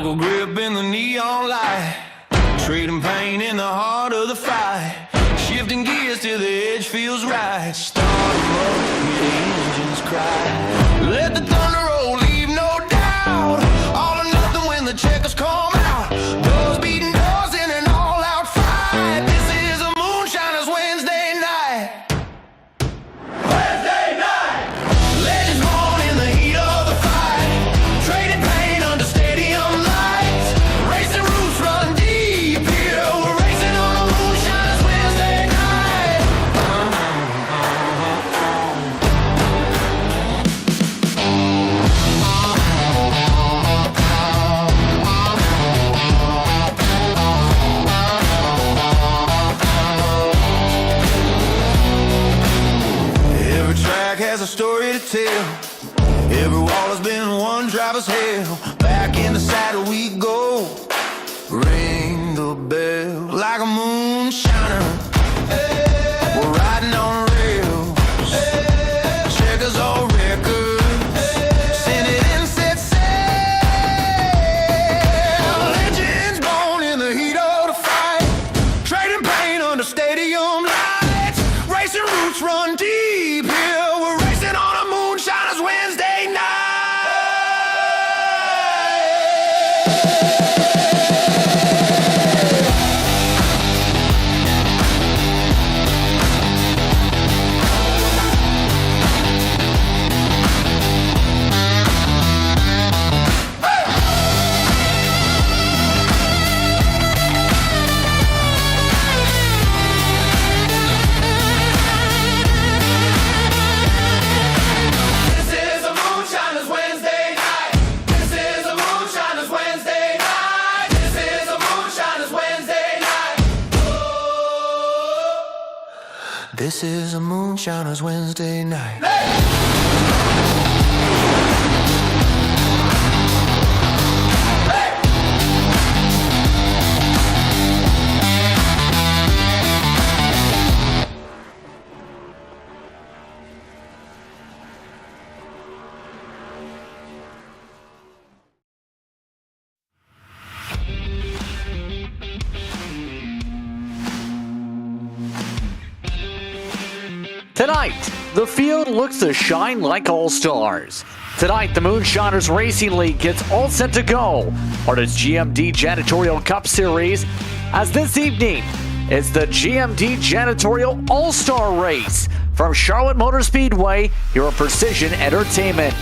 Knuckle grip in the neon light, trading pain in the heart of the fight. Shifting gears till the edge feels right. Start 'em up, hear the engines cry. Let the thunder roll, leave no doubt. All or nothing when the checkers come out. Doors beating doors in an all-out fight. This is a Moonshiners Wednesday night. Wednesday night! Legends born in the heat of the fight. Trading pain under stadium lights. Racing roots run deep here. We're racing on a Moonshiners Wednesday night. Every track has a story to tell. Every wall has been one driver's hell. Back in the saddle we go. Ring the bell like a moonshiner. We're riding on rails. Checkers on record. Send it in, set sail. Legends born in the heat of the fight. Trading pain under stadium lights. Racing roots run deep here. We're racing on a Moonshiners Wednesday night. This is a Moonshiners Wednesday night. This is a Moonshiners Wednesday night. This is a Moonshiners Wednesday night. This is a Moonshiners Wednesday night. Tonight, the field looks to shine like all-stars. Tonight, the Moonshiners Racing League gets all set to go, part of its GMD Janitorial Cup Series, as this evening, it's the GMD Janitorial All-Star Race from Charlotte Motor Speedway here at Precision Entertainment.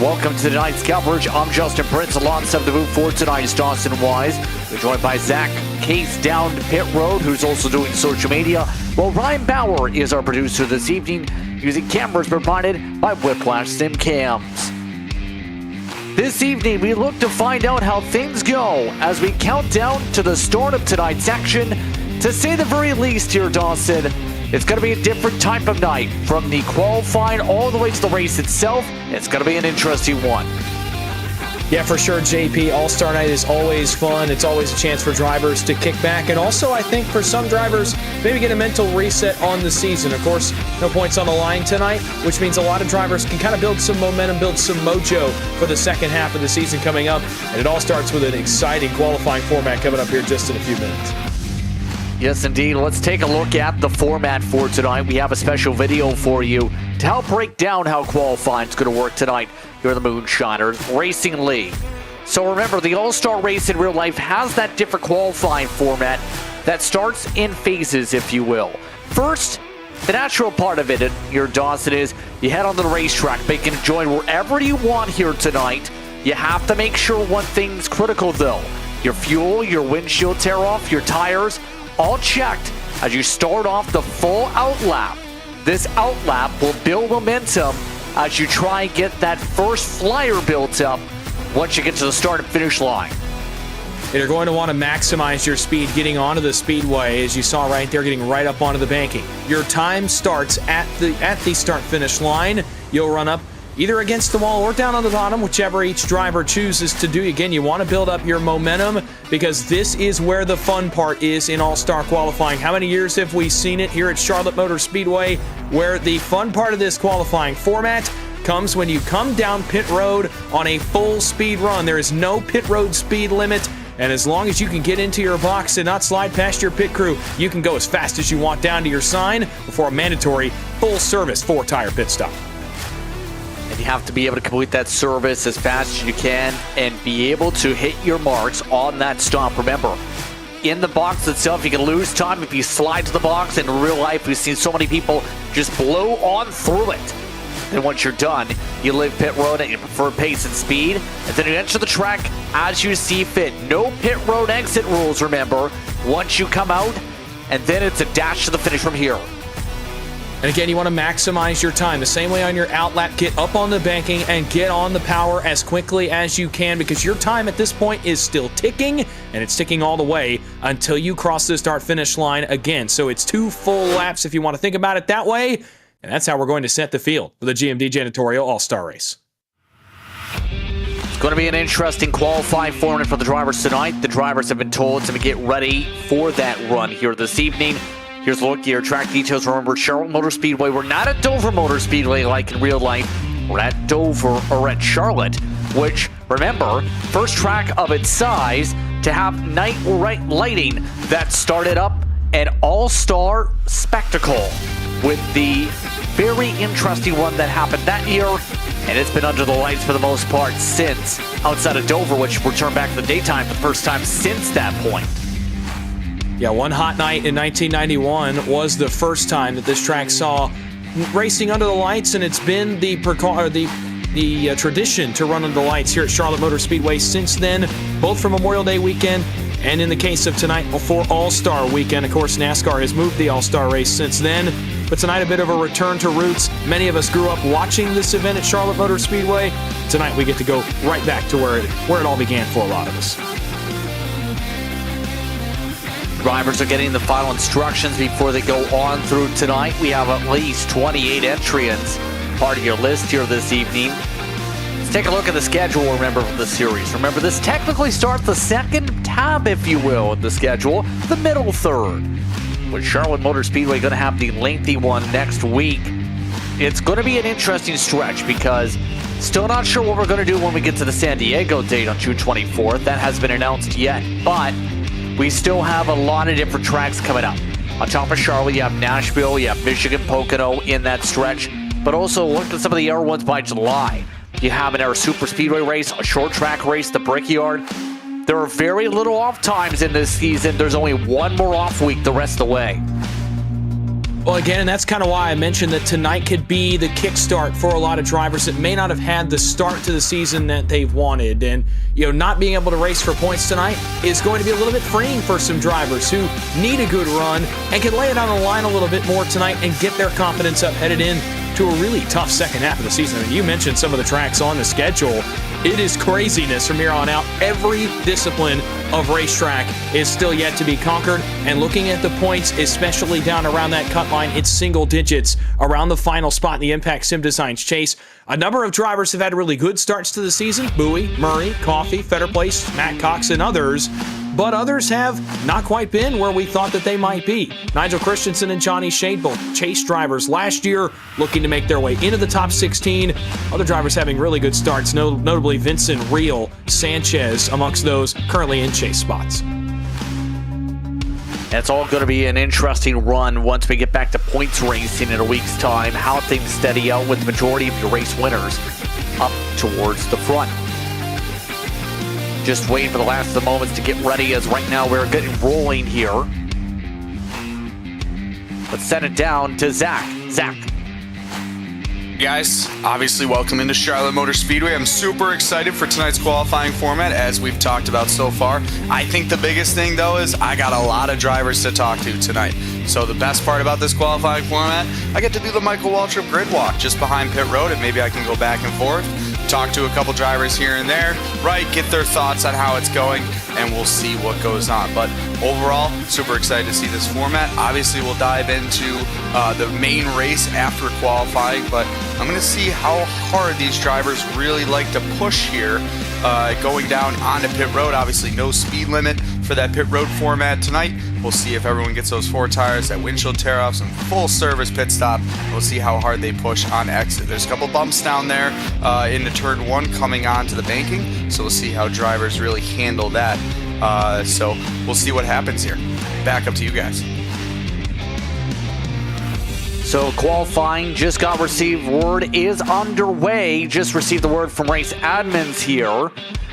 Welcome to tonight's coverage. I'm Justin Prince, alongside the booth for tonight's Dawson Wise. We're joined by Zach Case down pit road, who's also doing social media, while Ryan Bauer is our producer this evening, using cameras provided by Whiplash Sim Cams. This evening, we look to find out how things go as we count down to the start of tonight's action. To say the very least here, Dawson, it's going to be a different type of night, from the qualifying all the way to the race itself. It's going to be an interesting one. Yeah, for sure, JP. All-Star Night is always fun. It's always a chance for drivers to kick back. And also, I think for some drivers, maybe get a mental reset on the season. Of course, no points on the line tonight, which means a lot of drivers can kind of build some momentum, build some mojo for the second half of the season coming up. And it all starts with an exciting qualifying format coming up here just in a few minutes. Yes, indeed. Let's take a look at the format for tonight. We have a special video for you to help break down how qualifying is going to work tonight here in the Moonshiners Racing League. So remember, the All-Star Race in real life has that different qualifying format that starts in phases, if you will. First, the natural part of it here, Dawson, is you head on to the racetrack, but you can join wherever you want here tonight. You have to make sure one thing's critical, though. Your fuel, your windshield tear off, your tires, all checked as you start off the full outlap. This outlap will build momentum as you try and get that first flyer built up once you get to the start and finish line. You're going to want to maximize your speed getting onto the speedway, as you saw right there, getting right up onto the banking. Your time starts at the start-finish line. You'll run up either against the wall or down on the bottom, whichever each driver chooses to do. Again, you want to build up your momentum because this is where the fun part is in All-Star qualifying. How many years have we seen it here at Charlotte Motor Speedway, where the fun part of this qualifying format comes when you come down pit road on a full speed run. There is no pit road speed limit. And as long as you can get into your box and not slide past your pit crew, you can go as fast as you want down to your sign before a mandatory full-service 4-tire pit stop. And you have to be able to complete that service as fast as you can and be able to hit your marks on that stop. Remember, in the box itself, you can lose time if you slide to the box. In real life, we've seen so many people just blow on through it. Then once you're done, you leave pit road at your preferred pace and speed, and then you enter the track as you see fit. No pit road exit rules, remember, once you come out, and then it's a dash to the finish from here. And again, you want to maximize your time. The same way on your out lap, get up on the banking and get on the power as quickly as you can, because your time at this point is still ticking, and it's ticking all the way until you cross the start-finish line again. So it's 2 full laps if you want to think about it that way. And that's how we're going to set the field for the GMD Janitorial All-Star Race. It's going to be an interesting qualifying format for the drivers tonight. The drivers have been told to get ready for that run here this evening. Here's a look at your track details. Remember, Charlotte Motor Speedway. We're not at Dover Motor Speedway like in real life. We're at Dover, or at Charlotte, which, remember, first track of its size to have night lighting that started up an all-star spectacle with the very interesting one that happened that year, and it's been under the lights for the most part since, outside of Dover, which returned back to the daytime for the first time since that point. Yeah, one hot night in 1991 was the first time that this track saw racing under the lights, and it's been the tradition to run under the lights here at Charlotte Motor Speedway since then, both for Memorial Day weekend and in the case of tonight for All-Star Weekend. Of course, NASCAR has moved the All-Star race since then, but tonight a bit of a return to roots. Many of us grew up watching this event at Charlotte Motor Speedway. Tonight we get to go right back to where it all began for a lot of us. Drivers are getting the final instructions before they go on through tonight. We have at least 28 entrants, part of your list here this evening. Let's take a look at the schedule, remember, for the series. Remember, this technically starts the second tab, if you will, in the schedule, the middle third. With Charlotte Motor Speedway going to have the lengthy one next week. It's going to be an interesting stretch because still not sure what we're going to do when we get to the San Diego date on June 24th. That hasn't been announced yet, but we still have a lot of different tracks coming up. On top of Charlotte, you have Nashville, you have Michigan, Pocono in that stretch, but also look at some of the air ones by July. You have an air super speedway race, a short track race, the Brickyard. There are very little off times in this season. There's only one more off week the rest of the way. Well, again, and that's kind of why I mentioned that tonight could be the kickstart for a lot of drivers that may not have had the start to the season that they've wanted. And, not being able to race for points tonight is going to be a little bit freeing for some drivers who need a good run and can lay it on the line a little bit more tonight and get their confidence up headed in to a really tough second half of the season. I mean, you mentioned some of the tracks on the schedule. It is craziness from here on out. Every discipline of racetrack is still yet to be conquered. And looking at the points, especially down around that cut line, it's single digits around the final spot in the Impact Sim Designs chase. A number of drivers have had really good starts to the season. Bowie, Murray, Coffey, Fetter Place, Matt Cox, and others. But others have not quite been where we thought that they might be. Nigel Christensen and Johnny Shade, both chase drivers last year, looking to make their way into the top 16. Other drivers having really good starts, notably Vincent Reel, Sanchez, amongst those currently in chase spots. It's all going to be an interesting run once we get back to points racing in a week's time. How things steady out with the majority of your race winners up towards the front. Just waiting for the last of the moments to get ready, as right now we're getting rolling here. Let's send it down to Zach. Zach. Guys, obviously welcome into Charlotte Motor Speedway. I'm super excited for tonight's qualifying format, as we've talked about so far. I think the biggest thing, though, is I got a lot of drivers to talk to tonight. So the best part about this qualifying format, I get to do the Michael Waltrip grid walk just behind pit road, and maybe I can go back and forth, talk to a couple drivers here and there, right, get their thoughts on how it's going, and we'll see what goes on. But overall, super excited to see this format. Obviously, we'll dive into the main race after qualifying, but I'm going to see how hard these drivers really like to push here, going down onto pit road. Obviously, no speed limit for that pit road format tonight. We'll see if everyone gets those 4 tires, that windshield tear-offs, and full service pit stop. We'll see how hard they push on exit. There's a couple bumps down there into turn 1 coming on to the banking, so we'll see how drivers really handle that. So we'll see what happens here. Back up to you guys. So qualifying just got received. Word is underway. Just received the word from race admins here.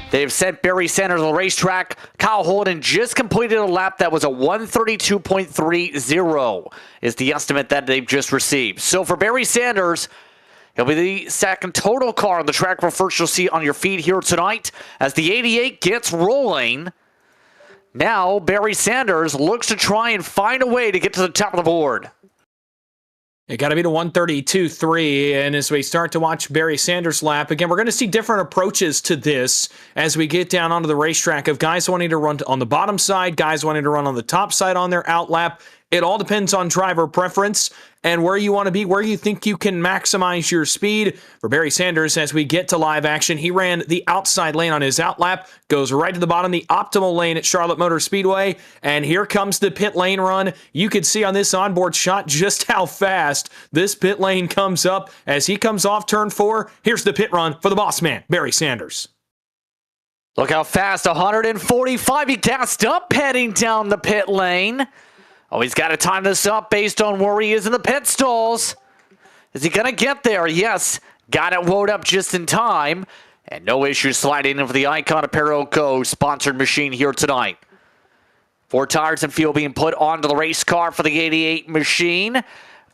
They've sent Barry Sanders on the racetrack. Kyle Holden just completed a lap that was a 132.30 is the estimate that they've just received. So for Barry Sanders, he'll be the second total car on the track. For first, you'll see on your feed here tonight as the 88 gets rolling. Now Barry Sanders looks to try and find a way to get to the top of the board. It got to be the 132.3, and as we start to watch Barry Sanders' lap, again, we're going to see different approaches to this as we get down onto the racetrack of guys wanting to run on the bottom side, guys wanting to run on the top side on their out lap. It all depends on driver preference and where you want to be, where you think you can maximize your speed. For Barry Sanders, as we get to live action, he ran the outside lane on his out lap, goes right to the bottom, the optimal lane at Charlotte Motor Speedway, and here comes the pit lane run. You can see on this onboard shot just how fast this pit lane comes up as he comes off turn 4. Here's the pit run for the boss man, Barry Sanders. Look how fast, 145. He gassed up heading down the pit lane. Oh, he's got to time this up based on where he is in the pit stalls. Is he going to get there? Yes. Got it wound up just in time. And no issue sliding in for the Icon Apparel Co. sponsored machine here tonight. 4 tires and fuel being put onto the race car for the 88 machine.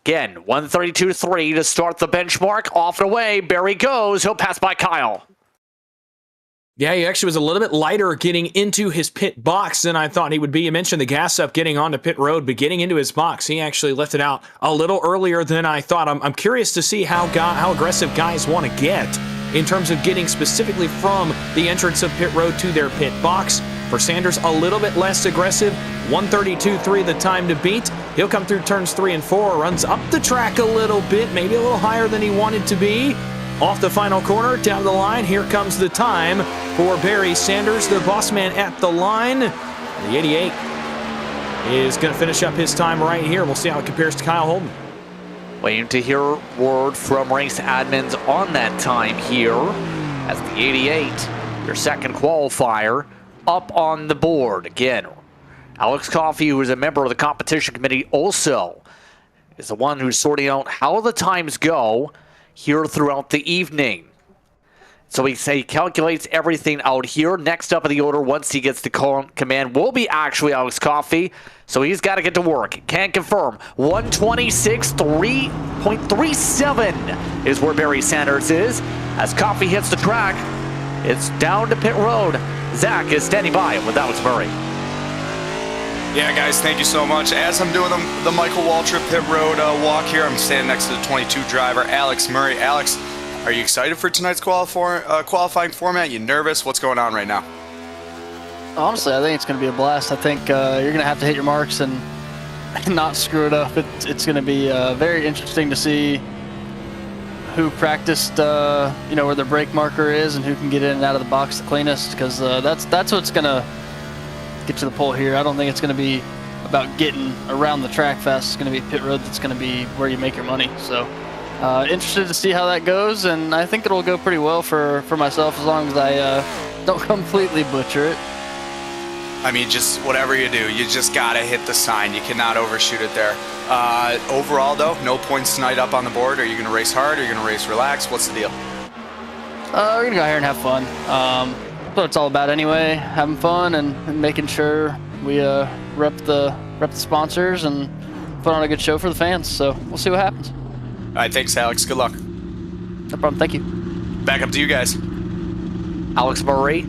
Again, 132.3 to start the benchmark. Off and away. Barry goes. He'll pass by Kyle. Yeah, he actually was a little bit lighter getting into his pit box than I thought he would be. You mentioned the gas up getting onto pit road, but getting into his box, he actually lifted out a little earlier than I thought. I'm curious to see how aggressive guys want to get in terms of getting specifically from the entrance of pit road to their pit box. For Sanders, a little bit less aggressive, 132.3 the time to beat. He'll come through turns 3 and 4, runs up the track a little bit, maybe a little higher than he wanted to be. Off the final corner, down the line, here comes the time for Barry Sanders, the boss man at the line. The 88 is going to finish up his time right here. We'll see how it compares to Kyle Holden. Waiting to hear word from race admins on that time here as the 88, your second qualifier, up on the board. Again, Alex Coffey, who is a member of the competition committee also, is the one who's sorting out how the times go here throughout the evening. So he calculates everything out here. Next up in the order, once he gets the command, will be actually Alex Coffey. So he's got to get to work. Can't confirm. 126.337 is where Barry Sanders is. As Coffey hits the track, it's down to pit road. Zach is standing by with Alex Murray. Yeah, guys, thank you so much. As I'm doing the Michael Waltrip pit road walk here, I'm standing next to the 22 driver, Alex Murray. Alex, are you excited for tonight's qualifying format? You nervous? What's going on right now? Honestly, I think it's going to be a blast. I think you're going to have to hit your marks and not screw it up. It's going to be very interesting to see who practiced, where their brake marker is and who can get in and out of the box the cleanest, because that's what's going to get to the pole here. I don't think it's going to be about getting around the track fast. It's going to be pit road that's going to be where you make your money. So interested to see how that goes, and I think it'll go pretty well for myself as long as I don't completely butcher it. I mean, just whatever you do, you just got to hit the sign. You cannot overshoot it there. Overall, though, no points tonight up on the board. Are you going to race hard? Are you going to race relaxed? What's the deal? We're going to go out here and have fun. That's what it's all about anyway, having fun and making sure we rep the sponsors and put on a good show for the fans. So we'll see what happens. All right, thanks, Alex. Good luck. No problem. Thank you. Back up to you guys. Alex Murray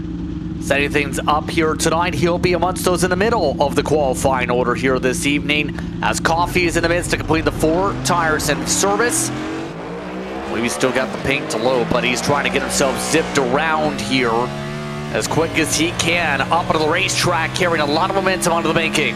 setting things up here tonight. He'll be amongst those in the middle of the qualifying order here this evening as Coffey is in the midst to complete the 4 tires in service. We've still got the paint to low, but he's trying to get himself zipped around here as quick as he can up onto the racetrack, carrying a lot of momentum onto the banking.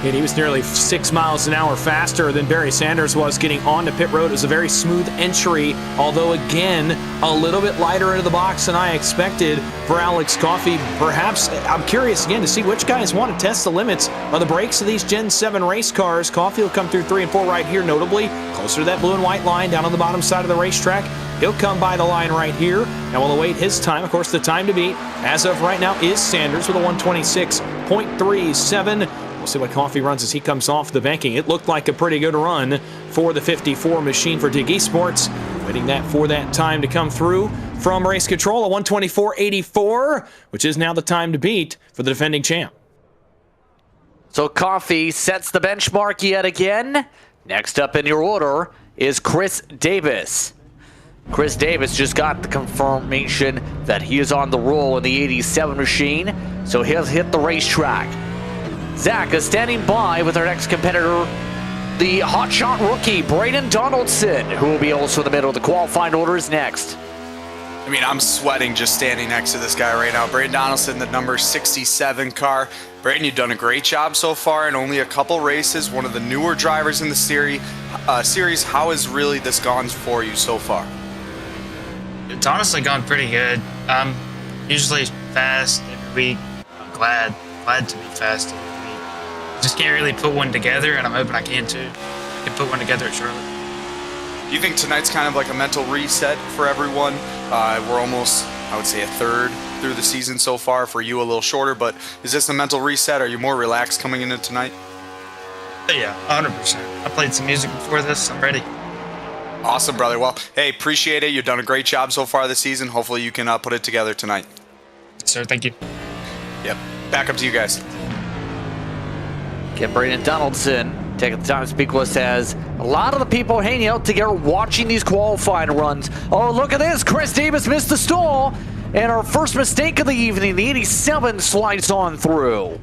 And he was nearly 6 miles an hour faster than Barry Sanders was getting onto pit road. It was a very smooth entry, although again, a little bit lighter into the box than I expected for Alex Coffey. Perhaps, I'm curious again to see which guys want to test the limits of the brakes of these Gen 7 race cars. Coffey will come through 3 and 4 right here, notably closer to that blue and white line down on the bottom side of the racetrack. He'll come by the line right here, and we'll await his time. Of course, the time to beat, as of right now, is Sanders with a 126.37. We'll see what Coffey runs as he comes off the banking. It looked like a pretty good run for the 54 machine for Dig eSports. Waiting for that time to come through from race control, a 124.84, which is now the time to beat for the defending champ. So Coffey sets the benchmark yet again. Next up in your order is Chris Davis. Chris Davis just got the confirmation that he is on the roll in the 87 machine, so he'll hit the racetrack. Zach is standing by with our next competitor, the hotshot rookie, Braden Donaldson, who will be also in the middle of the qualifying orders next. I mean, I'm sweating just standing next to this guy right now. Braden Donaldson, the number 67 car. Braden, you've done a great job so far in only a couple races. One of the newer drivers in the series. How has really this gone for you so far? It's honestly gone pretty good. I'm usually fast every week. I'm glad to be fast every week. Just can't really put one together, and I'm hoping I can too. I can put one together at Charlotte. Do you think tonight's kind of like a mental reset for everyone? We're almost, I would say, a third through the season so far. For you, a little shorter, but is this a mental reset? Are you more relaxed coming into tonight? Yeah, 100%. I played some music before this. I'm ready. Awesome, brother. Well, hey, appreciate it. You've done a great job so far this season. Hopefully you can put it together tonight. Yes, sir, thank you. Yep. Back up to you guys. Get Braden Donaldson taking the time to speak with us as a lot of the people hanging out together watching these qualifying runs. Oh, look at this. Chris Davis missed the stall. And our first mistake of the evening, the 87 slides on through.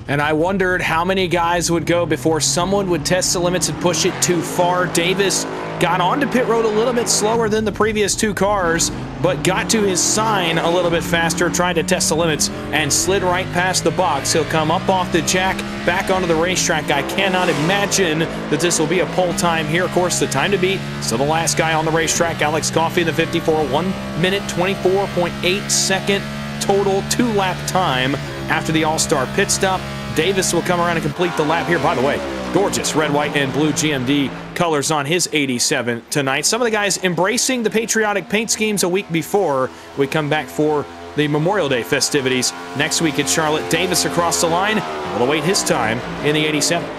And I wondered how many guys would go before someone would test the limits and push it too far. Davis got onto pit road a little bit slower than the previous two cars, but got to his sign a little bit faster, tried to test the limits, and slid right past the box. He'll come up off the jack, back onto the racetrack. I cannot imagine that this will be a pole time here. Of course, the time to beat, so the last guy on the racetrack, Alex Coffey, the 54, 1 minute 24.8 second total 2-lap time after the All-Star pit stop. Davis will come around and complete the lap here. By the way, gorgeous red, white, and blue GMD colors on his 87 tonight. Some of the guys embracing the patriotic paint schemes a week before we come back for the Memorial Day festivities next week at Charlotte. Davis across the line. We'll await his time in the 87.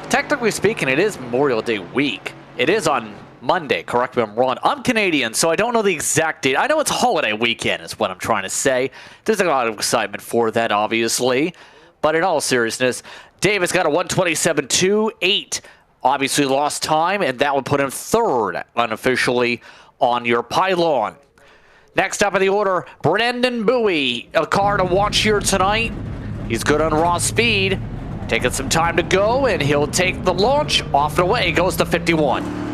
Technically speaking, it is Memorial Day week. It is on Monday, correct me if I'm wrong. I'm Canadian, so I don't know the exact date. I know it's holiday weekend is what I'm trying to say. There's a lot of excitement for that, obviously. But in all seriousness, Davis got a 127.28. Obviously lost time, and that would put him third unofficially on your pylon. Next up in the order, Brendan Bowie, a car to watch here tonight. He's good on raw speed. Taking some time to go, and he'll take the launch. Off and away goes to 51.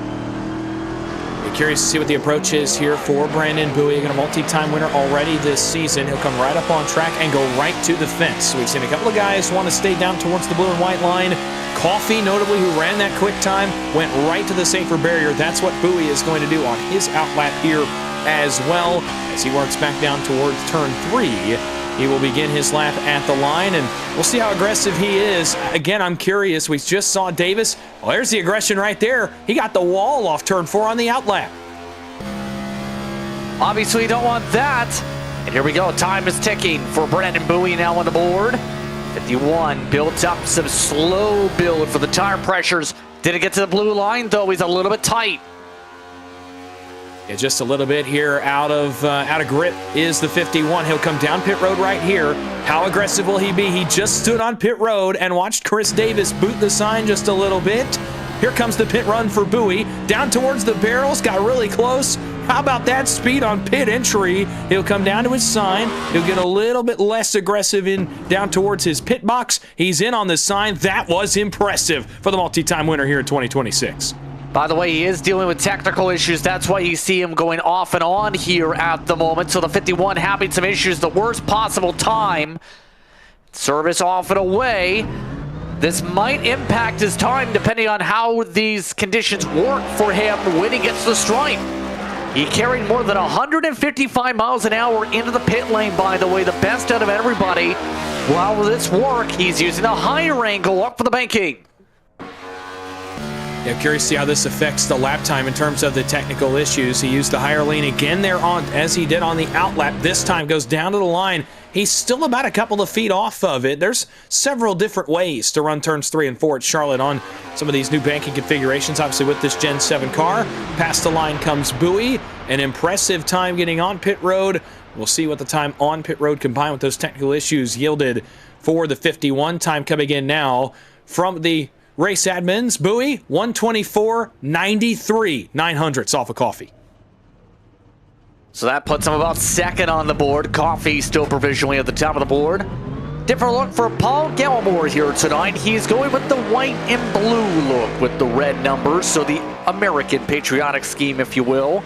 Curious to see what the approach is here for Brandon Bowie, a multi-time winner already this season. He'll come right up on track and go right to the fence. We've seen a couple of guys want to stay down towards the blue and white line. Coffey, notably, who ran that quick time, went right to the safer barrier. That's what Bowie is going to do on his outlap here as well. As he works back down towards turn 3, he will begin his lap at the line, and we'll see how aggressive he is. Again, I'm curious. We just saw Davis. Well, there's the aggression right there. He got the wall off turn 4 on the outlap. Obviously, you don't want that. And here we go. Time is ticking for Brandon Bowie now on the board. 51 built up some slow build for the tire pressures. Didn't get to the blue line, though. He's a little bit tight. Yeah, just a little bit here out of grip is the 51. He'll come down pit road right here. How aggressive will he be? He just stood on pit road and watched Chris Davis boot the sign just a little bit. Here comes the pit run for Bowie. Down towards the barrels, got really close. How about that speed on pit entry? He'll come down to his sign. He'll get a little bit less aggressive down towards his pit box. He's in on the sign. That was impressive for the multi-time winner here in 2026. By the way, he is dealing with technical issues. That's why you see him going off and on here at the moment. So the 51 having some issues, the worst possible time. Service off and away. This might impact his time depending on how these conditions work for him when he gets to the stripe. He carried more than 155 miles an hour into the pit lane, by the way, the best out of everybody. While this work, he's using a higher angle up for the banking. Yeah, curious to see how this affects the lap time in terms of the technical issues. He used the higher lane again there on, as he did on the outlap. This time goes down to the line. He's still about a couple of feet off of it. There's several different ways to run turns 3 and 4 at Charlotte on some of these new banking configurations. Obviously with this Gen 7 car, past the line comes Bowie. An impressive time getting on pit road. We'll see what the time on pit road combined with those technical issues yielded for the 51. Time coming in now from the race admins. Bowie, 124.93, 900ths off of Coffee. So that puts him about second on the board. Coffee still provisionally at the top of the board. Different look for Paul Gallimore here tonight. He's going with the white and blue look with the red numbers, so the American patriotic scheme, if you will.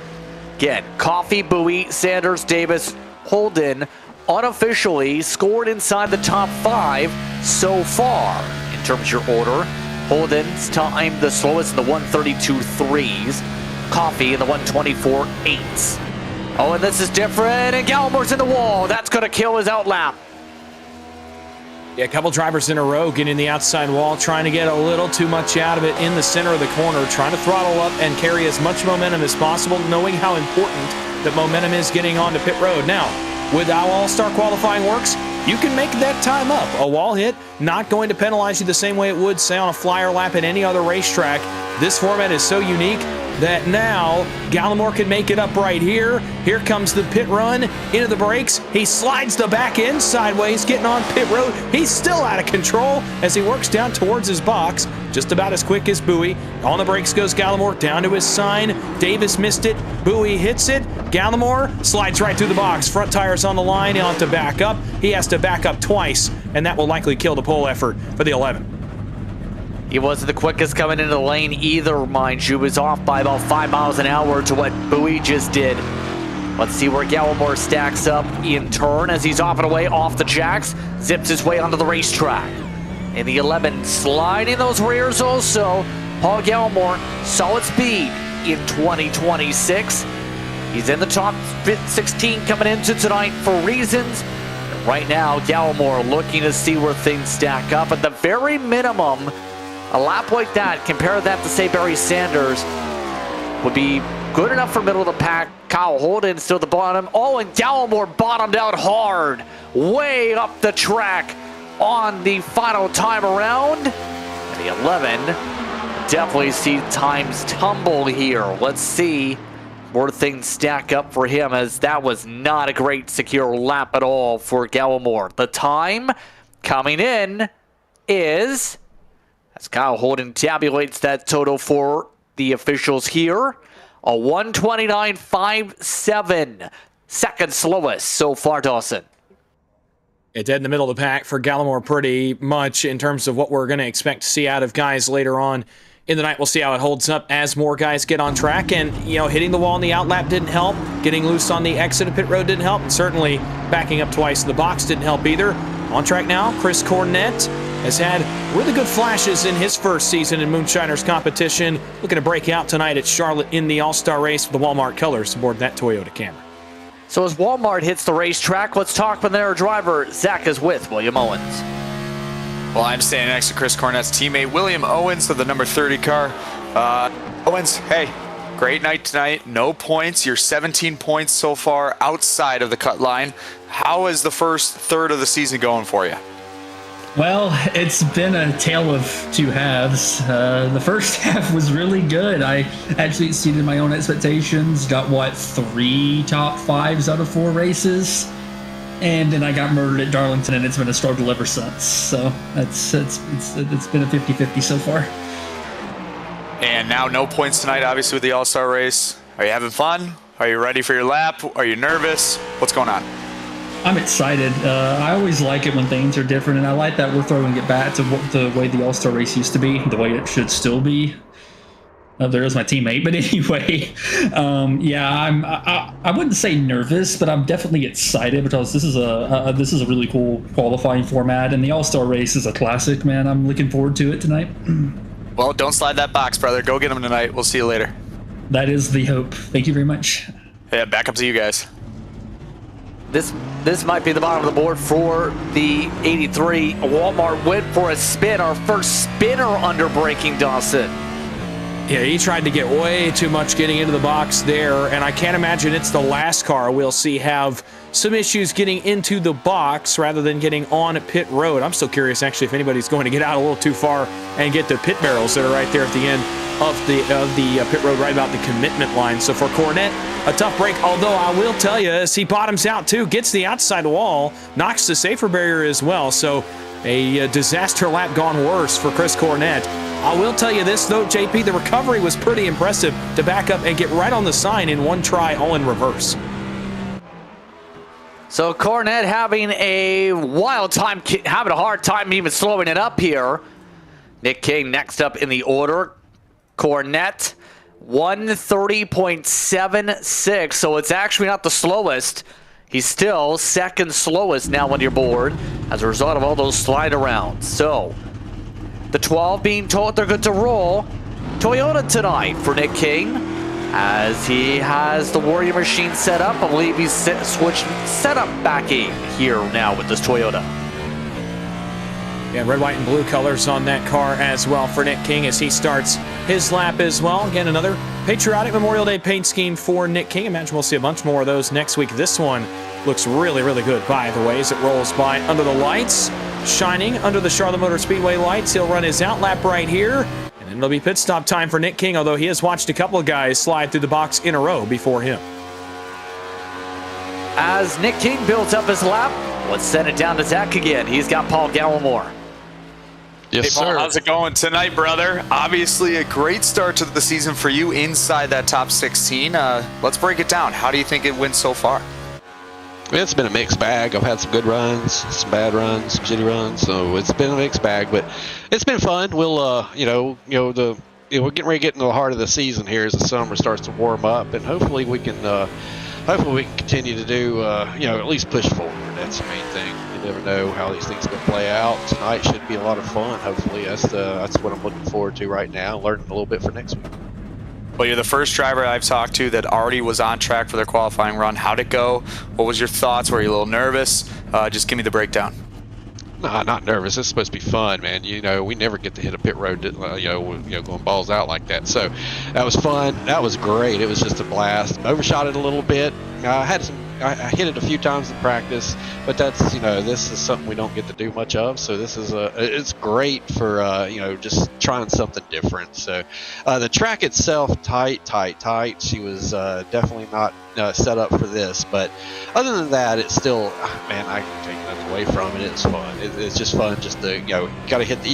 Again, Coffee, Bowie, Sanders, Davis, Holden unofficially scored inside the top 5 so far in terms of your order. Holden's time the slowest in the 132.3s. Coffee in the 124.8s. Oh, and this is different, and Gallimore's in the wall. That's going to kill his outlap. Yeah, a couple drivers in a row getting the outside wall, trying to get a little too much out of it in the center of the corner, trying to throttle up and carry as much momentum as possible, knowing how important that momentum is getting onto pit road. Now, with how All-Star qualifying works, you can make that time up. A wall hit, not going to penalize you the same way it would, say, on a flyer lap at any other racetrack. This format is so unique that now Gallimore can make it up right here. Here comes the pit run into the brakes. He slides the back end sideways, getting on pit road. He's still out of control as he works down towards his box, just about as quick as Bowie. On the brakes goes Gallimore, down to his sign. Davis missed it. Bowie hits it. Gallimore slides right through the box. Front tires on the line. He'll have to back up. He has to back up twice, and that will likely kill the pole effort for the 11. He wasn't the quickest coming into the lane either, mind you. He was off by about 5 miles an hour to what Bowie just did. Let's see where Gallimore stacks up in turn as he's off and away off the jacks. Zips his way onto the racetrack. In the 11, sliding those rears also. Paul Gallimore, solid speed in 2026. He's in the top 16 coming into tonight for reasons. And right now, Gallimore looking to see where things stack up. At the very minimum, a lap like that, compare that to, say, Barry Sanders, would be good enough for middle of the pack. Kyle Holden still at the bottom. Oh, and Gallimore bottomed out hard, way up the track on the final time around. And the 11 definitely see times tumble here. Let's see where things stack up for him, as that was not a great secure lap at all for Gallimore. The time coming in is, as Kyle Holden tabulates that total for the officials here, a 129.57, second slowest so far, Dawson. It's dead in the middle of the pack for Gallimore pretty much in terms of what we're going to expect to see out of guys later on in the night. We'll see how it holds up as more guys get on track. And, you know, hitting the wall in the outlap didn't help. Getting loose on the exit of pit road didn't help. And certainly backing up twice in the box didn't help either. On track now, Chris Cornett has had really good flashes in his first season in Moonshiners competition. Looking to break out tonight at Charlotte in the All-Star race with the Walmart colors aboard that Toyota Camry. So as Walmart hits the racetrack, let's talk with their driver. Zach is with William Owens. Well, I'm standing next to Chris Cornett's teammate, William Owens, of the number 30 car. Owens, hey, great night tonight. No points. You're 17 points so far outside of the cut line. How is the first third of the season going for you? Well, it's been a tale of two halves. The first half was really good. I actually exceeded my own expectations. Got, 3 top 5s out of 4 races? And then I got murdered at Darlington, and it's been a struggle ever since. So it's been a 50-50 so far. And now no points tonight, obviously, with the All-Star race. Are you having fun? Are you ready for your lap? Are you nervous? What's going on? I'm excited. I always like it when things are different, and I like that we're throwing it back to the way the All-Star race used to be, the way it should still be. There is my teammate, but anyway, I wouldn't say nervous, but I'm definitely excited because this is a really cool qualifying format, and the All-Star race is a classic, man. I'm looking forward to it tonight. Well, don't slide that box, brother. Go get them tonight. We'll see you later. That is the hope. Thank you very much. Yeah, back up to you guys. This might be the bottom of the board for the 83. Walmart went for a spin, our first spinner under braking, Dawson. Yeah, he tried to get way too much getting into the box there, and I can't imagine it's the last car we'll see have some issues getting into the box rather than getting on pit road. I'm still curious, actually, if anybody's going to get out a little too far and get the pit barrels that are right there at the end of the pit road, right about the commitment line. So for Cornette, a tough break, although I will tell you, as he bottoms out too, gets the outside wall, knocks the safer barrier as well. So a disaster lap gone worse for Chris Cornette. I will tell you this, though, JP, the recovery was pretty impressive to back up and get right on the sign in one try, all in reverse. So Cornette having a hard time even slowing it up here. Nick King next up in the order. Cornette 130.76, so it's actually not the slowest. He's still second slowest now on your board as a result of all those slide arounds. So the 12 being told they're good to roll. Toyota tonight for Nick King as he has the Warrior machine set up. I believe he's switched setup backing here now with this Toyota. Yeah, red, white, and blue colors on that car as well for Nick King as he starts his lap as well. Again, another patriotic Memorial Day paint scheme for Nick King. Imagine we'll see a bunch more of those next week. This one looks really, really good, by the way, as it rolls by under the lights, shining under the Charlotte Motor Speedway lights. He'll run his out lap right here, and then it'll be pit stop time for Nick King, although he has watched a couple of guys slide through the box in a row before him. As Nick King builds up his lap, let's send it down to Zach again. He's got Paul Gallimore. Yes, hey, Paul, sir. How's it going tonight, brother? Obviously a great start to the season for you inside that top 16. Let's break it down. How do you think it went so far? It's been a mixed bag. I've had some good runs, some bad runs, some shitty runs. So it's been a mixed bag, but it's been fun. We'll, we're getting ready to get into the heart of the season here as the summer starts to warm up, and hopefully we can continue to do, at least push forward. That's the main thing. You never know how these things can play out. Tonight should be a lot of fun. Hopefully, that's what I'm looking forward to right now. Learning a little bit for next week. Well, you're the first driver I've talked to that already was on track for their qualifying run. How'd it go? What was your thoughts? Were you a little nervous? Just give me the breakdown. Nah, not nervous. It's supposed to be fun, man. We never get to hit a pit road, going balls out like that. So that was fun. That was great. It was just a blast. Overshot it a little bit. I hit it a few times in practice, but that's, this is something we don't get to do much of. So this is it's great for, just trying something different. So the track itself, tight. She was definitely not set up for this, but other than that, it's still, man, I can take nothing away from it. It's fun. It's just fun just to, you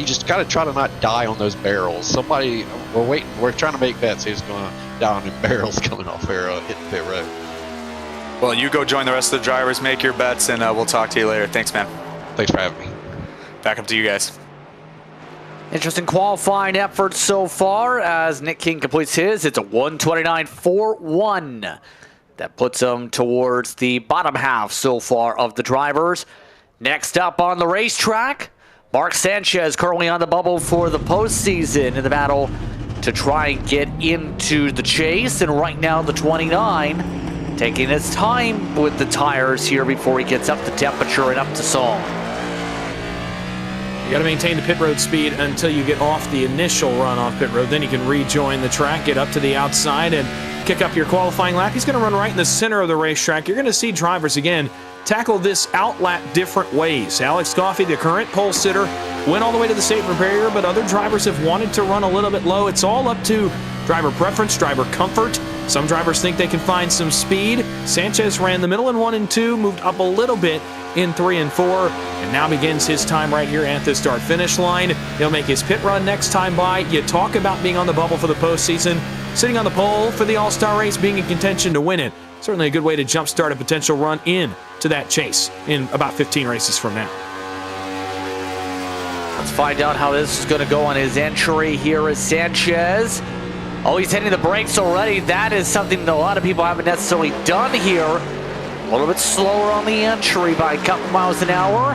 just got to try to not die on those barrels. We're trying to make bets who's going to die on them barrels coming off here, hitting pit road. Well, you go join the rest of the drivers, make your bets, and we'll talk to you later. Thanks, man. Thanks for having me. Back up to you guys. Interesting qualifying effort so far as Nick King completes his. It's a 129.41. That puts him towards the bottom half so far of the drivers. Next up on the racetrack, Mark Sanchez currently on the bubble for the postseason in the battle to try and get into the chase. And right now the 29 taking his time with the tires here before he gets up to temperature and up to song. You got to maintain the pit road speed until you get off the initial run off pit road. Then you can rejoin the track, get up to the outside, and kick up your qualifying lap. He's going to run right in the center of the racetrack. You're going to see drivers, again, tackle this out lap different ways. Alex Coffey, the current pole sitter, went all the way to the safer barrier, but other drivers have wanted to run a little bit low. It's all up to driver preference, driver comfort. Some drivers think they can find some speed. Sanchez ran the middle in 1 and 2, moved up a little bit in 3 and 4, and now begins his time right here at the start-finish line. He'll make his pit run next time by. You talk about being on the bubble for the postseason, sitting on the pole for the All-Star race, being in contention to win it. Certainly a good way to jumpstart a potential run in to that chase in about 15 races from now. Let's find out how this is going to go on his entry here as Sanchez Oh, he's hitting the brakes already. That is something that a lot of people haven't necessarily done here. A little bit slower on the entry by a couple miles an hour.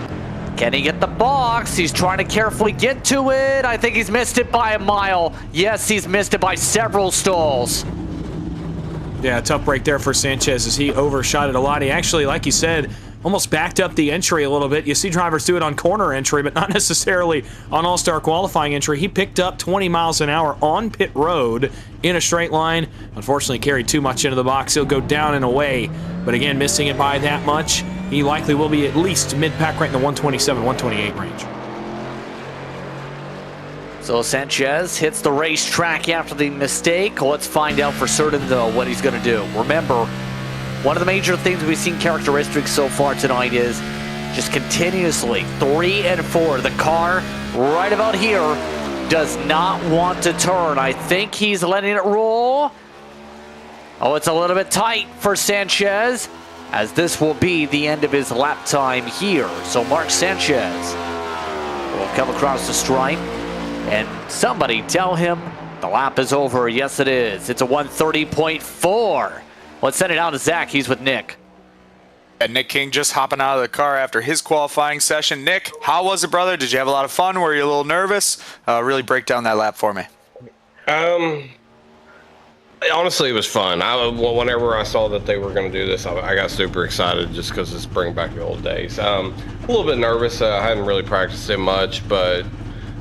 Can he get the box? He's trying to carefully get to it. I think he's missed it by a mile. Yes, he's missed it by several stalls. Yeah, tough break there for Sanchez as he overshot it a lot. He actually, like you said, almost backed up the entry a little bit. You see drivers do it on corner entry, but not necessarily on All-Star qualifying entry. He picked up 20 miles an hour on pit road in a straight line. Unfortunately, carried too much into the box. He'll go down and away, but again, missing it by that much. He likely will be at least mid-pack right in the 127, 128 range. So Sanchez hits the racetrack after the mistake. Let's find out for certain, though, what he's going to do. Remember, one of the major things we've seen characteristics so far tonight is just continuously 3 and 4. The car right about here does not want to turn. I think he's letting it roll. Oh, it's a little bit tight for Sanchez, as this will be the end of his lap time here. So Mark Sanchez will come across the stripe, and somebody tell him the lap is over. Yes, it is. It's a 130.4. Let's send it out to Zach. He's with Nick. And Nick King just hopping out of the car after his qualifying session. Nick, how was it, brother? Did you have a lot of fun? Were you a little nervous? Really break down that lap for me. Honestly, it was fun. Whenever I saw that they were going to do this, I got super excited just because it's bringing back the old days. A little bit nervous. I hadn't really practiced it much, but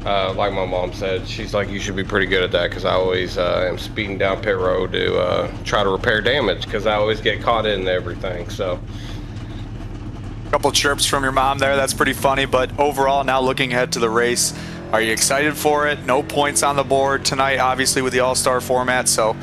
like my mom said, she's like, you should be pretty good at that, because I always am speeding down pit road to try to repair damage, because I always get caught in everything. So A couple chirps from your mom there. That's pretty funny. But overall, now looking ahead to the race, are you excited for it? No points on the board tonight, obviously, with the All-Star format. So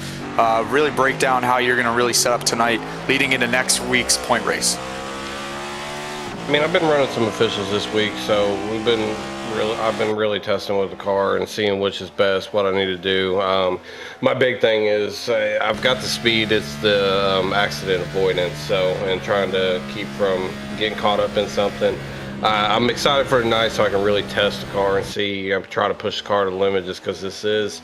really break down how you're going to really set up tonight leading into next week's point race. I mean, I've been running some officials this week, so I've been really testing with the car and seeing which is best, what I need to do. My big thing is I've got the speed, it's the accident avoidance, and trying to keep from getting caught up in something. I'm excited for tonight so I can really test the car and see. I'm trying to push the car to the limit just because this is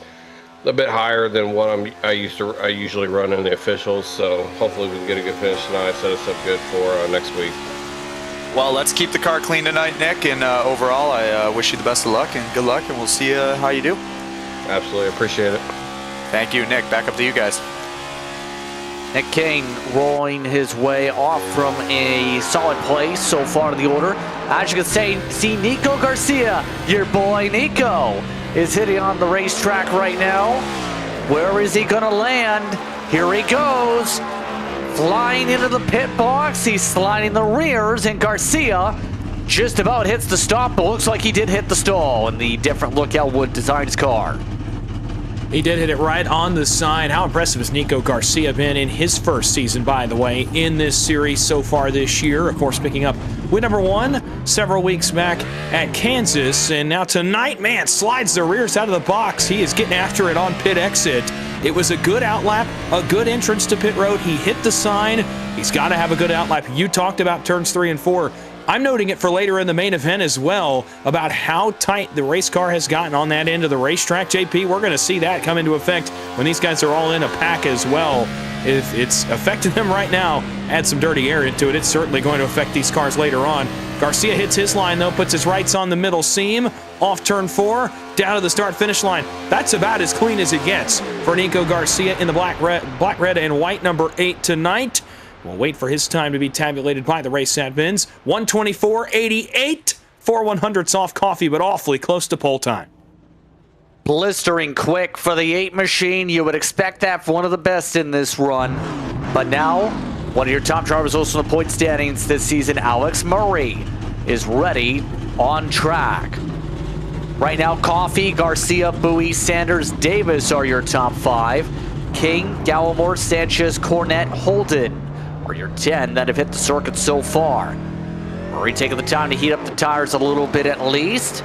a bit higher than what I usually run in the officials. So hopefully we can get a good finish tonight, set us up good for next week. Well, let's keep the car clean tonight, Nick. And overall, I wish you the best of luck and good luck, and we'll see how you do. Absolutely, appreciate it. Thank you, Nick. Back up to you guys. Nick King rolling his way off from a solid place so far in the order. As you can see Nico Garcia, your boy Nico, is hitting on the racetrack right now. Where is he going to land? Here he goes. Flying into the pit box. He's sliding the rears, and Garcia just about hits the stop, but looks like he did hit the stall in the different look Elwood designed his car. He did hit it right on the side. How impressive has Nico Garcia been in his first season, by the way, in this series so far this year? Of course, picking up win number 1 several weeks back at Kansas. And now tonight, man, slides the rears out of the box. He is getting after it on pit exit. It was a good outlap, a good entrance to pit road. He hit the sign. He's got to have a good outlap. You talked about turns 3 and 4. I'm noting it for later in the main event as well, about how tight the race car has gotten on that end of the racetrack. JP, we're going to see that come into effect when these guys are all in a pack as well. If it's affecting them right now, add some dirty air into it. It's certainly going to affect these cars later on. Garcia hits his line, though, puts his rights on the middle seam, off turn 4, down to the start-finish line. That's about as clean as it gets for Nico Garcia in the black, red, and white number 8 tonight. We'll wait for his time to be tabulated by the race admins. 124.88 for 100s off coffee, but awfully close to pole time. Blistering quick for the 8 machine. You would expect that for one of the best in this run. But now, one of your top drivers also in the point standings this season, Alex Murray, is ready on track. Right now, Coffee, Garcia, Bowie, Sanders, Davis are your top 5. King, Gallimore, Sanchez, Cornette, Holden are your 10 that have hit the circuit so far. Murray taking the time to heat up the tires a little bit at least.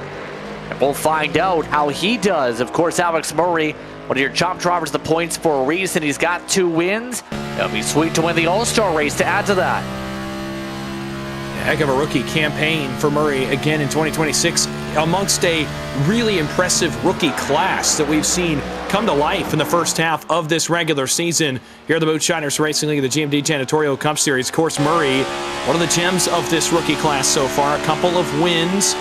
And we'll find out how he does. Of course, Alex Murray, one of your top drivers, the points for a reason. He's got 2 wins. It'll be sweet to win the All-Star race to add to that. Heck of a rookie campaign for Murray again in 2026 amongst a really impressive rookie class that we've seen come to life in the first half of this regular season here at the Moonshiners Racing League, the GMD Janitorial Cup Series. Of course, Murray, one of the gems of this rookie class so far, a couple of wins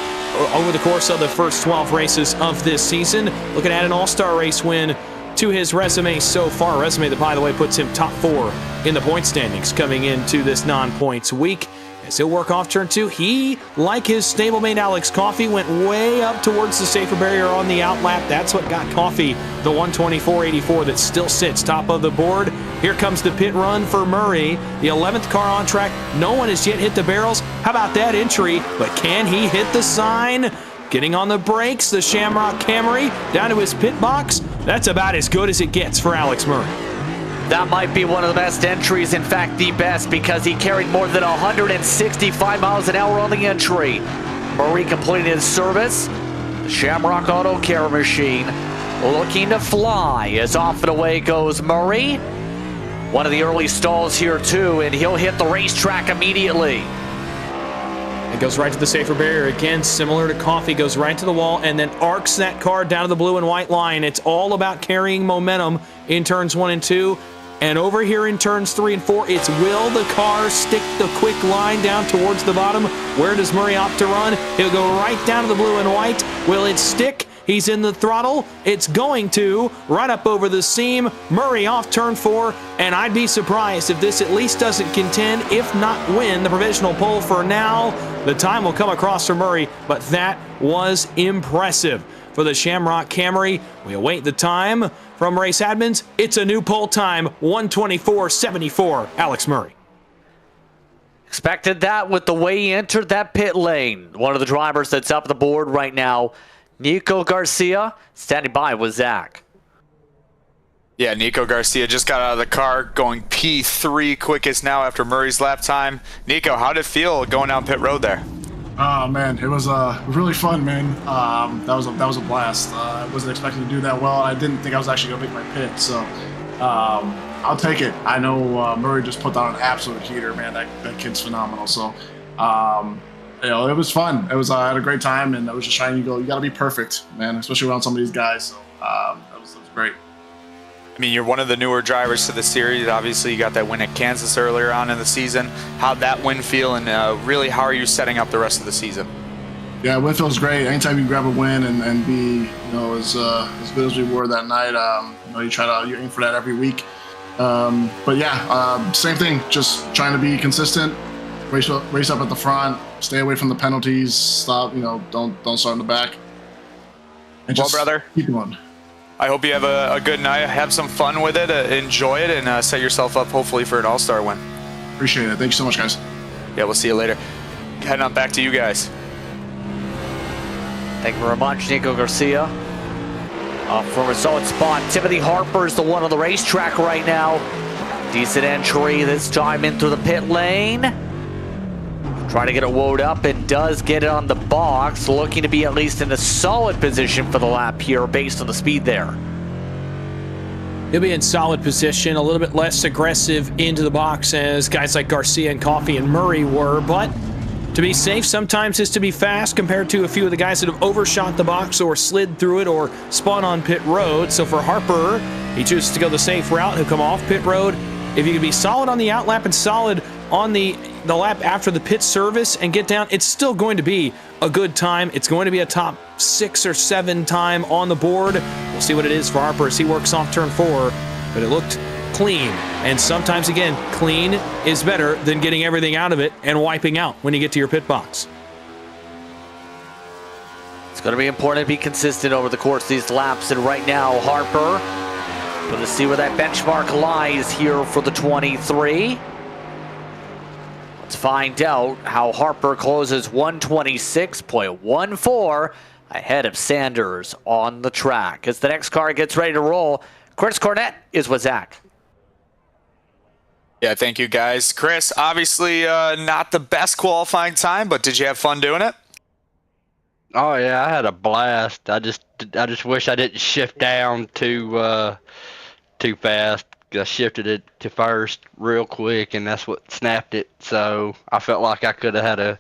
over the course of the first 12 races of this season. Looking at an all-star race win to his resume so far. A resume that, by the way, puts him top 4 in the point standings coming into this non-points week. As he'll work off turn 2, he, like his stablemate Alex Coffey, went way up towards the safer barrier on the outlap. That's what got Coffey the 124.84 that still sits top of the board. Here comes the pit run for Murray, the 11th car on track. No one has yet hit the barrels. How about that entry? But can he hit the sign? Getting on the brakes, the Shamrock Camry down to his pit box. That's about as good as it gets for Alex Murray. That might be one of the best entries, in fact the best, because he carried more than 165 miles an hour on the entry. Murray completing his service. The Shamrock Auto Care Machine looking to fly as off and away goes Murray. One of the early stalls here too, and he'll hit the racetrack immediately. It goes right to the safer barrier again, similar to Coffey, goes right to the wall and then arcs that car down to the blue and white line. It's all about carrying momentum in turns 1 and 2. And over here in turns 3 and 4, it's will the car stick the quick line down towards the bottom? Where does Murray opt to run? He'll go right down to the blue and white. Will it stick? He's in the throttle. It's going to. Right up over the seam. Murray off turn 4. And I'd be surprised if this at least doesn't contend, if not win, the provisional pole for now. The time will come across for Murray, but that was impressive. For the Shamrock Camry, we await the time from race admins. It's a new pole time, 124.74. Alex Murray. Expected that with the way he entered that pit lane. One of the drivers that's up the board right now, Nico Garcia, standing by with Zach. Yeah, Nico Garcia just got out of the car, going P3 quickest now after Murray's lap time. Nico, how did it feel going down pit road there? Oh man, it was really fun, man. That was a blast. I wasn't expecting to do that well. I didn't think I was actually gonna make my pit, so I'll take it. I know Murray just put down an absolute heater, man. That kid's phenomenal. So it was fun. It was I had a great time, and I was just trying to go. You got to be perfect, man, especially around some of these guys. So that was great. I mean, you're one of the newer drivers to the series. Obviously, you got that win at Kansas earlier on in the season. How'd that win feel, and really, how are you setting up the rest of the season? Yeah, win feels great. Anytime you grab a win and be as good as we were that night, you aim for that every week. But yeah, same thing. Just trying to be consistent, race up at the front, stay away from the penalties, stop. Don't start in the back. And well, brother, keep going. I hope you have a good night. Have some fun with it, enjoy it, and set yourself up hopefully for an all-star win. Appreciate it. Thank you so much, guys. Yeah, we'll see you later. Heading on back to you guys. Thank you very much, Nico Garcia. From a solid spot, Timothy Harper's the one on the racetrack right now. Decent entry this time in through the pit lane. Trying to get it woed up and does get it on the box. Looking to be at least in a solid position for the lap here based on the speed there. He'll be in solid position, a little bit less aggressive into the box as guys like Garcia and Coffey and Murray were, but to be safe sometimes is to be fast compared to a few of the guys that have overshot the box or slid through it or spun on pit road. So for Harper, he chooses to go the safe route. He'll come off pit road. If you can be solid on the outlap and solid on the lap after the pit service and get down, it's still going to be a good time. It's going to be a top 6 or 7 time on the board. We'll see what it is for Harper as he works off turn 4, but it looked clean. And sometimes, again, clean is better than getting everything out of it and wiping out when you get to your pit box. It's going to be important to be consistent over the course of these laps, and right now, Harper, we'll see where that benchmark lies here for the 23. Let's find out how Harper closes 126.14 ahead of Sanders on the track. As the next car gets ready to roll, Chris Cornett is with Zach. Yeah, thank you, guys. Chris, obviously not the best qualifying time, but did you have fun doing it? Oh yeah, I had a blast. I just wish I didn't shift down too fast. I shifted it to first real quick, and that's what snapped it. So I felt like I could have had a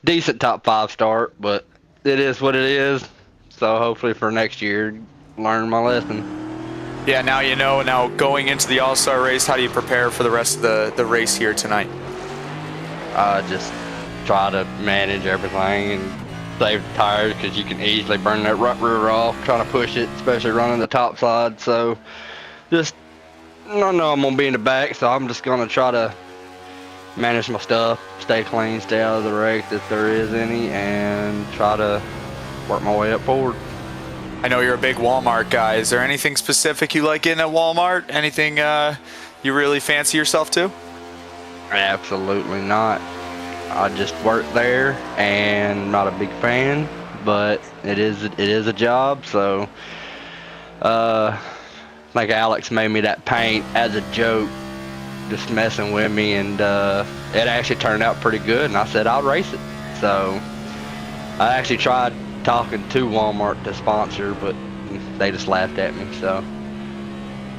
decent top 5 start, but it is what it is. So hopefully for next year, learn my lesson. Yeah, now you know. Now going into the All-Star race, how do you prepare for the rest of the race here tonight? Just try to manage everything and save the tires, because you can easily burn that rear off trying to push it, especially running the top side. So just, I know I'm going to be in the back, so I'm just going to try to manage my stuff, stay clean, stay out of the wreck if there is any, and try to work my way up forward. I know you're a big Walmart guy. Is there anything specific you like getting at Walmart? Anything you really fancy yourself to? Absolutely not. I just work there, and not a big fan, but it is a job. So like Alex made me that paint as a joke, just messing with me, and it actually turned out pretty good, and I said I'll race it. So I actually tried talking to Walmart to sponsor, but they just laughed at me. So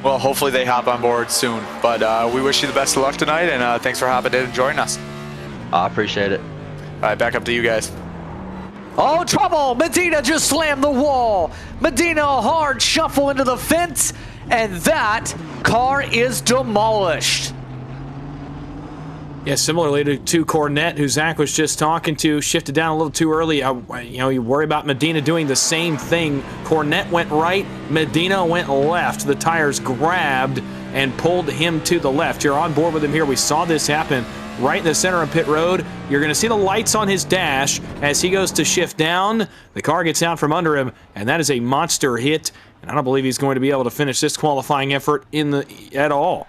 well, hopefully they hop on board soon, but we wish you the best of luck tonight, and thanks for hopping in and joining us. I appreciate it. All right, back up to you guys. Oh, trouble! Medina just slammed the wall. Medina, a hard shuffle into the fence, and that car is demolished. Yeah, similarly to Cornette, who Zach was just talking to, shifted down a little too early. You worry about Medina doing the same thing. Cornette went right, Medina went left. The tires grabbed and pulled him to the left. You're on board with him here. We saw this happen right in the center of pit road. You're going to see the lights on his dash as he goes to shift down. The car gets out from under him, and that is a monster hit. And I don't believe he's going to be able to finish this qualifying effort at all.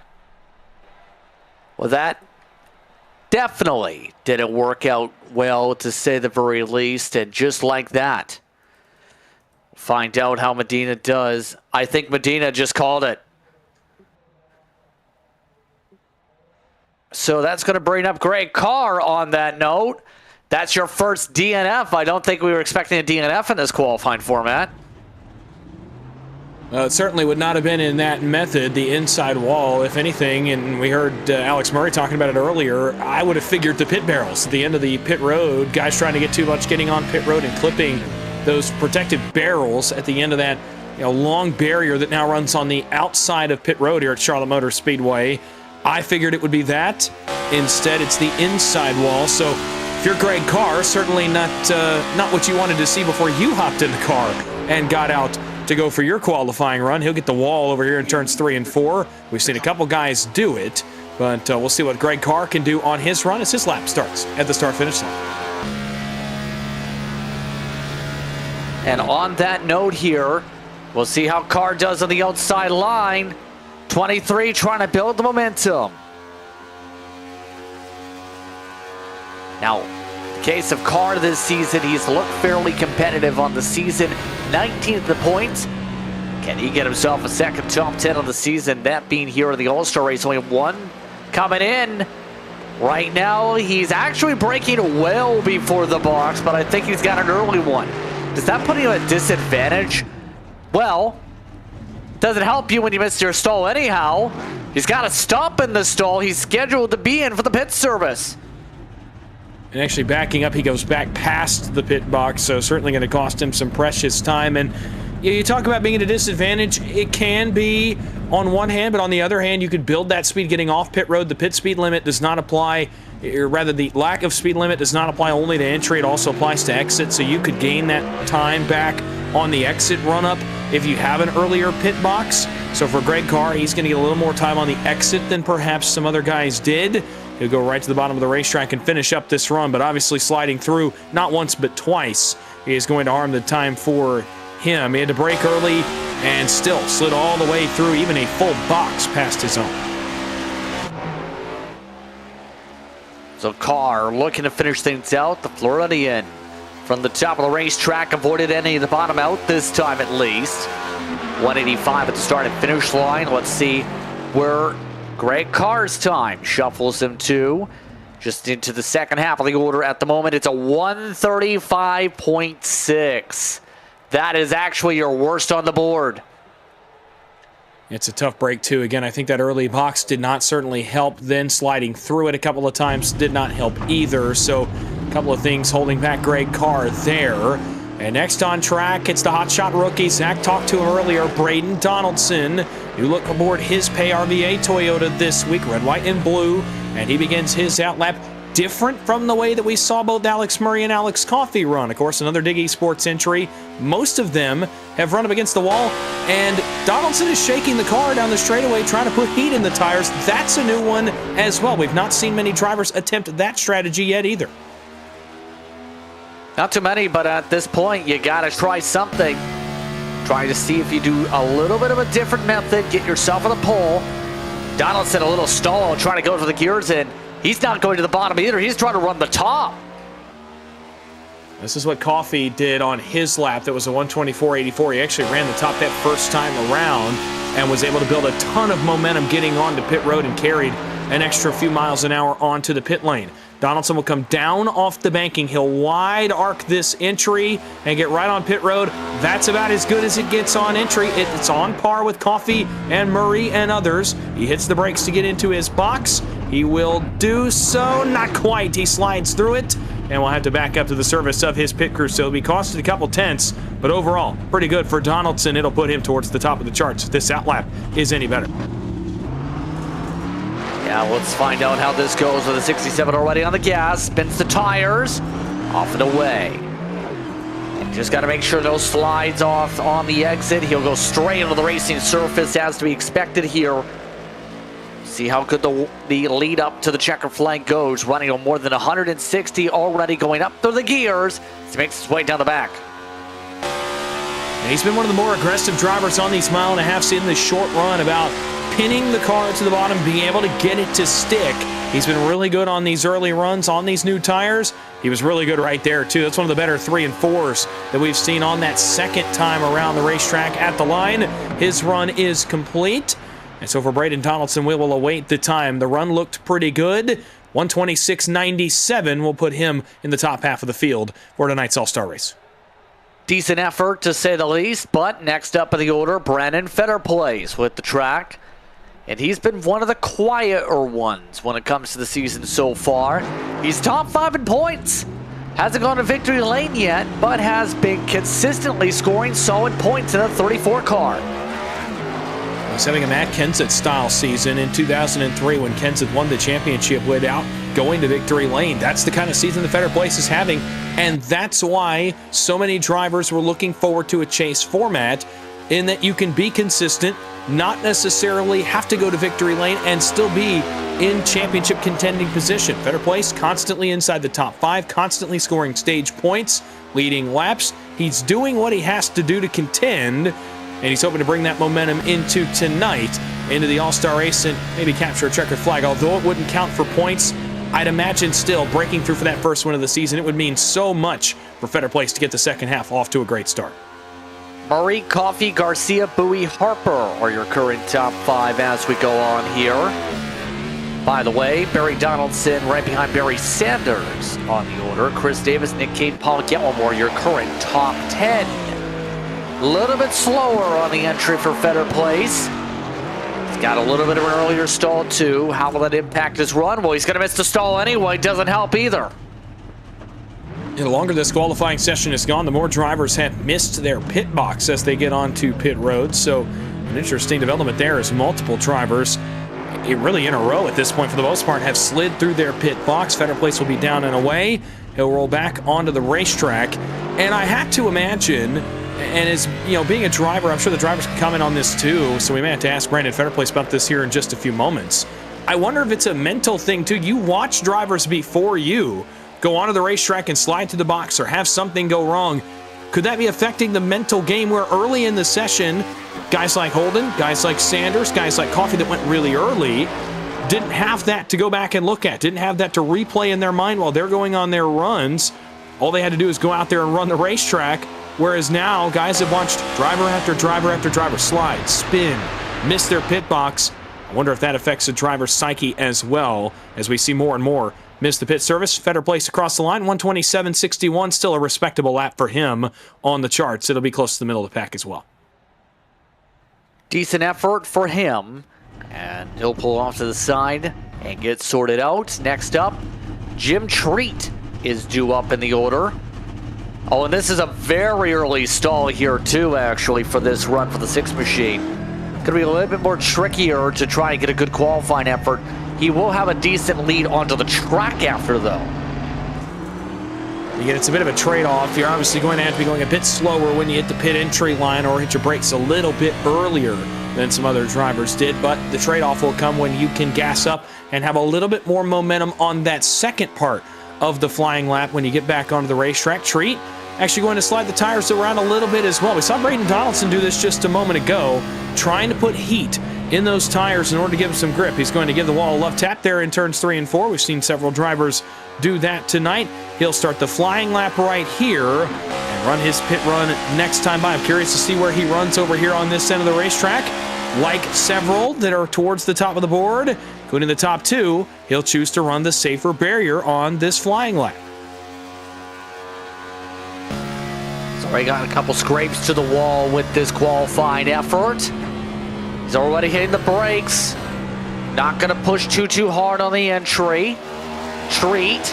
Well, that definitely didn't work out well, to say the very least. And just like that, find out how Medina does. I think Medina just called it. So that's going to bring up Greg Carr on that note. That's your first DNF. I don't think we were expecting a DNF in this qualifying format. It certainly would not have been in that method, the inside wall, if anything. And we heard Alex Murray talking about it earlier. I would have figured the pit barrels at the end of the pit road, guys trying to get too much, getting on pit road and clipping those protective barrels at the end of that long barrier that now runs on the outside of pit road here at Charlotte Motor Speedway. I figured it would be that. Instead, it's the inside wall. So if you're Greg Carr, certainly not what you wanted to see before you hopped in the car and got out to go for your qualifying run. He'll get the wall over here in turns 3 and 4. We've seen a couple guys do it, but we'll see what Greg Carr can do on his run as his lap starts at the start-finish line. And on that note here, we'll see how Carr does on the outside line. 23 trying to build the momentum. Now, in the case of Carr this season, he's looked fairly competitive on the season. 19th in the points. Can he get himself a second top 10 of the season? That being here in the All-Star race, only one coming in. Right now, he's actually breaking well before the box, but I think he's got an early one. Does that put him at a disadvantage? Well, doesn't help you when you miss your stall anyhow. He's got to stop in the stall he's scheduled to be in for the pit service. And actually backing up, he goes back past the pit box, so certainly going to cost him some precious time. And you talk about being at a disadvantage. It can be on one hand, but on the other hand, you could build that speed getting off pit road. The pit speed limit does not apply, or rather the lack of speed limit does not apply only to entry. It also applies to exit, so you could gain that time back on the exit run-up if you have an earlier pit box. So for Greg Carr, he's going to get a little more time on the exit than perhaps some other guys did. He'll go right to the bottom of the racetrack and finish up this run, but obviously sliding through not once but twice is going to harm the time for him. He had to brake early and still slid all the way through, even a full box past his own. So Carr looking to finish things out. The Floridian from the top of the racetrack avoided any of the bottom out this time at least. 185 at the start and finish line. Let's see where Greg Carr's time shuffles him to. Just into the second half of the order at the moment. It's a 135.6. That is actually your worst on the board. It's a tough break, too. Again, I think that early box did not certainly help. Then sliding through it a couple of times did not help either. So a couple of things holding back Greg Carr there. And next on track, it's the hotshot rookie. Zach talked to him earlier. Braden Donaldson New look aboard his Pay RVA Toyota this week, red, white, and blue, and he begins his outlap different from the way that we saw both Alex Murray and Alex Coffey run. Of course, another Dig eSports entry. Most of them have run up against the wall, and Donaldson is shaking the car down the straightaway, trying to put heat in the tires. That's a new one as well. We've not seen many drivers attempt that strategy yet either. Not too many, but at this point, you got to try something. Trying to see if you do a little bit of a different method, get yourself on the pole. Donaldson a little stall, trying to go for the gears in. He's not going to the bottom either. He's trying to run the top. This is what Coffey did on his lap. That was a 124.84. He actually ran the top that first time around and was able to build a ton of momentum getting onto pit road and carried an extra few miles an hour onto the pit lane. Donaldson will come down off the banking. He'll wide arc this entry and get right on pit road. That's about as good as it gets on entry. It's on par with Coffey and Murray and others. He hits the brakes to get into his box. He will do so. Not quite. He slides through it and will have to back up to the service of his pit crew. So it'll be costing a couple tenths, but overall, pretty good for Donaldson. It'll put him towards the top of the charts if this outlap is any better. Yeah, let's find out how this goes with a 67 already on the gas. Spins the tires, off and away. And just got to make sure those slides off on the exit. He'll go straight into the racing surface as to be expected here. See how good the lead up to the checker flank goes. Running on more than 160 already, going up through the gears. He makes his way down the back. And he's been one of the more aggressive drivers on these mile-and-a-halfs in this short run about pinning the car to the bottom, being able to get it to stick. He's been really good on these early runs on these new tires. He was really good right there, too. That's one of the better 3 and 4s that we've seen on that second time around the racetrack at the line. His run is complete. And so for Braden Donaldson, we will await the time. The run looked pretty good. 126.97 will put him in the top half of the field for tonight's All-Star race. Decent effort, to say the least, but next up in the order, Brandon Fetterplace with the track. And he's been one of the quieter ones when it comes to the season so far. He's top 5 in points. Hasn't gone to victory lane yet, but has been consistently scoring solid points in a 34 car. He's having a Matt Kenseth-style season in 2003 when Kenseth won the championship without going to victory lane. That's the kind of season the Fetterplace is having, and that's why so many drivers were looking forward to a chase format, in that you can be consistent, not necessarily have to go to victory lane, and still be in championship contending position. Fetterplace constantly inside the top 5, constantly scoring stage points, leading laps. He's doing what he has to do to contend, and he's hoping to bring that momentum into tonight, into the All-Star race, and maybe capture a checkered flag. Although it wouldn't count for points, I'd imagine still breaking through for that first win of the season, it would mean so much for Fetterplace to get the second half off to a great start. Murray, Coffey, Garcia, Bowie, Harper are your current top 5 as we go on here. By the way, Barry Donaldson right behind Barry Sanders on the order. Chris Davis, Nick Cade, Paul Gilmore, your current top 10. A little bit slower on the entry for Fetterplace. He's got a little bit of an earlier stall too. How will that impact his run? Well, he's going to miss the stall anyway. Doesn't help either. The longer this qualifying session has gone, the more drivers have missed their pit box as they get onto pit road. So an interesting development there is multiple drivers, really in a row at this point for the most part, have slid through their pit box. Fetterplace will be down and away. He'll roll back onto the racetrack. And I had to imagine, and as you know, being a driver, I'm sure the drivers can comment on this too, so we may have to ask Brandon Fetterplace about this here in just a few moments. I wonder if it's a mental thing too. You watch drivers before you go onto the racetrack and slide to the box or have something go wrong. Could that be affecting the mental game where early in the session, guys like Holden, guys like Sanders, guys like Coffey that went really early didn't have that to go back and look at, didn't have that to replay in their mind while they're going on their runs. All they had to do is go out there and run the racetrack, whereas now guys have watched driver after driver after driver slide, spin, miss their pit box. I wonder if that affects the driver's psyche as well, as we see more and more miss the pit service. Fetterplace across the line, 127.61, still a respectable lap for him on the charts. It'll be close to the middle of the pack as well. Decent effort for him, and he'll pull off to the side and get sorted out. Next up, Jim Treat is due up in the order. Oh, and this is a very early stall here too, actually, for this run for the 6 machine. going to be a little bit more trickier to try and get a good qualifying effort. He will have a decent lead onto the track after, though. Again, it's a bit of a trade-off. You're obviously going to have to be going a bit slower when you hit the pit entry line or hit your brakes a little bit earlier than some other drivers did, but the trade-off will come when you can gas up and have a little bit more momentum on that second part of the flying lap when you get back onto the racetrack. Treat actually going to slide the tires around a little bit as well. We saw Braden Donaldson do this just a moment ago, trying to put heat in those tires in order to give him some grip. He's going to give the wall a love tap there in turns 3 and 4. We've seen several drivers do that tonight. He'll start the flying lap right here and run his pit run next time by. I'm curious to see where he runs over here on this end of the racetrack. Like several that are towards the top of the board, including the top 2, he'll choose to run the safer barrier on this flying lap. He's already got a couple scrapes to the wall with this qualifying effort. He's already hitting the brakes. Not going to push too hard on the entry. Treat.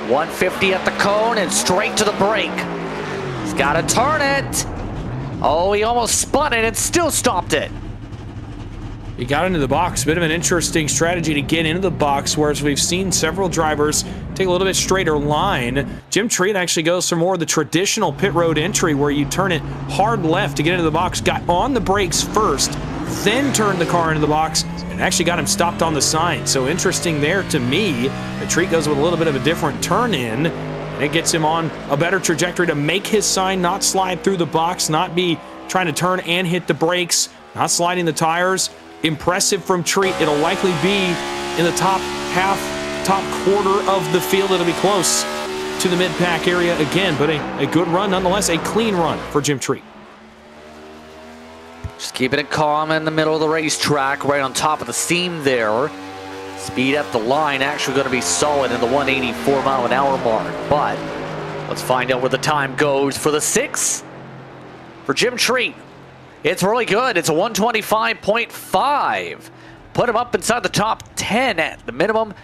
150 at the cone and straight to the brake. He's got to turn it. Oh, he almost spun it and still stopped it. He got into the box. A bit of an interesting strategy to get into the box, whereas we've seen several drivers take a little bit straighter line. Jim Treat actually goes for more of the traditional pit road entry where you turn it hard left to get into the box, got on the brakes first, then turned the car into the box, and actually got him stopped on the sign. So interesting there to me. The Treat goes with a little bit of a different turn in, and it gets him on a better trajectory to make his sign, not slide through the box, not be trying to turn and hit the brakes, not sliding the tires. Impressive from Treat. It'll likely be in the top half, top quarter of the field. It'll be close to the mid-pack area again, but a good run nonetheless, a clean run for Jim Treat. Just keeping it calm in the middle of the racetrack, right on top of the seam there. Speed at the line actually going to be solid in the 184 mile an hour mark, but let's find out where the time goes for the 6 for Jim Treat. It's really good. It's a 125.5. Put him up inside the top 10 at the minimum.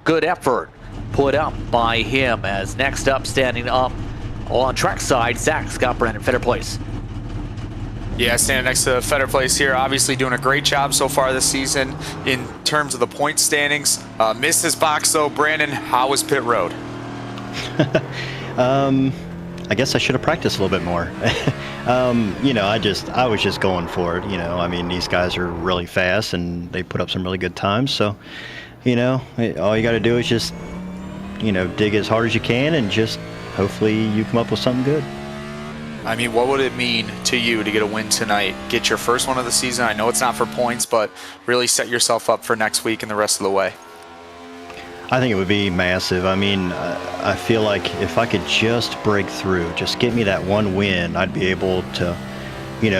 Good effort put up by him. As next up, standing up on track side, Zach Scott Brandon, Fetter Place. Yeah, standing next to Fetter Place here, obviously doing a great job so far this season in terms of the point standings. Missed his box though. Brandon, how was pit road? I guess I should have practiced a little bit more. I was just going for it. I mean, these guys are really fast and they put up some really good times. So, all you got to do is just, dig as hard as you can and just hopefully you come up with something good. I mean, what would it mean to you to get a win tonight? Get your first one of the season. I know it's not for points, but really set yourself up for next week and the rest of the way. I think it would be massive. I mean, I feel like if I could just break through, just get me that one win, I'd be able to,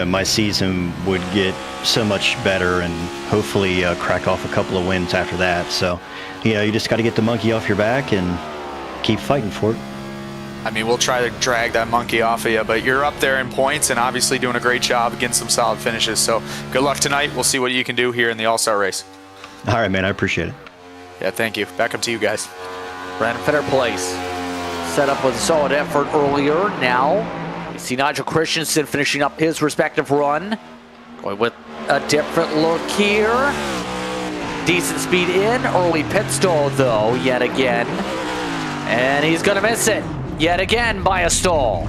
my season would get so much better and hopefully crack off a couple of wins after that. So, you just got to get the monkey off your back and keep fighting for it. I mean, we'll try to drag that monkey off of you, but you're up there in points and obviously doing a great job against some solid finishes. So good luck tonight. We'll see what you can do here in the All-Star race. All right, man. I appreciate it. Yeah, thank you. Back up to you guys. Brandon Fetter Place set up with a solid effort earlier. Now you see Nigel Christensen finishing up his respective run. Going with a different look here. Decent speed in. Early pit stall though, yet again. And he's going to miss it yet again by a stall.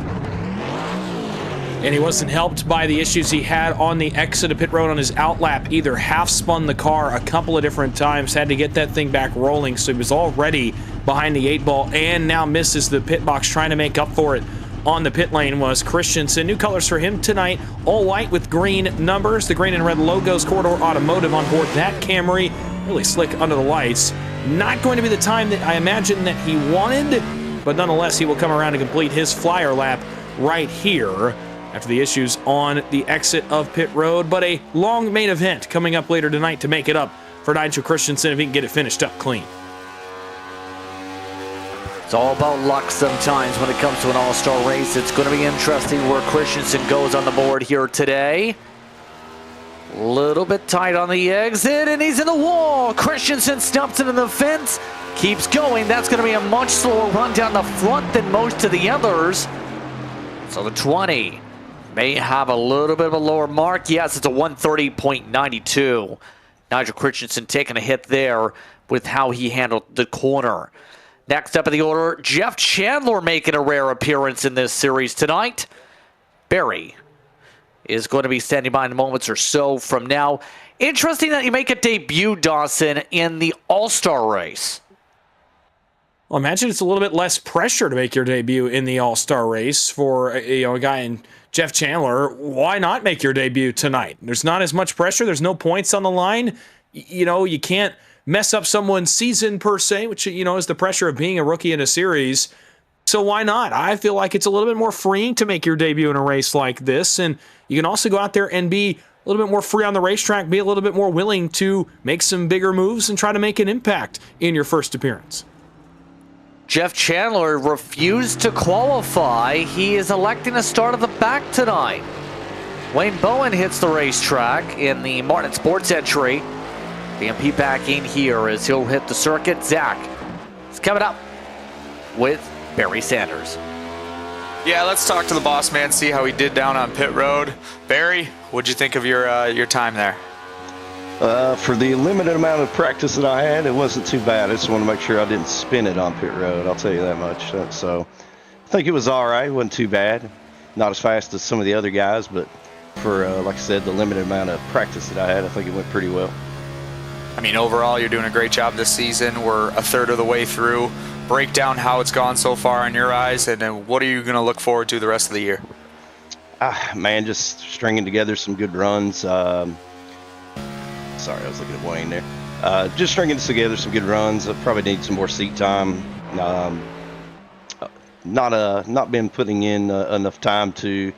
And he wasn't helped by the issues he had on the exit of pit road on his outlap. Either half spun the car a couple of different times, had to get that thing back rolling, so he was already behind the 8-ball and now misses the pit box. Trying to make up for it on the pit lane was Christensen. New colors for him tonight, all white with green numbers. The green and red logos, Corridor Automotive on board that Camry. Really slick under the lights. Not going to be the time that I imagined that he wanted, but nonetheless he will come around to complete his flyer lap right here after the issues on the exit of pit road. But a long main event coming up later tonight to make it up for Nigel Christensen if he can get it finished up clean. It's all about luck sometimes when it comes to an all-star race. It's going to be interesting where Christensen goes on the board here today. A little bit tight on the exit, and he's in the wall. Christensen stumps into the fence, keeps going. That's going to be a much slower run down the front than most of the others. So the 20 may have a little bit of a lower mark. Yes, it's a 130.92. Nigel Christensen taking a hit there with how he handled the corner. Next up in the order, Jeff Chandler making a rare appearance in this series tonight. Barry is going to be standing by in moments or so from now. Interesting that you make a debut, Dawson, in the All-Star race. Well, imagine it's a little bit less pressure to make your debut in the All-Star race for a guy in Jeff Chandler. Why not make your debut tonight? There's not as much pressure. There's no points on the line. You can't mess up someone's season per se, which is the pressure of being a rookie in a series. So why not? I feel like it's a little bit more freeing to make your debut in a race like this, and you can also go out there and be a little bit more free on the racetrack, be a little bit more willing to make some bigger moves and try to make an impact in your first appearance. Jeff Chandler refused to qualify. He is electing to start at the back tonight. Wayne Bowen hits the racetrack in the Martin Sports entry. BMP back in here as he'll hit the circuit. Zach is coming up with Barry Sanders. Yeah, let's talk to the boss man, see how he did down on pit road. Barry, what'd you think of your time there? For the limited amount of practice that I had, it wasn't too bad. I just want to make sure I didn't spin it on pit road. I'll tell you that much. So I think it was all right. It wasn't too bad. Not as fast as some of the other guys, but for, like I said, the limited amount of practice that I had, I think it went pretty well. I mean, overall, you're doing a great job this season. We're a third of the way through. Break down how it's gone so far in your eyes, and then what are you going to look forward to the rest of the year? Man, just stringing together some good runs. Sorry, I was looking at Wayne there. Just stringing together some good runs. I probably need some more seat time. Not been putting in enough time to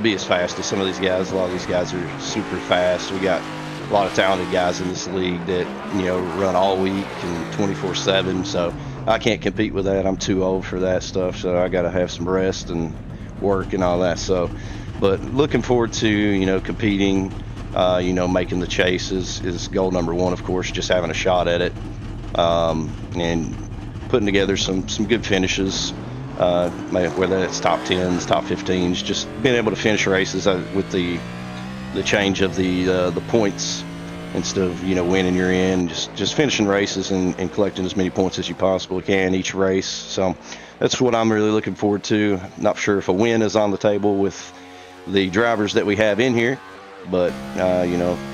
be as fast as some of these guys. A lot of these guys are super fast. We got a lot of talented guys in this league that run all week and 24/7. So I can't compete with that. I'm too old for that stuff. So I got to have some rest and work and all that. So, but looking forward to competing. Making the chase is goal number one, of course, just having a shot at it, and putting together some good finishes, whether it's top 10s, top 15s, just being able to finish races with the change of the points instead of winning you're in, just finishing races and collecting as many points as you possibly can each race. So that's what I'm really looking forward to. Not sure if a win is on the table with the drivers that we have in here, but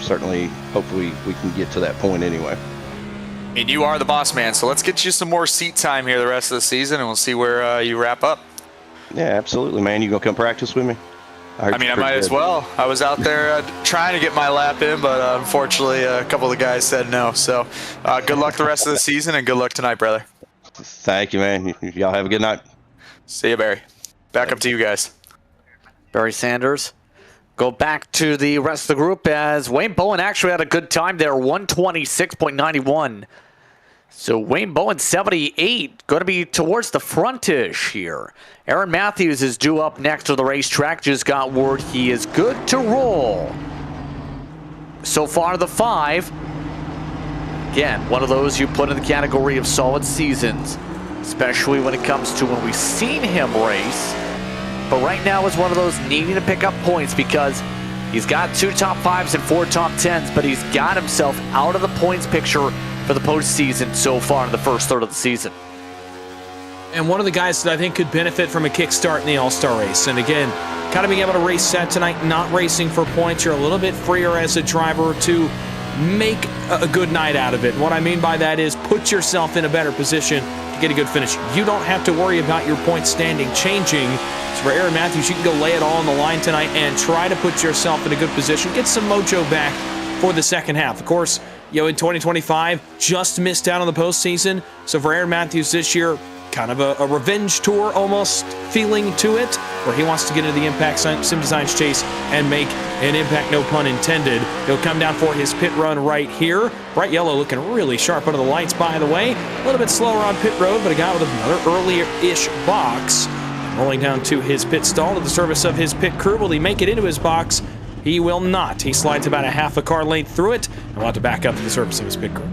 certainly hopefully we can get to that point anyway. And you are the boss man, so let's get you some more seat time here the rest of the season, and we'll see where you wrap up. Yeah, absolutely, man. You gonna come practice with me? I might as well. I was out there trying to get my lap in, but unfortunately a couple of the guys said no. So good luck the rest of the season, and good luck tonight, brother. Thank you, man. Y'all have a good night. See you, Barry. Back up to you guys. Barry Sanders. Go back to the rest of the group as Wayne Bowen actually had a good time there, 126.91. So Wayne Bowen, 78, going to be towards the frontish here. Aaron Matthews is due up next to the racetrack. Just got word he is good to roll. So far, the 5. Again, one of those you put in the category of solid seasons, especially when it comes to when we've seen him race. But right now is one of those needing to pick up points because he's got 2 top 5s and 4 top 10s, but he's got himself out of the points picture for the postseason so far in the first third of the season. And one of the guys that I think could benefit from a kickstart in the All-Star race. And again, kind of being able to race that tonight, not racing for points. You're a little bit freer as a driver to make a good night out of it. And what I mean by that is put yourself in a better position to get a good finish. You don't have to worry about your point standing changing. So for Aaron Matthews, you can go lay it all on the line tonight and try to put yourself in a good position. Get some mojo back for the second half. Of course, in 2025, just missed out on the postseason. So for Aaron Matthews this year, kind of a revenge tour almost feeling to it, where he wants to get into the Impact Sim Designs chase and make an impact, no pun intended. He'll come down for his pit run right here. Bright yellow looking really sharp under the lights, by the way. A little bit slower on pit road, but a guy with another earlier-ish box. Rolling down to his pit stall to the service of his pit crew. Will he make it into his box? He will not. He slides about a half a car length through it and will have to back up to the surface of his pit crew.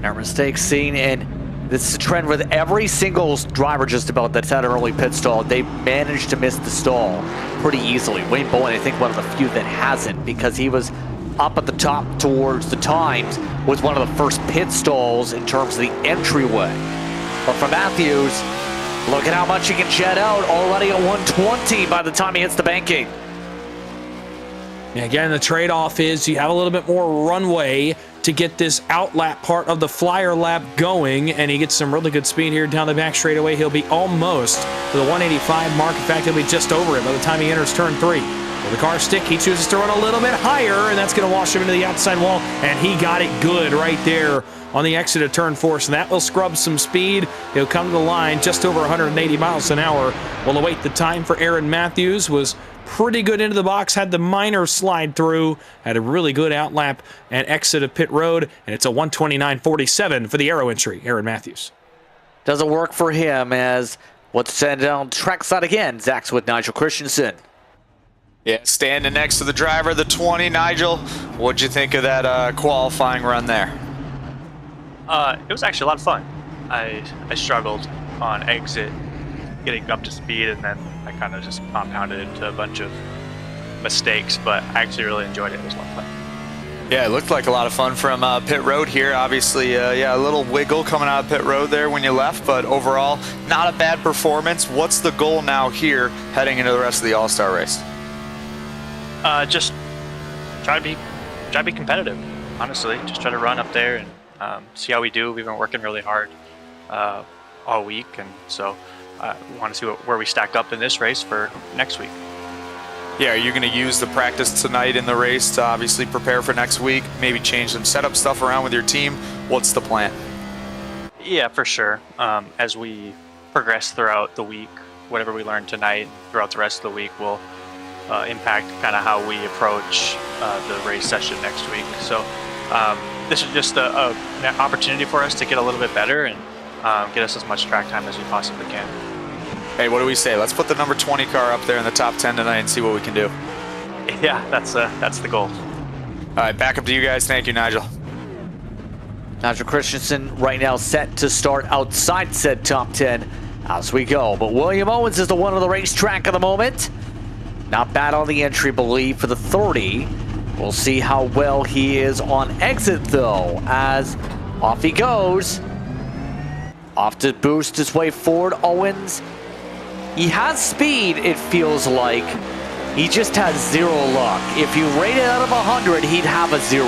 Our mistakes seen in This is a trend with every single driver just about that's had an early pit stall. They managed to miss the stall pretty easily. Wayne Bowen, I think, one of the few that hasn't, because he was up at the top towards the times, was one of the first pit stalls in terms of the entryway. But for Matthews, look at how much he can jet out, already at 120 by the time he hits the banking. Yeah, again, the trade-off is you have a little bit more runway to get this outlap part of the flyer lap going, and he gets some really good speed here down the back straightaway. He'll be almost to the 185 mark. In fact, he'll be just over it by the time he enters turn 3. With the car stick, he chooses to run a little bit higher, and that's going to wash him into the outside wall, and he got it good right there on the exit of turn 4, so that will scrub some speed. He'll come to the line just over 180 miles an hour. We'll await the time for Aaron Matthews. Was pretty good into the box, had the minor slide through, had a really good outlap and exit of pit road, and it's a 129.47 for the aero entry, Aaron Matthews. Doesn't work for him, as let's send down trackside again. Zach's with Nigel Christensen. Yeah, standing next to the driver, the 20, Nigel. What'd you think of that qualifying run there? It was actually a lot of fun. I struggled on exit, getting up to speed, and then I kind of just compounded into a bunch of mistakes, but I actually really enjoyed it. It was a lot of fun. Yeah, it looked like a lot of fun from pit road here. Obviously, yeah, a little wiggle coming out of pit road there when you left, but overall, not a bad performance. What's the goal now here heading into the rest of the All-Star race? Just try to be competitive, honestly. Just try to run up there and see how we do. We've been working really hard all week, and so we want to see where we stack up in this race for next week. Yeah, are you going to use the practice tonight in the race to obviously prepare for next week? Maybe change some setup stuff around with your team? What's the plan? Yeah, for sure. As we progress throughout the week, whatever we learn tonight throughout the rest of the week will impact kind of how we approach the race session next week. So this is just an opportunity for us to get a little bit better and get us as much track time as we possibly can. Hey, what do we say? Let's put the number 20 car up there in the top 10 tonight and see what we can do. Yeah, that's the goal. All right, back up to you guys. Thank you, Nigel. Nigel Christensen right now set to start outside said top 10 as we go. But William Owens is the one on the racetrack at the moment. Not bad on the entry, believe, for the 30. We'll see how well he is on exit, though, as off he goes. Off to boost his way forward, Owens. He has speed, it feels like. He just has zero luck. If you rate it out of 100, he'd have a 0.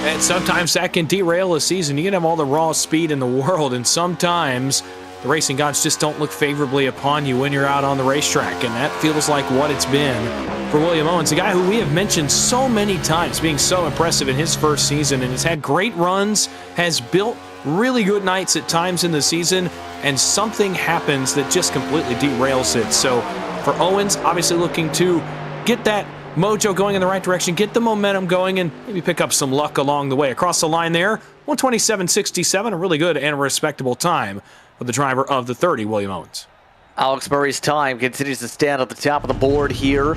And sometimes that can derail a season. You can have all the raw speed in the world, and sometimes the racing gods just don't look favorably upon you when you're out on the racetrack, and that feels like what it's been for William Owens, a guy who we have mentioned so many times being so impressive in his first season and has had great runs, has built really good nights at times in the season, and something happens that just completely derails it. So for Owens, obviously looking to get that mojo going in the right direction, get the momentum going, and maybe pick up some luck along the way. Across the line there, 127.67, a really good and respectable time for the driver of the 30, William Owens. Alex Murray's time continues to stand at the top of the board here.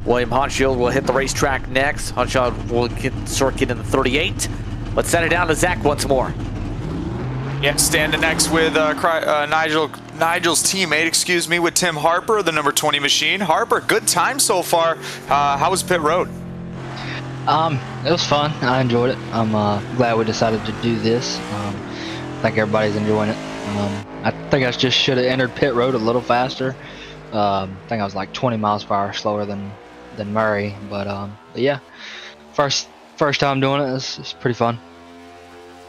William Hochschild will hit the racetrack next. Hochschild will start getting the 38. Let's send it down to Zach once more. Yeah, standing next with Nigel's teammate, with Tim Harper, the number 20 machine. Harper, good time so far. How was pit road? It was fun. I enjoyed it. I'm glad we decided to do this. I think everybody's enjoying it. I think I just should have entered pit road a little faster. I think I was like 20 miles per hour slower than Murray, but yeah, first time doing it. It's pretty fun.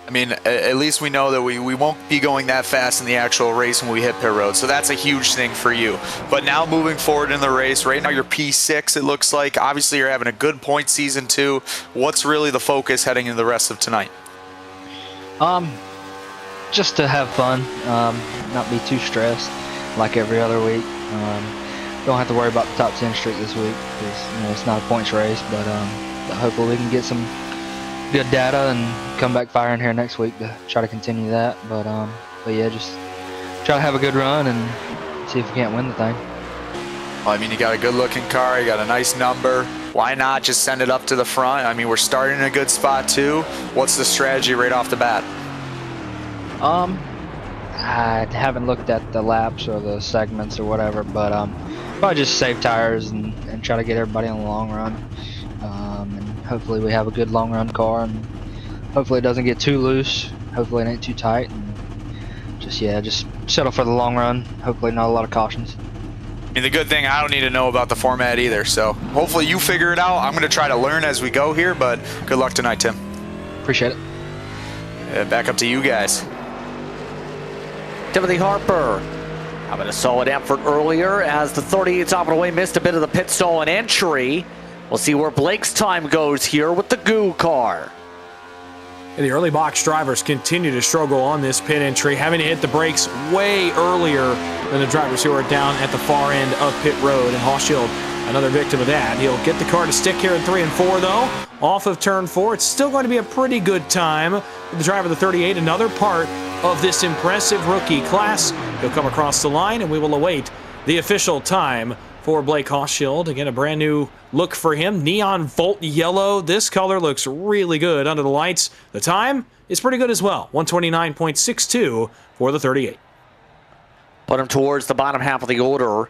I mean, at least we know that we won't be going that fast in the actual race when we hit pit road, so that's a huge thing for you. But now moving forward in the race, right now you're P6, it looks like. Obviously you're having a good point season too. What's really the focus heading into the rest of tonight? Just to have fun, not be too stressed like every other week. Don't have to worry about the top 10 streak this week because it's not a points race, but hopefully we can get some good data and come back firing here next week to try to continue that. But yeah, just try to have a good run and see if we can't win the thing. Well, I mean, you got a good looking car, you got a nice number. Why not just send it up to the front? I mean, we're starting in a good spot too. What's the strategy right off the bat? I haven't looked at the laps or the segments or whatever, but probably just save tires and try to get everybody in the long run. And hopefully we have a good long run car, and hopefully it doesn't get too loose. Hopefully it ain't too tight, and just settle for the long run. Hopefully not a lot of cautions. I mean, the good thing, I don't need to know about the format either, so hopefully you figure it out. I'm going to try to learn as we go here, but good luck tonight, Tim. Appreciate it. Back up to you guys. Timothy Harper having a solid effort earlier as the 38 top of the way missed a bit of the pit stall and entry. We'll see where Blake's time goes here with the goo car. And the early box drivers continue to struggle on this pit entry, having to hit the brakes way earlier than the drivers who are down at the far end of pit road. And Hochschild, another victim of that. He'll get the car to stick here in 3 and 4, though. Off of turn 4, it's still going to be a pretty good time. The driver of the 38, another part of this impressive rookie class. He'll come across the line, and we will await the official time for Blake Hochschild. Again, a brand new look for him. Neon Volt Yellow. This color looks really good under the lights. The time is pretty good as well. 129.62 for the 38. Put him towards the bottom half of the order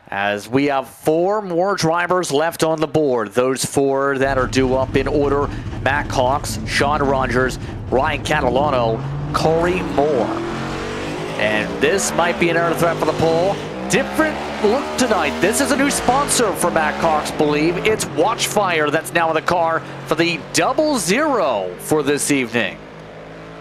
as we have 4 more drivers left on the board. Those 4 that are due up in order: Matt Cox, Sean Rogers, Ryan Catalano, Corey Moore. And this might be another threat for the pole. Different look tonight. This is a new sponsor for Matt Cox, believe. It's Watchfire that's now in the car for the 00 for this evening.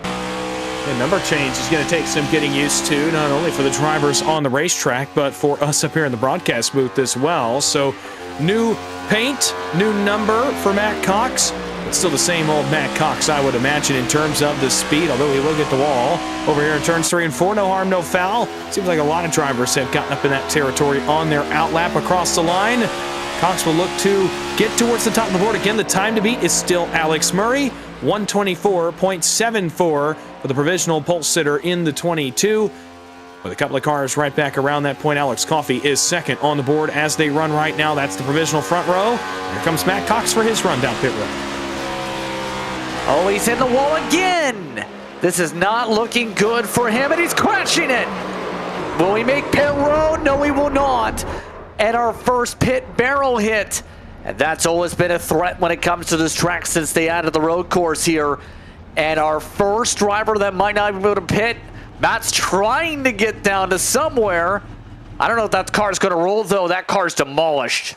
The number change is going to take some getting used to, not only for the drivers on the racetrack, but for us up here in the broadcast booth as well. So new paint, new number for Matt Cox. It's still the same old Matt Cox, I would imagine, in terms of the speed, although he will get the wall. Over here in turns 3 and 4, no harm, no foul. Seems like a lot of drivers have gotten up in that territory on their outlap across the line. Cox will look to get towards the top of the board. Again, the time to beat is still Alex Murray, 124.74 for the provisional pole sitter in the 22. With a couple of cars right back around that point, Alex Coffey is second on the board as they run right now. That's the provisional front row. Here comes Matt Cox for his run down pit road. Oh, he's in the wall again. This is not looking good for him, and he's crashing it. Will he make pit road? No, he will not. And our first pit barrel hit. And that's always been a threat when it comes to this track since they added the road course here. And our first driver that might not be able to pit, Matt's trying to get down to somewhere. I don't know if that car's going to roll, though. That car's demolished.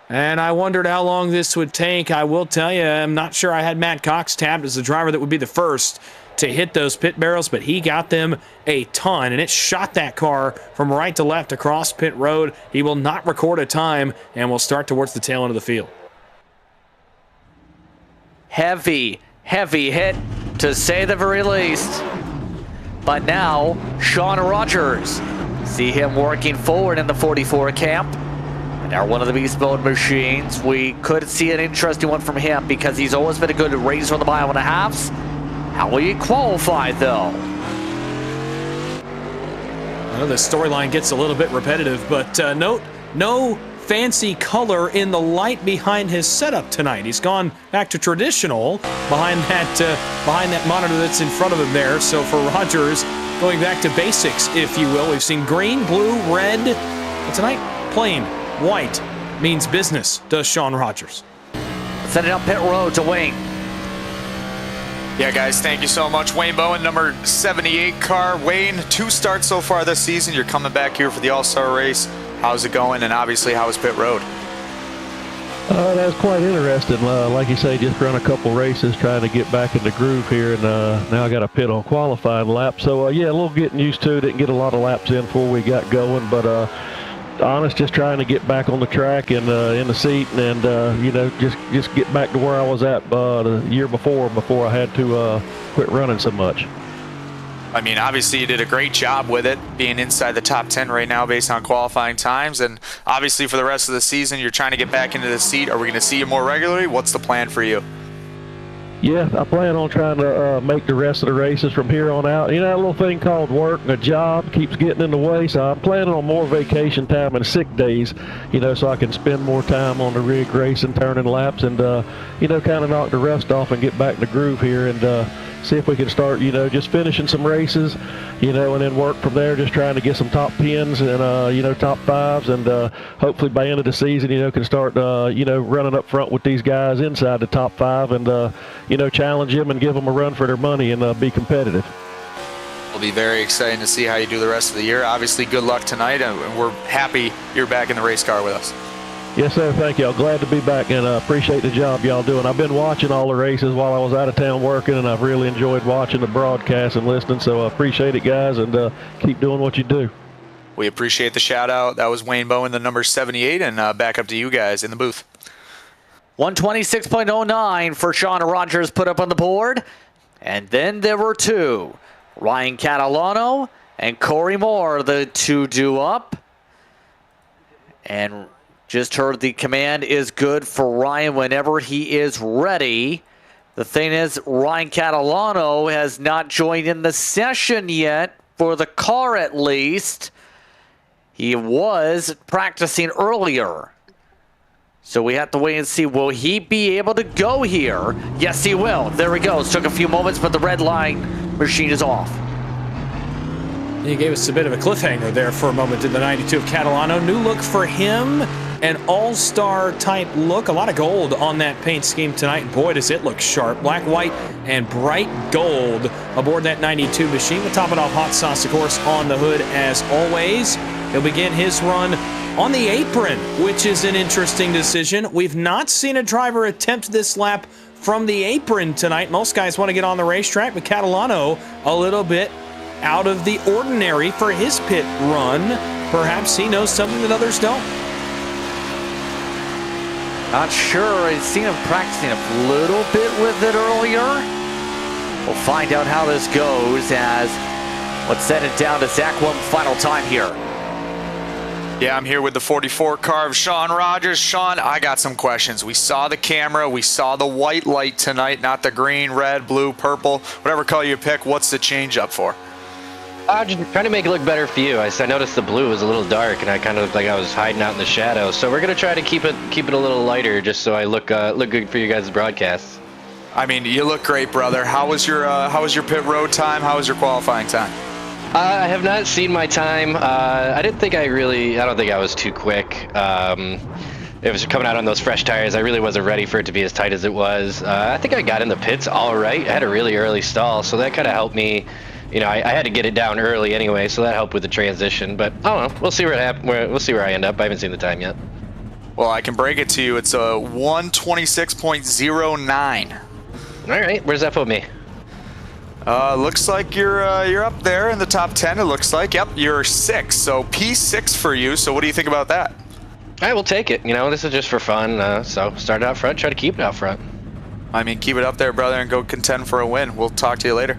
And I wondered how long this would take. I will tell you, I'm not sure I had Matt Cox tabbed as the driver that would be the first to hit those pit barrels, but he got them a ton, and it shot that car from right to left across pit road. He will not record a time, and will start towards the tail end of the field. Heavy hit, to say the very least. But now, Sean Rogers. See him working forward in the 44 camp. And now one of the beast mode machines. We could see an interesting one from him because he's always been a good racer on the mile and a halves. How will he qualify, though? I know the storyline gets a little bit repetitive, but note, no fancy color in the light behind his setup tonight. He's gone back to traditional behind that monitor that's in front of him there. So for Rogers, going back to basics, if you will. We've seen green, blue, red, but tonight, plain white means business, does Sean Rogers. Send it up pit road to Wayne. Yeah, guys, thank you so much. Wayne Bowen, number 78 car. Wayne, 2 starts so far this season. You're coming back here for the All-Star race. How's it going? And obviously, how was pit road? That was quite interesting. Like you say, just run a couple races trying to get back in the groove here, and now I got a pit on qualifying lap. So, yeah, a little getting used to it. Didn't get a lot of laps in before we got going, but honest, just trying to get back on the track and in the seat, and just get back to where I was at the year before I had to quit running so much. I mean, obviously you did a great job with it, being inside the top 10 right now based on qualifying times, and obviously for the rest of the season you're trying to get back into the seat. Are we going to see you more regularly? What's the plan for you? Yeah, I plan on trying to make the rest of the races from here on out. You know, that little thing called work and a job keeps getting in the way, so I'm planning on more vacation time and sick days, so I can spend more time on the rig racing, turning laps, and, kind of knock the rust off and get back in the groove here. And, see if we can start, just finishing some races, and then work from there, just trying to get some top 10s and, top 5s, and hopefully by end of the season, can start, running up front with these guys inside the top 5 and, challenge them and give them a run for their money and be competitive. It'll be very exciting to see how you do the rest of the year. Obviously, good luck tonight, and we're happy you're back in the race car with us. Yes, sir. Thank y'all. Glad to be back and appreciate the job y'all doing. I've been watching all the races while I was out of town working, and I've really enjoyed watching the broadcast and listening, so I appreciate it, guys, and keep doing what you do. We appreciate the shout-out. That was Wayne Bowen, the number 78, and back up to you guys in the booth. 126.09 for Sean Rogers put up on the board, and then there were two. Ryan Catalano and Corey Moore, the two due up. And just heard the command is good for Ryan whenever he is ready. The thing is, Ryan Catalano has not joined in the session yet, for the car at least. He was practicing earlier. So we have to wait and see, will he be able to go here? Yes, he will. There he goes. Took a few moments, but the red line machine is off. He gave us a bit of a cliffhanger there for a moment in the 92 of Catalano. New look for him, an all-star type look. A lot of gold on that paint scheme tonight. And boy, does it look sharp. Black, white, and bright gold aboard that 92 machine. We'll top it off hot sauce, of course, on the hood as always. He'll begin his run on the apron, which is an interesting decision. We've not seen a driver attempt this lap from the apron tonight. Most guys want to get on the racetrack, but Catalano a little bit out of the ordinary for his pit run. Perhaps he knows something that others don't. Not sure. I've seen him practicing a little bit with it earlier. We'll find out how this goes as let's send it down to Zach one final time here. Yeah, I'm here with the 44 car of Sean Rogers. Sean, I got some questions. We saw the camera. We saw the white light tonight, not the green, red, blue, purple, whatever color you pick. What's the change up for? I'm just trying to make it look better for you. I noticed the blue was a little dark, and I kind of looked like I was hiding out in the shadows. So we're gonna try to keep it a little lighter, just so I look good for you guys' broadcasts. I mean, you look great, brother. How was your pit road time? How was your qualifying time? I have not seen my time. I don't think I was too quick. It was coming out on those fresh tires. I really wasn't ready for it to be as tight as it was. I think I got in the pits all right. I had a really early stall, so that kind of helped me. I had to get it down early anyway, so that helped with the transition. But I don't know. We'll see we'll see where I end up. I haven't seen the time yet. Well, I can break it to you. It's a 126.09. All right. Where's that put me? Looks like you're up there in the top 10. It looks like. Yep, you're 6. So P6 for you. So what do you think about that? I will take it. This is just for fun. So start out front. Try to keep it out front. I mean, keep it up there, brother, and go contend for a win. We'll talk to you later.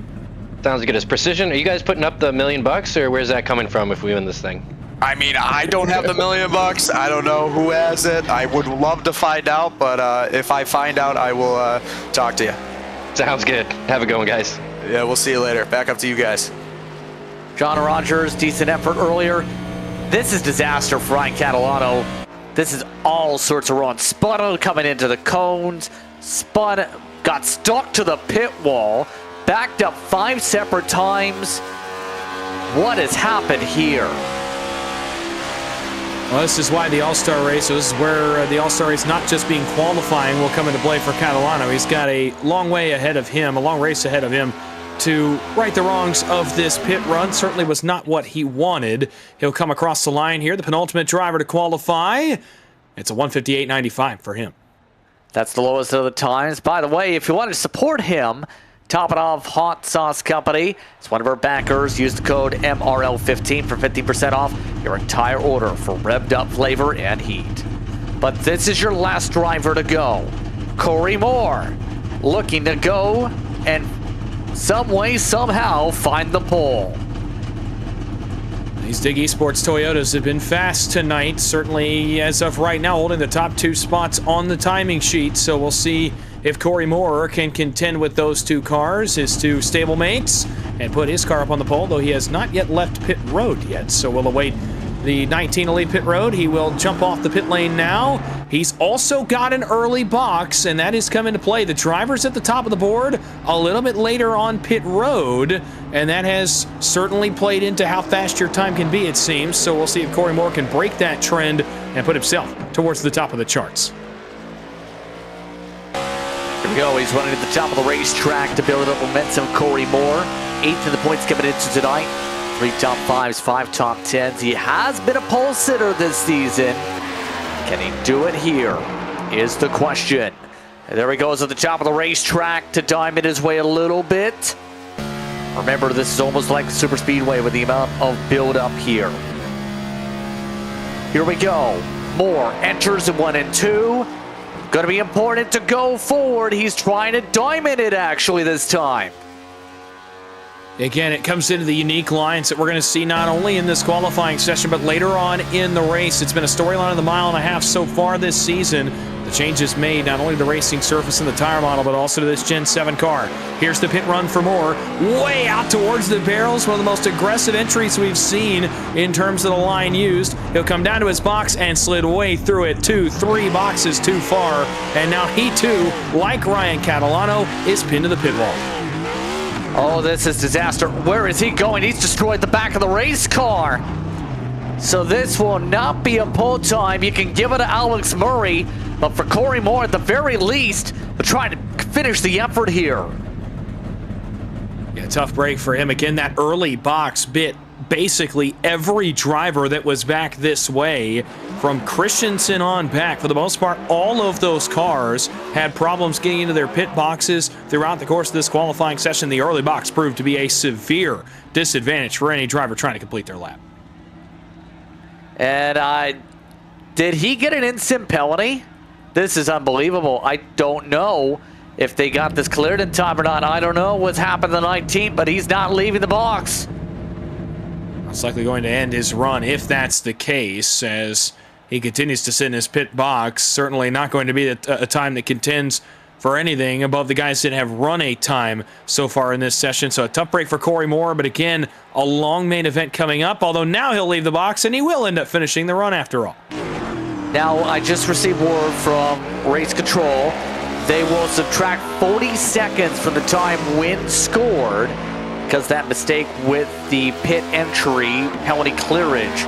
Sounds good. As Precision, are you guys putting up the $1 million, or where's that coming from if we win this thing? I mean, I don't have the $1 million. I don't know who has it. I would love to find out, but if I find out, I will talk to you. Sounds good. Have a good one, guys. Yeah, we'll see you later. Back up to you guys. John Rogers, decent effort earlier. This is disaster for Ryan Catalano. This is all sorts of wrong. Spun coming into the cones. Spun, got stuck to the pit wall. Backed up 5 separate times. What has happened here? Well, this is why the All-Star race, this is where the All-Star race not just being qualifying will come into play for Catalano. He's got a long way ahead of him, a long race ahead of him to right the wrongs of this pit run. Certainly was not what he wanted. He'll come across the line here, the penultimate driver to qualify. It's a 158.95 for him. That's the lowest of the times. By the way, if you want to support him, top it off Hot Sauce Company. It's one of our backers. Use the code MRL15 for 50% off your entire order for revved up flavor and heat. But this is your last driver to go. Corey Moore looking to go and some way, somehow find the pole. These Dig eSports Toyotas have been fast tonight. Certainly, as of right now, holding the top 2 spots on the timing sheet. So we'll see if Corey Moore can contend with those 2 cars, his 2 stablemates, and put his car up on the pole, though he has not yet left pit road yet. So we'll await the 19 Elite pit road. He will jump off the pit lane now. He's also got an early box, and that has come into play. The driver's at the top of the board a little bit later on pit road, and that has certainly played into how fast your time can be, it seems. So we'll see if Corey Moore can break that trend and put himself towards the top of the charts. Here we go. He's running at the top of the racetrack to build up momentum. Corey Moore, 8th in the points coming into tonight. 3 top 5s, 5 top 10s. He has been a pole sitter this season. Can he do it here is the question. And there he goes at the top of the racetrack to diamond his way a little bit. Remember, this is almost like the super speedway with the amount of build-up here. Here we go. Moore enters in 1 and 2. Going to be important to go forward. He's trying to diamond it actually this time. Again, it comes into the unique lines that we're going to see not only in this qualifying session, but later on in the race. It's been a storyline of the 1.5 miles so far this season. The changes made not only to the racing surface and the tire model, but also to this Gen 7 car. Here's the pit run for Moore. Way out towards the barrels. One of the most aggressive entries we've seen in terms of the line used. He'll come down to his box and slid way through it. 2-3 boxes too far. And now he too, like Ryan Catalano, is pinned to the pit wall. Oh, this is disaster. Where is he going? He's destroyed the back of the race car. So this will not be a pole time. You can give it to Alex Murray, but for Corey Moore, at the very least, we're trying to finish the effort here. Yeah, tough break for him. Again, that early box bit basically every driver that was back this way from Christensen on back. For the most part, all of those cars had problems getting into their pit boxes throughout the course of this qualifying session. The early box proved to be a severe disadvantage for any driver trying to complete their lap. And did he get an instant penalty? This is unbelievable. I don't know if they got this cleared in time or not. I don't know what's happened to the 19th, but he's not leaving the box. It's likely going to end his run if that's the case, as he continues to sit in his pit box. Certainly not going to be a time that contends for anything above the guys that have run a time so far in this session. So a tough break for Corey Moore, but again, a long main event coming up, although now he'll leave the box and he will end up finishing the run after all. Now, I just received word from race control. They will subtract 40 seconds from the time Wynn scored because that mistake with the pit entry penalty clearage.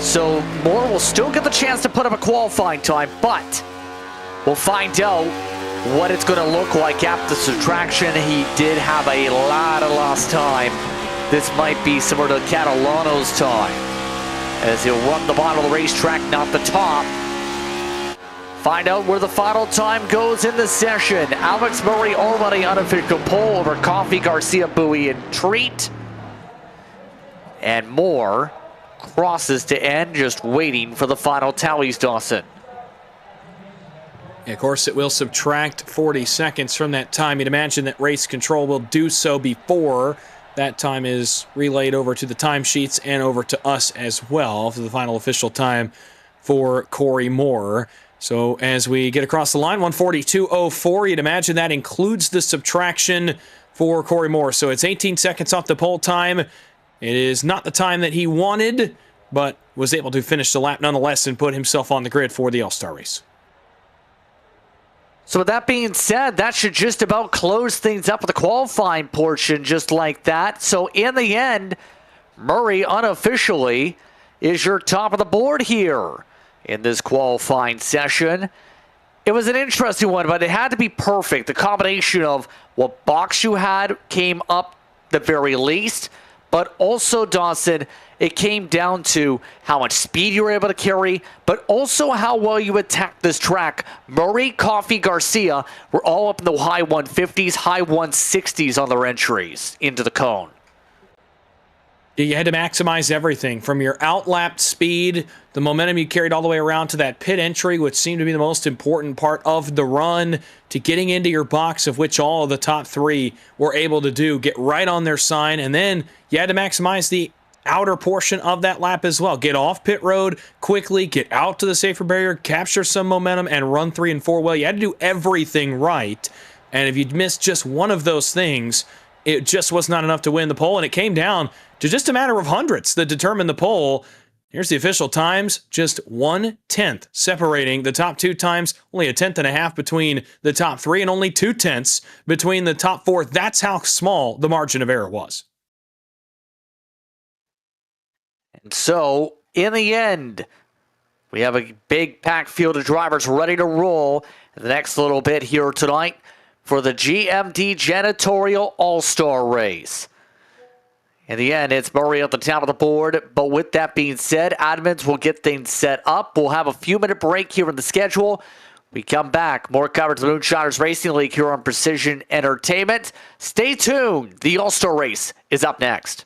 So Moore will still get the chance to put up a qualifying time, but we'll find out what it's going to look like after subtraction. He did have a lot of lost time. This might be similar to Catalano's time, as he'll run the bottom of the racetrack, not the top. Find out where the final time goes in the session. Alex Murray already unofficial pole over Coffee, Garcia, Bowie, and Treat. And Moore crosses to end, just waiting for the final tallies, Dawson. And of course, it will subtract 40 seconds from that time. You'd imagine that race control will do so before that time is relayed over to the timesheets and over to us as well for the final official time for Corey Moore. So as we get across the line, 142.04, you'd imagine that includes the subtraction for Corey Moore. So it's 18 seconds off the pole time. It is not the time that he wanted, but was able to finish the lap nonetheless and put himself on the grid for the All-Star race. So with that being said, that should just about close things up with the qualifying portion just like that. So in the end, Murray unofficially is your top of the board here in this qualifying session. It was an interesting one, but it had to be perfect. The combination of what box you had came up the very least, but also, Dawson, it came down to how much speed you were able to carry, but also how well you attacked this track. Murray, Coffee, Garcia were all up in the high 150s, high 160s on their entries into the cone. You had to maximize everything from your outlap speed, the momentum you carried all the way around to that pit entry, which seemed to be the most important part of the run, to getting into your box, of which all of the top three were able to do, get right on their sign, and then you had to maximize the outer portion of that lap as well. Get off pit road quickly, get out to the safer barrier, capture some momentum, and run 3 and 4 well. You had to do everything right, and if you'd missed just one of those things, it just was not enough to win the pole, and it came down to just a matter of hundredths that determined the pole. Here's the official times, just 1/10 separating the top 2 times, only a 1/10.5 between the top 3, and only 2/10 between the top 4. That's how small the margin of error was. And so, in the end, we have a big packed field of drivers ready to roll in the next little bit here tonight for the GMD Janitorial All-Star Race. In the end, it's Murray at the top of the board. But with that being said, admins will get things set up. We'll have a few-minute break here in the schedule. We come back. More coverage of the Moonshiners Racing League here on Precision Entertainment. Stay tuned. The All-Star Race is up next.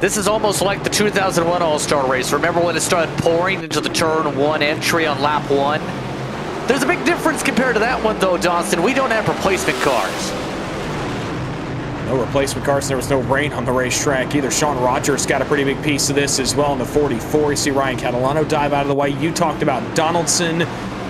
This is almost like the 2001 All-Star race. Remember when it started pouring into the turn 1 entry on lap 1? There's a big difference compared to that one, though, Dawson. We don't have replacement cars. No replacement cars. There was no rain on the racetrack either. Sean Rogers got a pretty big piece of this as well in the 44. You see Ryan Catalano dive out of the way. You talked about Donaldson.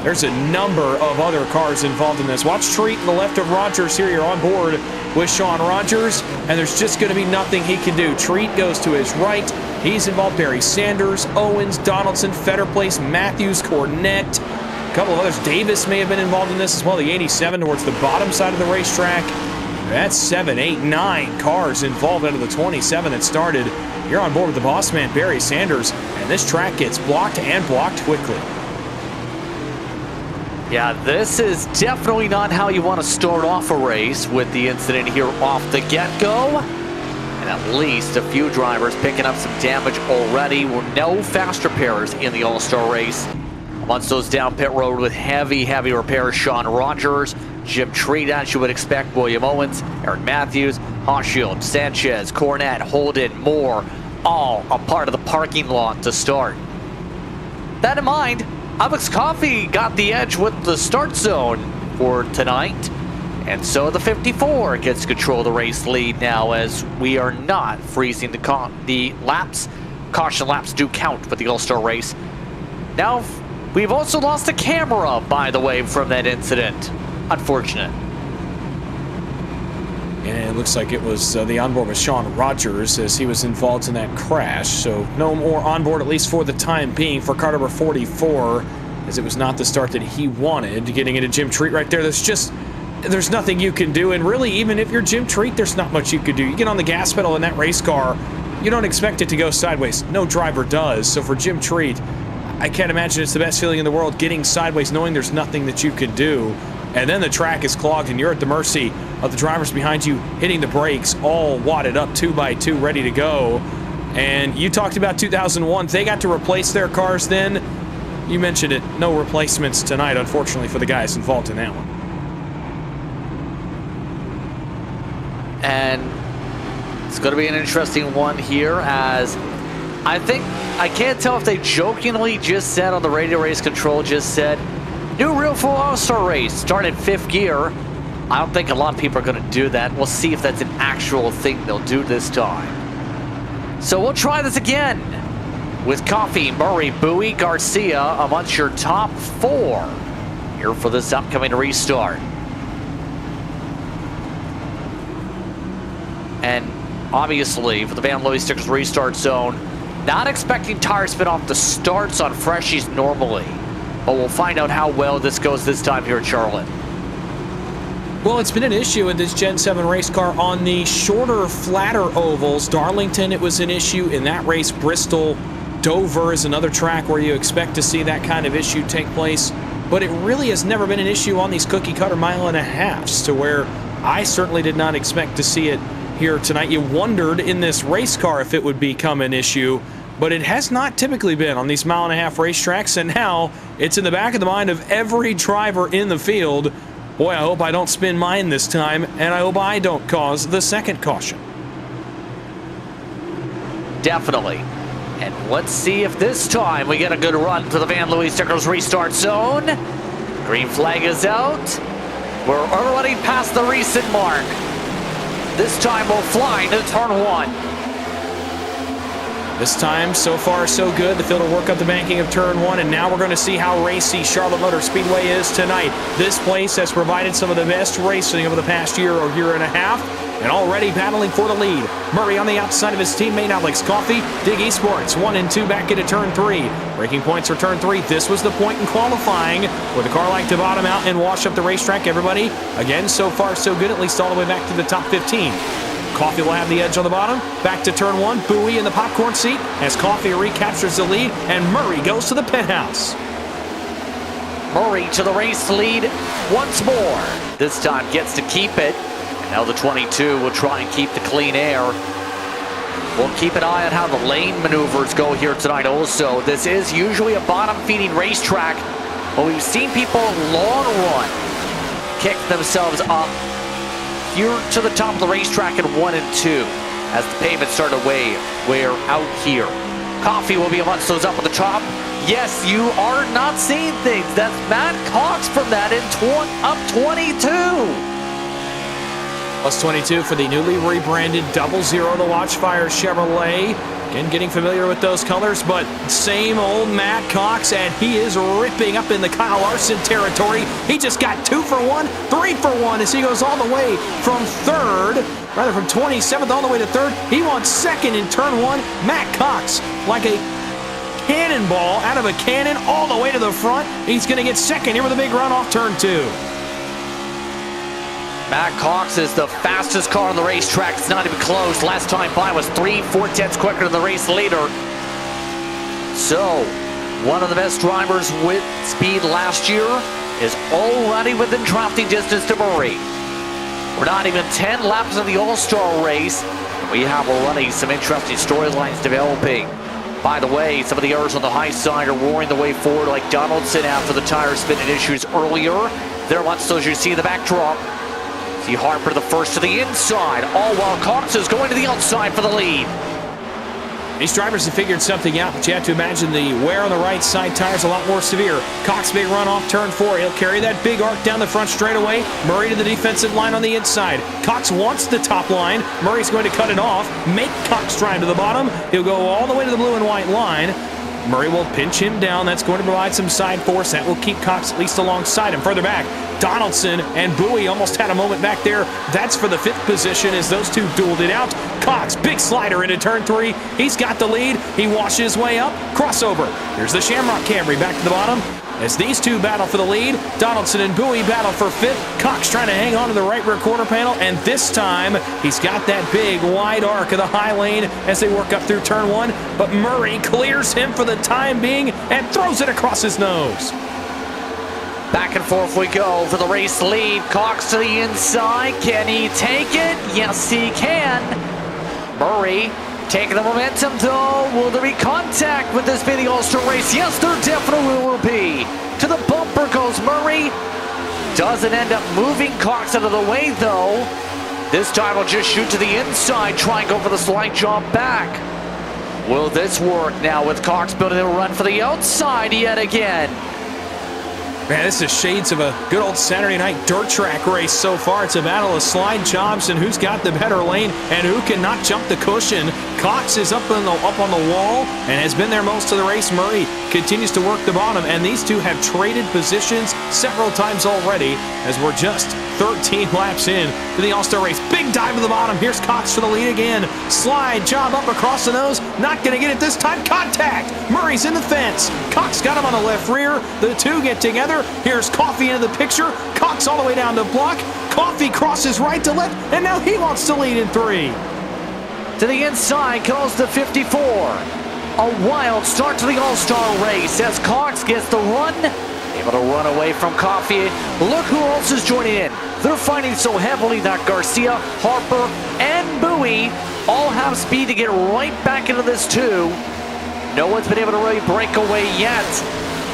There's a number of other cars involved in this. Watch Treat to the left of Rogers here. You're on board with Sean Rogers, and there's just going to be nothing he can do. Treat goes to his right. He's involved. Barry Sanders, Owens, Donaldson, Fetterplace, Matthews, Cornette. A couple of others. Davis may have been involved in this as well. The 87 towards the bottom side of the racetrack. That's 7, 8, 9 cars involved out of the 27 that started. You're on board with the boss man, Barry Sanders, and this track gets blocked and blocked quickly. Yeah, this is definitely not how you want to start off a race with the incident here off the get-go. And at least a few drivers picking up some damage already. No fast repairs in the All-Star race. Once those down pit road with heavy repairs, Sean Rogers, Jim Treat, as you would expect, William Owens, Aaron Matthews, Hochschild, Sanchez, Cornette, Holden, Moore, all a part of the parking lot to start. That in mind, Alex Coffey got the edge with the start zone for tonight, and so the 54 gets control of the race lead now as we are not freezing the laps. Caution laps do count for the All-Star race. Now, we've also lost a camera, by the way, from that incident. Unfortunate. And it looks like it was the onboard with Sean Rogers as he was involved in that crash. So no more onboard, at least for the time being, for car number 44, as it was not the start that he wanted. Getting into Jim Treat right there, there's nothing you can do. And really, even if you're Jim Treat, there's not much you could do. You get on the gas pedal in that race car, you don't expect it to go sideways. No driver does. So for Jim Treat, I can't imagine it's the best feeling in the world, getting sideways, knowing there's nothing that you could do. And then the track is clogged and you're at the mercy of the drivers behind you hitting the brakes, all wadded up 2 by 2, ready to go. And you talked about 2001. They got to replace their cars then. You mentioned it. No replacements tonight, unfortunately, for the guys involved in that one. And it's going to be an interesting one here, as I can't tell if they jokingly just said on the radio race control, new real full All-Star race, start in 5th gear. I don't think a lot of people are going to do that. We'll see if that's an actual thing they'll do this time. So we'll try this again with Coffey, Murray, Bowie, Garcia amongst your top 4 here for this upcoming restart. And obviously for the Van Looy Stickers restart zone, not expecting tire spin off the starts on freshies normally. But we'll find out how well this goes this time here at Charlotte. Well, it's been an issue in this Gen 7 race car on the shorter, flatter ovals. Darlington, it was an issue. In that race, Bristol, Dover is another track where you expect to see that kind of issue take place. But it really has never been an issue on these cookie-cutter mile-and-a-halfs, to where I certainly did not expect to see it here tonight. You wondered in this race car if it would become an issue, but it has not typically been on these mile-and-a-half racetracks, and now it's in the back of the mind of every driver in the field. Boy, I hope I don't spin mine this time, and I hope I don't cause the second caution. Definitely. And let's see if this time we get a good run to the Van Looy Stickers restart zone. Green flag is out. We're already past the recent mark. This time we'll fly to turn 1. This time, so far, so good. The field will work up the banking of turn 1, and now we're going to see how racy Charlotte Motor Speedway is tonight. This place has provided some of the best racing over the past year or year and a half, and already battling for the lead. Murray on the outside of his teammate Alex Coffey. Dig eSports 1 and 2 back into turn 3. Breaking points for turn 3. This was the point in qualifying where the car liked to bottom out and wash up the racetrack. Everybody, again, so far, so good, at least all the way back to the top 15. Coffey will have the edge on the bottom. Back to turn 1. Bowie in the popcorn seat as Coffey recaptures the lead, and Murray goes to the penthouse. Murray to the race lead once more. This time gets to keep it. And now the 22 will try and keep the clean air. We'll keep an eye on how the lane maneuvers go here tonight also. This is usually a bottom-feeding racetrack, but we've seen people long run kick themselves up here to the top of the racetrack in 1 and 2. as the pavement started to wear out here. Coffee will be amongst those up at the top. Yes, you are not seeing things. That's Matt Cox from that in up 22. Plus 22 for the newly rebranded 00 to Watchfire Chevrolet. Again, getting familiar with those colors, but same old Matt Cox, and he is ripping up in the Kyle Larson territory. He just got 2 for 1, 3 for 1 as he goes all the way from 27th all the way to 3rd. He wants 2nd in turn 1. Matt Cox, like a cannonball out of a cannon all the way to the front. He's going to get 2nd here with a big run off turn 2. Matt Cox is the fastest car on the racetrack. It's not even close. Last time by was 3/4 quicker than the race leader. So, one of the best drivers with speed last year is already within drafting distance to Murray. We're not even 10 laps of the All-Star race. We have already some interesting storylines developing. By the way, some of the errors on the high side are roaring the way forward, like Donaldson after the tire spinning issues earlier. There are those you see in the backdrop. See Harper the first to the inside, all while Cox is going to the outside for the lead. These drivers have figured something out, but you have to imagine the wear on the right side tires a lot more severe. Cox big run off turn 4. He'll carry that big arc down the front straightaway. Murray to the defensive line on the inside. Cox wants the top line. Murray's going to cut it off, make Cox drive to the bottom. He'll go all the way to the blue and white line. Murray will pinch him down. That's going to provide some side force. That will keep Cox at least alongside him. Further back, Donaldson and Bowie almost had a moment back there. That's for the 5th position as those two dueled it out. Cox, big slider into turn 3. He's got the lead. He washes his way up. Crossover. Here's the Shamrock Camry back to the bottom. As these two battle for the lead, Donaldson and Bowie battle for 5th. Cox trying to hang on to the right rear quarter panel, and this time he's got that big wide arc of the high lane as they work up through turn 1, but Murray clears him for the time being and throws it across his nose. Back and forth we go for the race lead. Cox to the inside. Can he take it? Yes, he can. Murray taking the momentum, though. Will there be contact with this being the All-Star race? Yes, there definitely will be. To the bumper goes Murray. Doesn't end up moving Cox out of the way, though. This time he'll just shoot to the inside, try and go for the slight jump back. Will this work now with Cox building a run for the outside yet again? Man, this is shades of a good old Saturday night dirt track race so far. It's a battle of slide jobs and who's got the better lane and who cannot jump the cushion. Cox is up on the wall and has been there most of the race. Murray continues to work the bottom, and these two have traded positions several times already as we're just 13 laps in to the All-Star race. Big dive to the bottom. Here's Cox for the lead again. Slide job up across the nose. Not going to get it this time. Contact. Murray's in the fence. Cox got him on the left rear. The two get together. Here's Coffey into the picture. Cox all the way down to block. Coffey crosses right to left, and now he wants to lead in 3. To the inside goes the 54. A wild start to the All-Star race as Cox gets the run. Able to run away from Coffey. Look who else is joining in. They're fighting so heavily that Garcia, Harper, and Bowie all have speed to get right back into this too. No one's been able to really break away yet.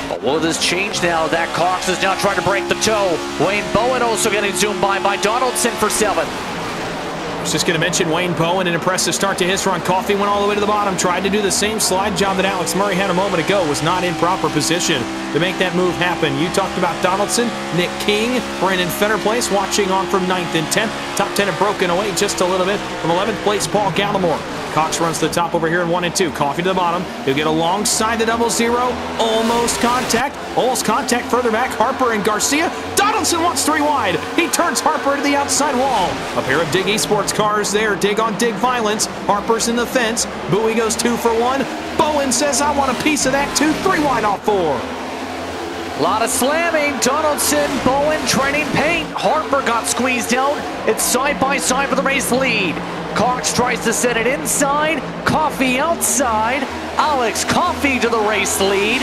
But will this change now that Cox is now trying to break the toe? Wayne Bowen also getting zoomed by Donaldson for 7th. I was just going to mention Wayne Bowen, an impressive start to his run. Coffey went all the way to the bottom, tried to do the same slide job that Alex Murray had a moment ago, was not in proper position to make that move happen. You talked about Donaldson, Nick King, Brandon Fennerplace watching on from 9th and 10th. Top 10 have broken away just a little bit from 11th place Paul Gallimore. Cox runs to the top over here in 1 and 2. Coffey to the bottom. He'll get alongside the 00. Almost contact. Almost contact further back. Harper and Garcia. Donaldson wants 3 wide. He turns Harper to the outside wall. A pair of Dig eSports cars there. Dig on Dig violence. Harper's in the fence. Bowie goes 2 for 1. Bowen says, I want a piece of that too. 3 wide off 4. A lot of slamming. Donaldson, Bowen trading paint. Harper got squeezed out. It's side by side for the race lead. Cox tries to set it inside. Coffey outside. Alex Coffey to the race lead.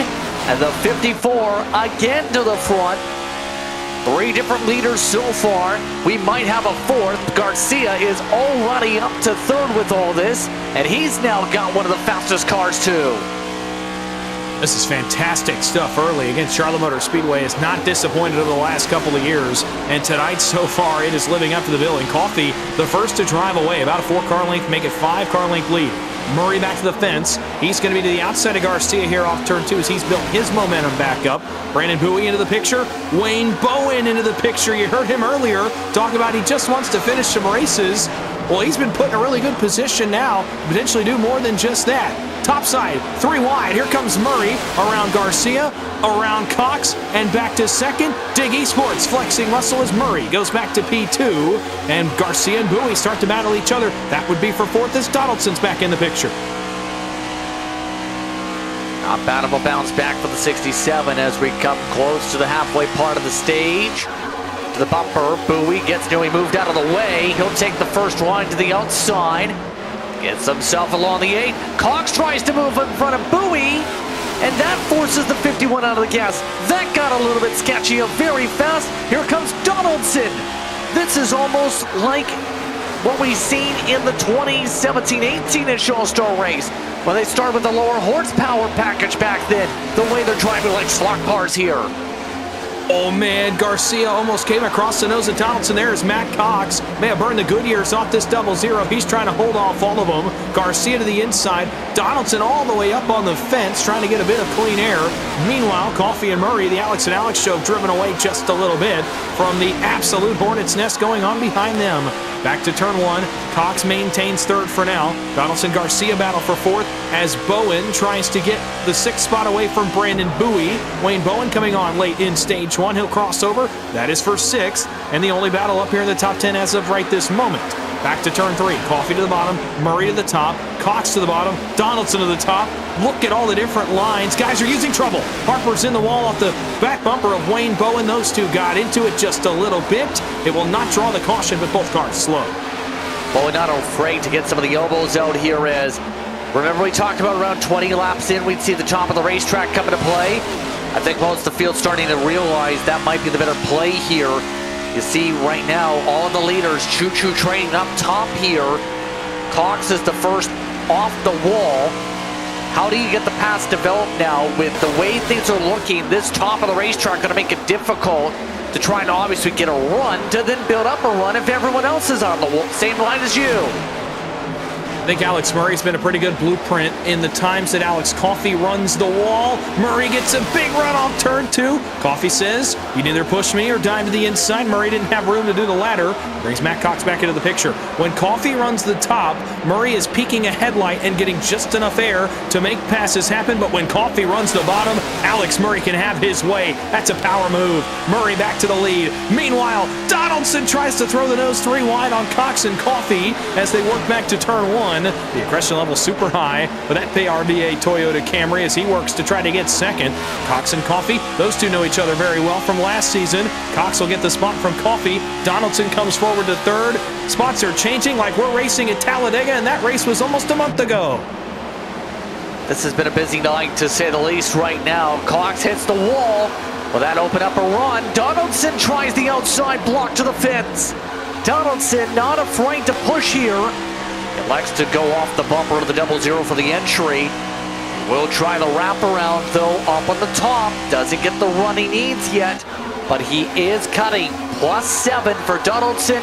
And the 54 again to the front. 3 different leaders so far. We might have a 4th. Garcia is already up to 3rd with all this. And he's now got one of the fastest cars too. This is fantastic stuff early. Again, Charlotte Motor Speedway is not disappointed over the last couple of years, and tonight so far it is living up to the billing. Coffee, the first to drive away, about a 4-car length, make it 5-car length lead. Murray back to the fence. He's going to be to the outside of Garcia here off turn 2 as he's built his momentum back up. Brandon Bowie into the picture. Wayne Bowen into the picture. You heard him earlier talk about he just wants to finish some races. Well, he's been put in a really good position now, potentially do more than just that. Top side, 3 wide. Here comes Murray around Garcia, around Cox, and back to second. Dig eSports flexing muscle as Murray goes back to P2, and Garcia and Bowie start to battle each other. That would be for 4th as Donaldson's back in the picture. A battle bounce back for the 67 as we come close to the halfway part of the stage. To the bumper, Bowie gets Newey moved out of the way. He'll take the first line to the outside. Gets himself along the 8. Cox tries to move in front of Bowie, and that forces the 51 out of the gas. That got a little bit sketchy very fast. Here comes Donaldson. This is almost like what we've seen in the 2017-18-ish All-Star race, when they started with the lower horsepower package back then, the way they're driving like slot cars here. Oh man, Garcia almost came across the nose of Donaldson there as Matt Cox may have burned the Goodyears off this 00. He's trying to hold off all of them. Garcia to the inside. Donaldson all the way up on the fence trying to get a bit of clean air. Meanwhile, Coffey and Murray, the Alex and Alex show, driven away just a little bit from the absolute hornet's nest going on behind them. Back to turn 1. Cox maintains 3rd for now. Donaldson Garcia battle for 4th as Bowen tries to get the 6th spot away from Brandon Bowie. Wayne Bowen coming on late in stage 1. He'll cross over. That is for 6th. And the only battle up here in the top 10 as of right this moment. Back to turn 3. Coffey to the bottom. Murray to the top. Cox to the bottom. Donaldson to the top. Look at all the different lines. Guys are using trouble. Harper's in the wall off the back bumper of Wayne Bowen. Those two got into it just a little bit. It will not draw the caution, but both cars slow. Bowen not afraid to get some of the elbows out here as, remember we talked about around 20 laps in, we'd see the top of the racetrack come into play. I think most of the field's starting to realize that might be the better play here. You see right now, all of the leaders choo-choo training up top here. Cox is the first off the wall. How do you get the pass developed now with the way things are looking? This top of the racetrack going to make it difficult to try and obviously get a run to then build up a run if everyone else is on the same line as you. I think Alex Murray's been a pretty good blueprint in the times that Alex Coffey runs the wall. Murray gets a big run off turn 2. Coffey says, you either push me or dive to the inside. Murray didn't have room to do the latter. Brings Matt Cox back into the picture. When Coffey runs the top, Murray is peeking a headlight and getting just enough air to make passes happen. But when Coffey runs the bottom, Alex Murray can have his way. That's a power move. Murray back to the lead. Meanwhile, Donaldson tries to throw the nose 3 wide on Cox and Coffey as they work back to turn 1. The aggression level super high for that PRBA Toyota Camry as he works to try to get second. Cox and Coffey, those two know each other very well from last season. Cox will get the spot from Coffey. Donaldson comes forward to 3rd. Spots are changing like we're racing at Talladega, and that race was almost a month ago. This has been a busy night to say the least right now. Cox hits the wall. Will that open up a run? Donaldson tries the outside block to the fence. Donaldson not afraid to push here. Elects to go off the bumper of the 00 for the entry. Will try the wraparound though up on the top. Doesn't get the run he needs yet, but he is cutting. +7 for Donaldson.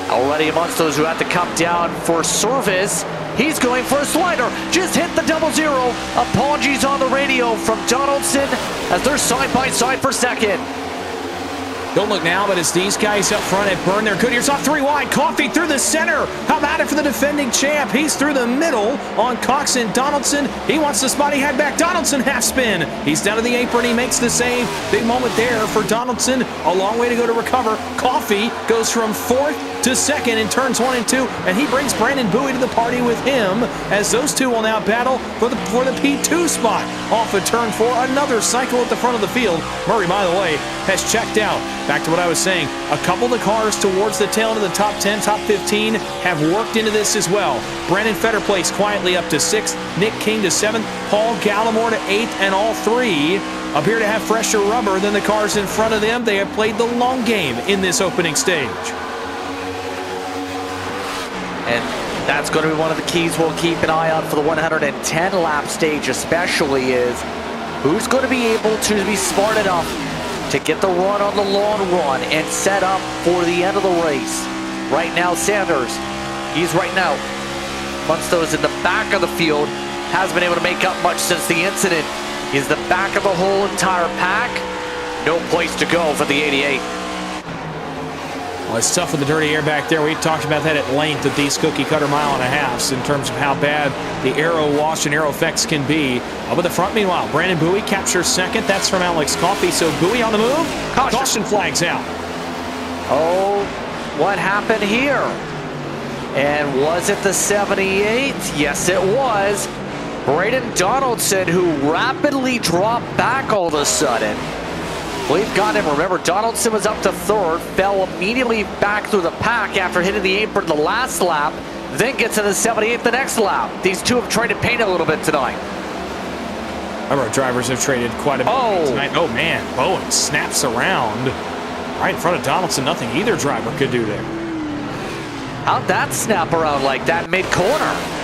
Already amongst those who have to come down for service. He's going for a slider. Just hit the 00. Apologies on the radio from Donaldson as they're side by side for second. Don't look now, but it's these guys up front have burned their Goodyears off 3 wide. Coffey through the center. How about it for the defending champ? He's through the middle on Cox and Donaldson. He wants the spot he had back. Donaldson half spin. He's down to the apron. He makes the save. Big moment there for Donaldson. A long way to go to recover. Coffey goes from 4th to 2nd in turns 1 and 2, and he brings Brandon Bowie to the party with him as those two will now battle for the P2 spot off of turn 4. Another cycle at the front of the field. Murray, by the way, has checked out. Back to what I was saying, a couple of the cars towards the tail end of the top 10, top 15 have worked into this as well. Brandon Fetter placed quietly up to 6th, Nick King to 7th, Paul Gallimore to 8th, and all 3 appear to have fresher rubber than the cars in front of them. They have played the long game in this opening stage. And that's going to be one of the keys we'll keep an eye on for the 110 lap stage especially is who's going to be able to be smart enough to get the run on the long run and set up for the end of the race. Right now, Sanders, he's right now amongst those in the back of the field, hasn't been able to make up much since the incident. He's the back of the whole entire pack. No place to go for the 88. Well, it's tough with the dirty air back there. We talked about that at length at these cookie cutter mile and a halves in terms of how bad the aero wash and aero effects can be. Up at the front, meanwhile, Brandon Bowie captures second. That's from Alex Coffey. So Bowie on the move. Caution flags out. Oh, what happened here? And was it the 78? Yes, it was. Braden Donaldson, who rapidly dropped back all of a sudden. We've got him. Remember, Donaldson was up to third, fell immediately back through the pack after hitting the apron the last lap, then gets to the 78th the next lap. These two have traded paint a little bit tonight. Our drivers have traded quite a bit tonight. Oh, man. Bowen snaps around right in front of Donaldson. Nothing either driver could do there. How'd that snap around like that mid-corner?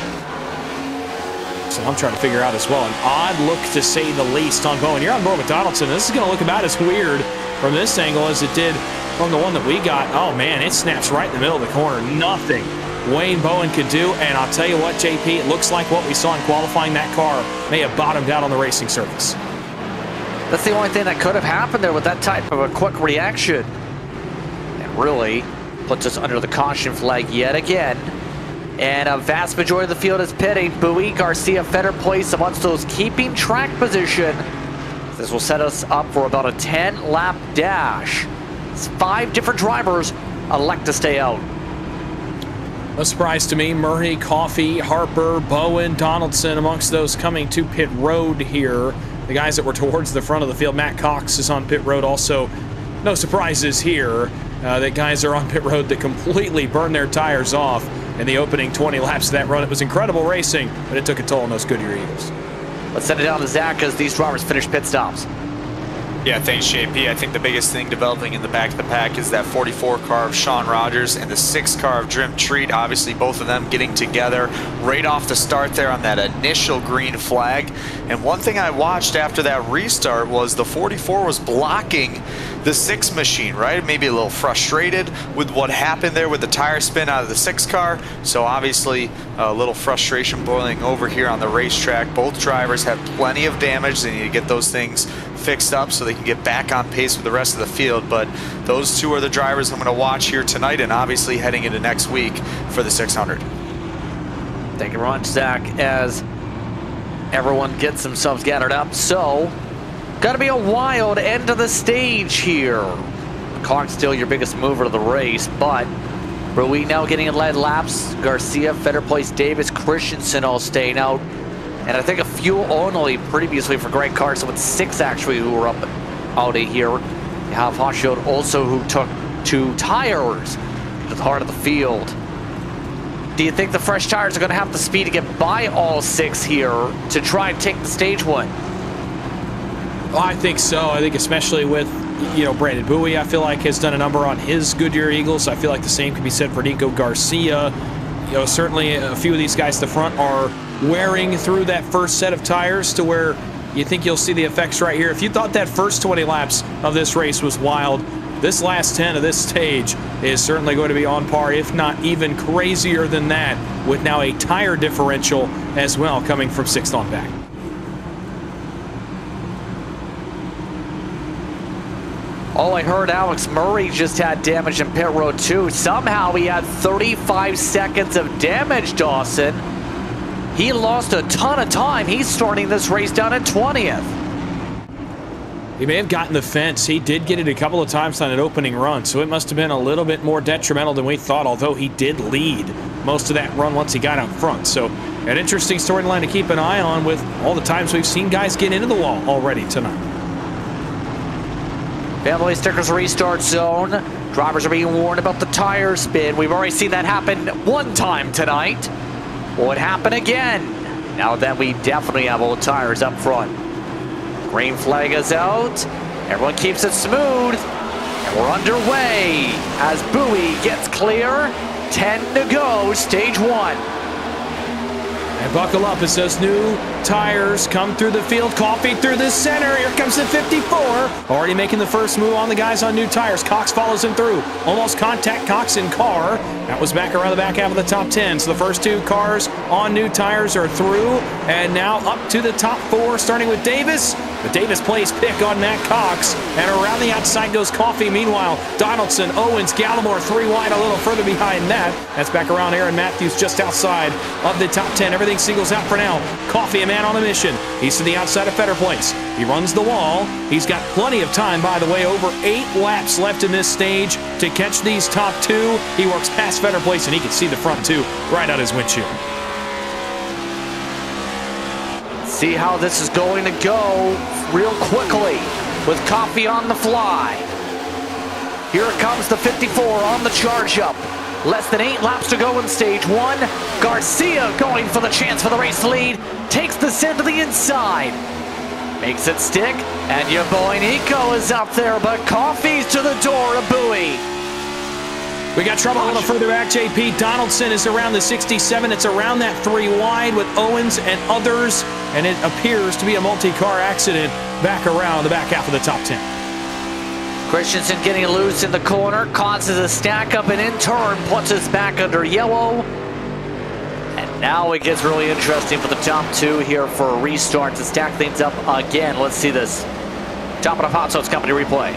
So I'm trying to figure out as well. An odd look, to say the least, on Bowen. You're on board with Donaldson. This is going to look about as weird from this angle as it did from the one that we got. Oh, man, it snaps right in the middle of the corner. Nothing Wayne Bowen could do. And I'll tell you what, JP, it looks like what we saw in qualifying, that car may have bottomed out on the racing surface. That's the only thing that could have happened there with that type of a quick reaction. It really puts us under the caution flag yet again. And a vast majority of the field is pitting. Bowie, Garcia, Feder Place amongst those keeping track position. This will set us up for about a 10-lap dash. It's 5 different drivers elect to stay out. No surprise to me. Murray, Coffey, Harper, Bowen, Donaldson amongst those coming to pit road here. The guys that were towards the front of the field. Matt Cox is on pit road also. No surprises here. That guys are on pit road that completely burned their tires off in the opening 20 laps of that run. It was incredible racing, but it took a toll on those Goodyear Eagles. Let's send it down to Zach as these drivers finish pit stops. Yeah, thanks, JP. I think the biggest thing developing in the back of the pack is that 44 car of Sean Rogers and the 6 car of Drim Treat. Obviously, both of them getting together right off the start there on that initial green flag. And one thing I watched after that restart was the 44 was blocking the 6 machine, right? Maybe a little frustrated with what happened there with the tire spin out of the 6 car. So obviously a little frustration boiling over here on the racetrack. Both drivers have plenty of damage. They need to get those things fixed up so they can get back on pace with the rest of the field. But those two are the drivers I'm going to watch here tonight and obviously heading into next week for the 600. Thank you very much, Zach, as everyone gets themselves gathered up. So, got to be a wild end of the stage here. Clark's still your biggest mover of the race, but Rui now getting in lead laps. Garcia, Feder Place, Davis, Christensen all staying out. And I think a few only previously for Greg Carson, with 6 actually who were up out of here. You have Hochschild also, who took 2 tires to the heart of the field. Do you think the fresh tires are going to have the speed to get by all 6 here to try and take the stage one? Well, I think so. I think especially with, Brandon Bowie, I feel like has done a number on his Goodyear Eagles. I feel like the same can be said for Nico Garcia. Certainly a few of these guys at the front are wearing through that first set of tires to where you think you'll see the effects right here. If you thought that first 20 laps of this race was wild, this last 10 of this stage is certainly going to be on par, if not even crazier than that, with now a tire differential as well coming from 6th on back. Oh, I heard Alex Murray just had damage in pit road too. Somehow he had 35 seconds of damage, Dawson. He lost a ton of time. He's starting this race down at 20th. He may have gotten the fence. He did get it a couple of times on an opening run, so it must have been a little bit more detrimental than we thought, although he did lead most of that run once he got out front. So an interesting storyline to keep an eye on with all the times we've seen guys get into the wall already tonight. Family Stickers restart zone. Drivers are being warned about the tire spin. We've already seen that happen one time tonight. Will it happen again? Now that we definitely have old tires up front. Green flag is out. Everyone keeps it smooth. And we're underway as Bowie gets clear. 10 to go, stage 1. And buckle up, it's those new tires come through the field. Coffee through the center. Here comes the 54. Already making the first move on the guys on new tires. Cox follows him through. Almost contact Cox in car. That was back around the back half of the top 10. So the first 2 cars on new tires are through. And now up to the top 4, starting with Davis. But Davis plays pick on Matt Cox. And around the outside goes Coffee. Meanwhile, Donaldson, Owens, Gallimore 3 wide, a little further behind that. That's back around Aaron Matthews just outside of the top 10. Everything singles out for now. Coffee, a man on a mission. He's to the outside of Fetter Place. He runs the wall. He's got plenty of time, by the way, over 8 laps left in this stage to catch these top 2. He works past Fetter Place, and he can see the front 2 right out his windshield. See how this is going to go real quickly with Coffee on the fly. Here comes the 54 on the charge up. Less than 8 laps to go in stage 1. Garcia going for the chance for the race lead. Takes the set to the inside. Makes it stick. And your boy Nico is up there, but Coffee's to the door to buoy. We got trouble a little further back, JP. Donaldson is around the 67. It's around that 3 wide with Owens and others. And it appears to be a multi-car accident back around the back half of the top 10. Christensen getting loose in the corner, causes a stack up and in turn puts us back under yellow. And now it gets really interesting for the top 2 here for a restart to stack things up again. Let's see this. Top of the Hot Sauce Company replay.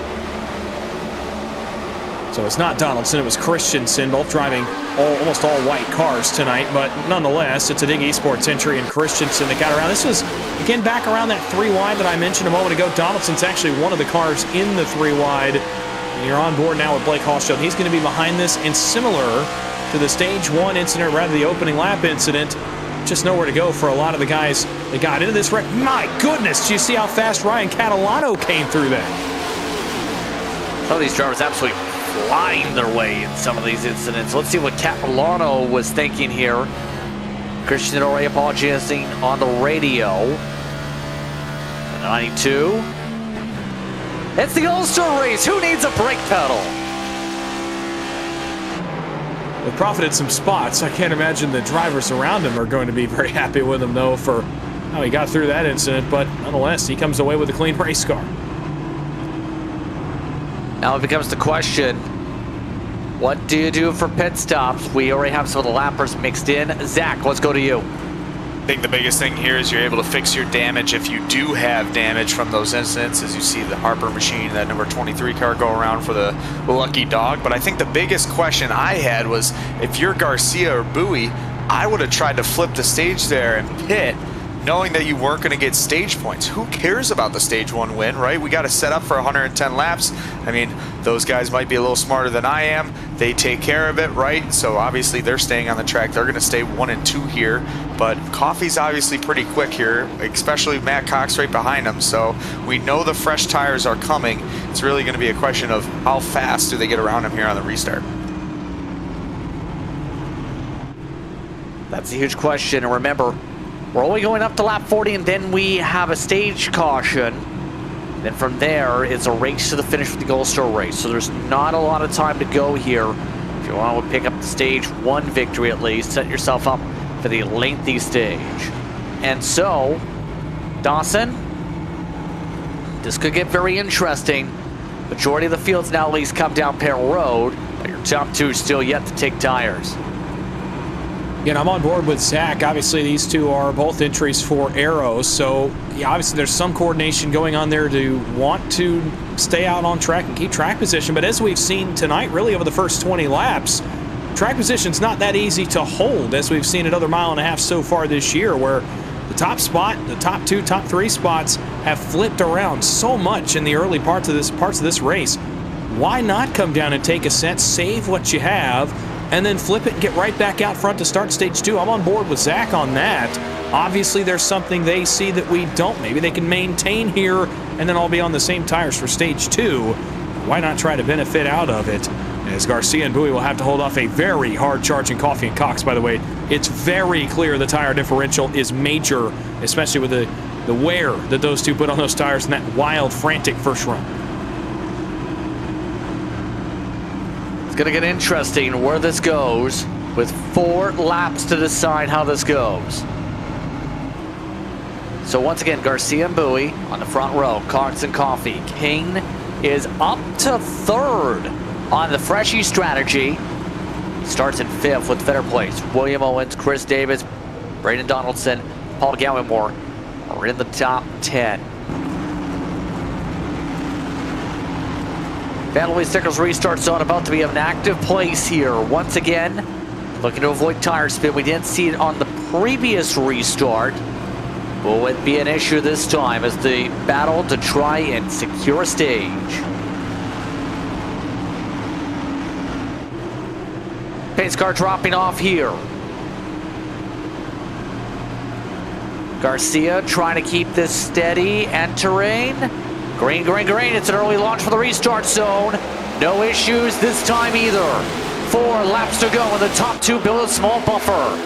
So it's not Donaldson, it was Christensen, both driving almost all white cars tonight, but nonetheless, it's a big eSports entry in Christensen that got around. This was, again, back around that 3 wide that I mentioned a moment ago. Donaldson's actually one of the cars in the 3 wide. And you're on board now with Blake Hallschild. He's going to be behind this, and similar to the stage 1 incident, rather the opening lap incident, just nowhere to go for a lot of the guys that got into this wreck. My goodness, do you see how fast Ryan Catalano came through that? Some of these drivers absolutely flying their way in some of these incidents. Let's see what Catalano was thinking here. Christian already apologizing on the radio. The 92. It's the All-Star race. Who needs a brake pedal? They've profited some spots. I can't imagine the drivers around him are going to be very happy with him, though, for how he got through that incident. But nonetheless, he comes away with a clean race car. Now it becomes the question, what do you do for pit stops? We already have some of the lappers mixed in. Zach, let's go to you. I think the biggest thing here is you're able to fix your damage if you do have damage from those incidents, as you see the Harper machine, that number 23 car go around for the lucky dog. But I think the biggest question I had was, if you're Garcia or Bowie, I would have tried to flip the stage there and pit, knowing that you weren't going to get stage points. Who cares about the stage 1 win, right? We got to set up for 110 laps. I mean, those guys might be a little smarter than I am. They take care of it, right? So obviously they're staying on the track. They're going to stay 1 and 2 here. But Coffee's obviously pretty quick here, especially Matt Cox right behind him. So we know the fresh tires are coming. It's really going to be a question of how fast do they get around him here on the restart. That's a huge question. And remember, we're only going up to lap 40, and then we have a stage caution. Then from there, it's a race to the finish with the Gold Star race. So there's not a lot of time to go here. If you want to pick up the stage 1 victory at least, set yourself up for the lengthy stage. And so, Dawson, this could get very interesting. Majority of the fields now at least come down Peril Road, but your top 2 still yet to take tires. Yeah, I'm on board with Zach. Obviously, these 2 are both entries for Arrows, so yeah, obviously there's some coordination going on there to want to stay out on track and keep track position. But as we've seen tonight, really over the first 20 laps, track position's not that easy to hold, as we've seen another mile and a half so far this year, where the top spot, the top 2, top 3 spots have flipped around so much in the early parts of this race. Why not come down and take a set, save what you have, and then flip it and get right back out front to start stage 2. I'm on board with Zach on that. Obviously, there's something they see that we don't. Maybe they can maintain here and then all be on the same tires for stage 2. Why not try to benefit out of it? As Garcia and Bowie will have to hold off a very hard-charging Coffee and Cox, by the way. It's very clear the tire differential is major, especially with the wear that those 2 put on those tires in that wild, frantic first run. It's going to get interesting where this goes with 4 laps to decide how this goes. So once again, Garcia and Bowie on the front row. Cox and Coffee. King is up to third on the Freshie strategy. Starts in fifth with better place. William Owens, Chris Davis, Braden Donaldson, Paul Gallimore are in the top 10. Vanderlei Stickers restart zone about to be an active place here. Once again, looking to avoid tire spin. We didn't see it on the previous restart. Will it be an issue this time as they battle to try and secure a stage? Pace car dropping off here. Garcia trying to keep this steady, entering. Green, green, green. It's an early launch for the restart zone. No issues this time either. 4 laps to go in the top 2 build a small buffer.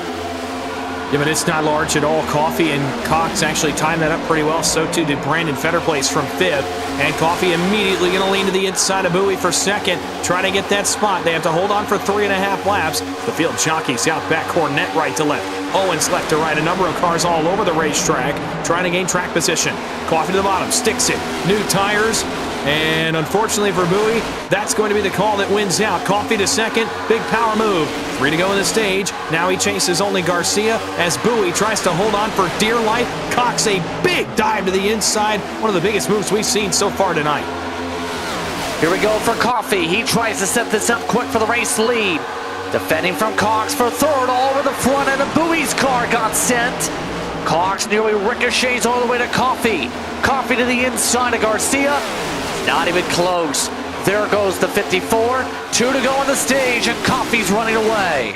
Yeah, but it's not large at all. Coffee and Cox actually timed that up pretty well. So too did Brandon Fetterplace from 5th. And Coffee immediately going to lean to the inside of Bowie for 2nd. Trying to get that spot. They have to hold on for 3.5 laps. The field jockeys out back, Cornette right to left. Owens left to right. A number of cars all over the racetrack trying to gain track position. Coffee to the bottom, sticks it. New tires. And unfortunately for Bowie, that's going to be the call that wins out. Coffee to 2nd, big power move. 3 to go in the stage. Now he chases only Garcia as Bowie tries to hold on for dear life. Cox a big dive to the inside. One of the biggest moves we've seen so far tonight. Here we go for Coffee. He tries to set this up quick for the race lead. Defending from Cox for 3rd, all over the front end of Bowie's car got sent. Cox nearly ricochets all the way to Coffee. Coffee to the inside of Garcia. Not even close. There goes the 54. 2 to go on the stage, and Coffee's running away.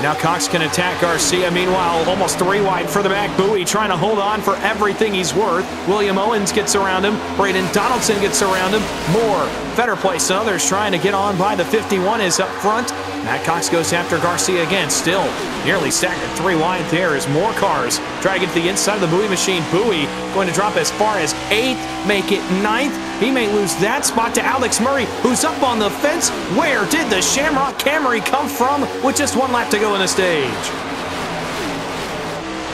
Now Cox can attack Garcia. Meanwhile, almost 3 wide further back. Bowie trying to hold on for everything he's worth. William Owens gets around him. Braden Donaldson gets around him. More. Better place. Others trying to get on by the 51 is up front. Matt Cox goes after Garcia again. Still nearly staggered 3 wide there as more cars try to get to the inside of the Bowie machine. Bowie going to drop as far as 8th, make it 9th. He may lose that spot to Alex Murray, who's up on the fence. Where did the Shamrock Camry come from with just 1 lap to go in the stage?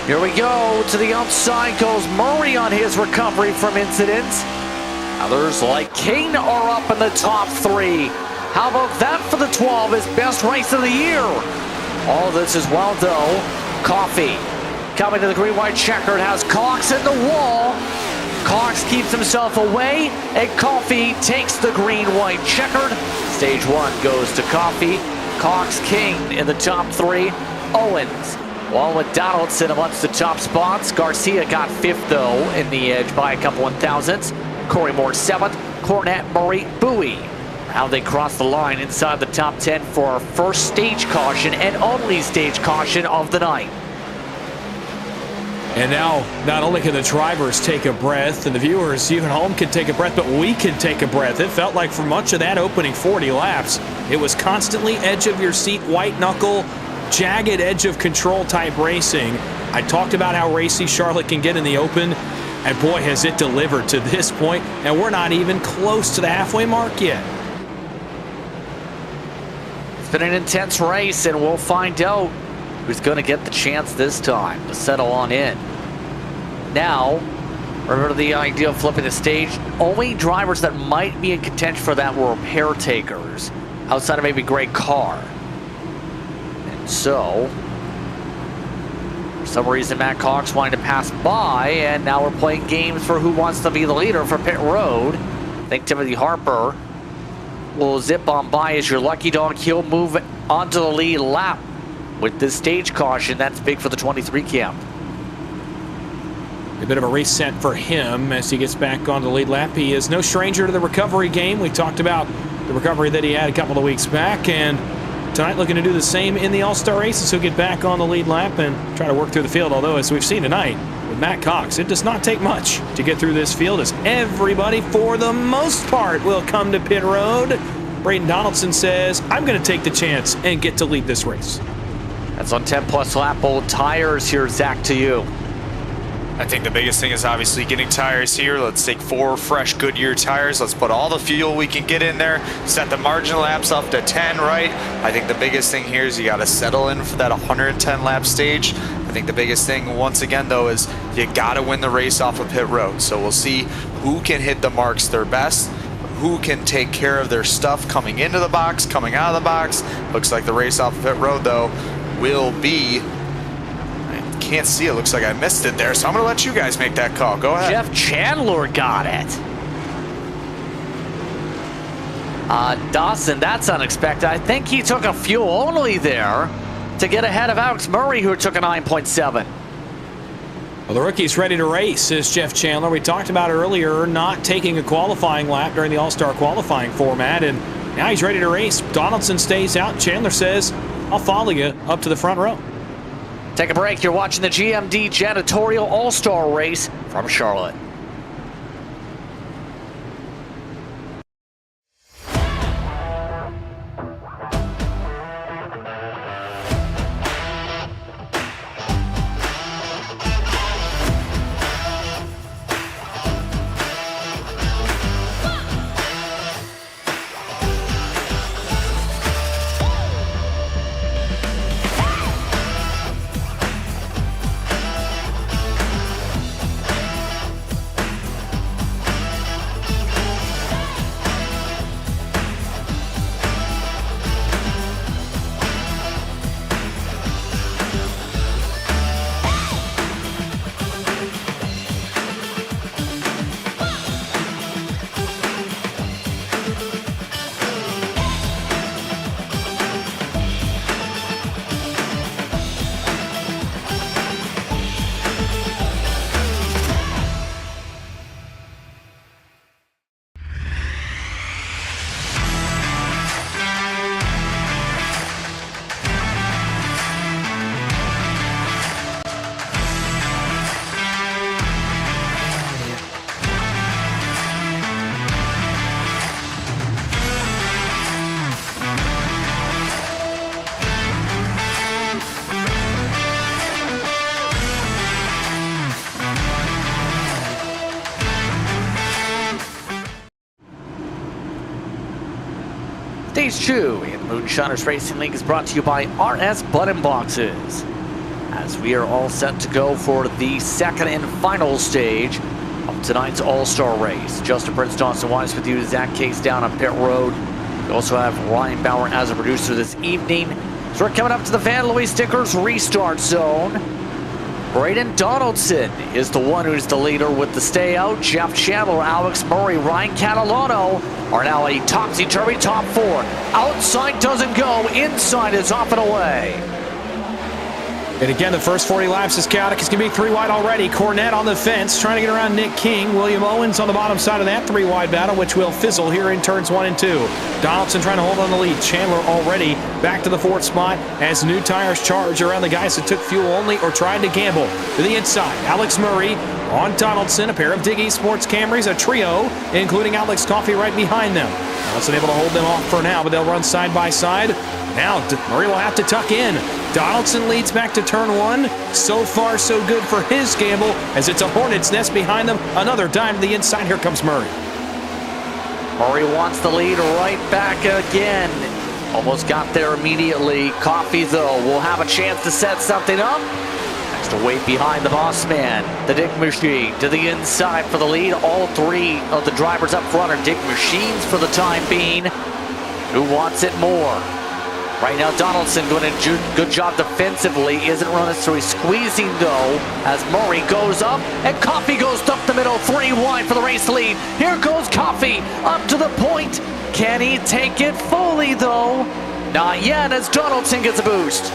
Here we go. To the outside goes Murray on his recovery from incidents. Others like King are up in the top 3. How about that for the 12, his best race of the year? All this as well, though. Coffee coming to the green-white checkered, has Cox in the wall. Cox keeps himself away, and Coffee takes the green-white checkered. Stage 1 goes to Coffee. Cox, King in the top 3. Owens, along with Donaldson amongst the top spots. Garcia got 5th, though, in the edge by a couple 1,000ths. Corey Moore 7th. Cornette, Murray, Bowie. How they cross the line inside the top 10 for our first stage caution and only stage caution of the night. And now, not only can the drivers take a breath, and the viewers, you at home, can take a breath, but we can take a breath. It felt like for much of that opening 40 laps, it was constantly edge of your seat, white knuckle, jagged edge of control type racing. I talked about how racy Charlotte can get in the open, and boy, has it delivered to this point, and we're not even close to the halfway mark yet. It's been an intense race, and we'll find out who's going to get the chance this time to settle on in. Now, remember the idea of flipping the stage? Only drivers that might be in contention for that were repair takers, outside of maybe Greg Carr. And so, for some reason, Matt Cox wanted to pass by, and now we're playing games for who wants to be the leader for pit road. I think Timothy Harper will zip on by as your lucky dog. He'll move onto the lead lap with this stage caution. That's big for the 23 camp. A bit of a reset for him as he gets back on the lead lap. He is no stranger to the recovery game. We talked about the recovery that he had a couple of weeks back, and tonight looking to do the same in the All-Star races. He'll get back on the lead lap and try to work through the field, although as we've seen tonight with Matt Cox, it does not take much to get through this field as everybody, for the most part, will come to pit road. Braden Donaldson says, I'm going to take the chance and get to lead this race. That's on 10-plus lap old tires here, Zach, to you. I think the biggest thing is obviously getting tires here. Let's take 4 fresh Goodyear tires. Let's put all the fuel we can get in there. Set the margin laps up to 10, right? I think the biggest thing here is you got to settle in for that 110 lap stage. I think the biggest thing, once again, though, is you got to win the race off of pit road. So we'll see who can hit the marks their best, who can take care of their stuff coming into the box, coming out of the box. Looks like the race off of pit road, though, will be... Can't see it. Looks like I missed it there, so I'm gonna let you guys make that call. Go ahead. Jeff Chandler got it. Dawson, that's unexpected. I think he took a fuel only there to get ahead of Alex Murray, who took a 9.7. Well, the rookie's ready to race, says Jeff Chandler. We talked about earlier not taking a qualifying lap during the All-Star qualifying format, and now he's ready to race. Donaldson stays out. Chandler says, I'll follow you up to the front row. Take a break. You're watching the GMD Janitorial All-Star Race from Charlotte. Stage 2 in the Moonshiners Racing League is brought to you by RS Button Boxes. As we are all set to go for the second and final stage of tonight's All-Star Race. Justin Prince, Dawson Weiss with you, Zach Case down on pit road. We also have Ryan Bauer as a producer this evening. So we're coming up to the Van Louis Stickers restart zone. Braden Donaldson is the one who's the leader with the stay out. Jeff Chandler, Alex Murray, Ryan Catalano are now a topsy-turvy top 4. Outside doesn't go, inside is off and away. And again, the first 40 laps is chaotic. It's going to be 3 wide already. Cornette on the fence, trying to get around Nick King. William Owens on the bottom side of that 3 wide battle, which will fizzle here in turns 1 and 2. Donaldson trying to hold on the lead. Chandler already back to the 4th spot as new tires charge around the guys that took fuel only or tried to gamble. To the inside, Alex Murray on Donaldson, a pair of Dig eSports Camrys, a trio, including Alex Coffey right behind them. Donaldson able to hold them off for now, but they'll run side by side. Now Murray will have to tuck in. Donaldson leads back to turn 1. So far, so good for his gamble as it's a hornet's nest behind them. Another dime to the inside. Here comes Murray. Murray wants the lead right back again. Almost got there immediately. Coffey, though, will have a chance to set something up. Has to wait behind the boss man. The Dig Machine to the inside for the lead. All 3 of the drivers up front are Dig Machines for the time being. Who wants it more? Right now, Donaldson doing a good job defensively. Isn't running, so he's squeezing, though, as Murray goes up, and Coffey goes up the middle, 3 wide for the race lead. Here goes Coffey, up to the point. Can he take it fully, though? Not yet, as Donaldson gets a boost.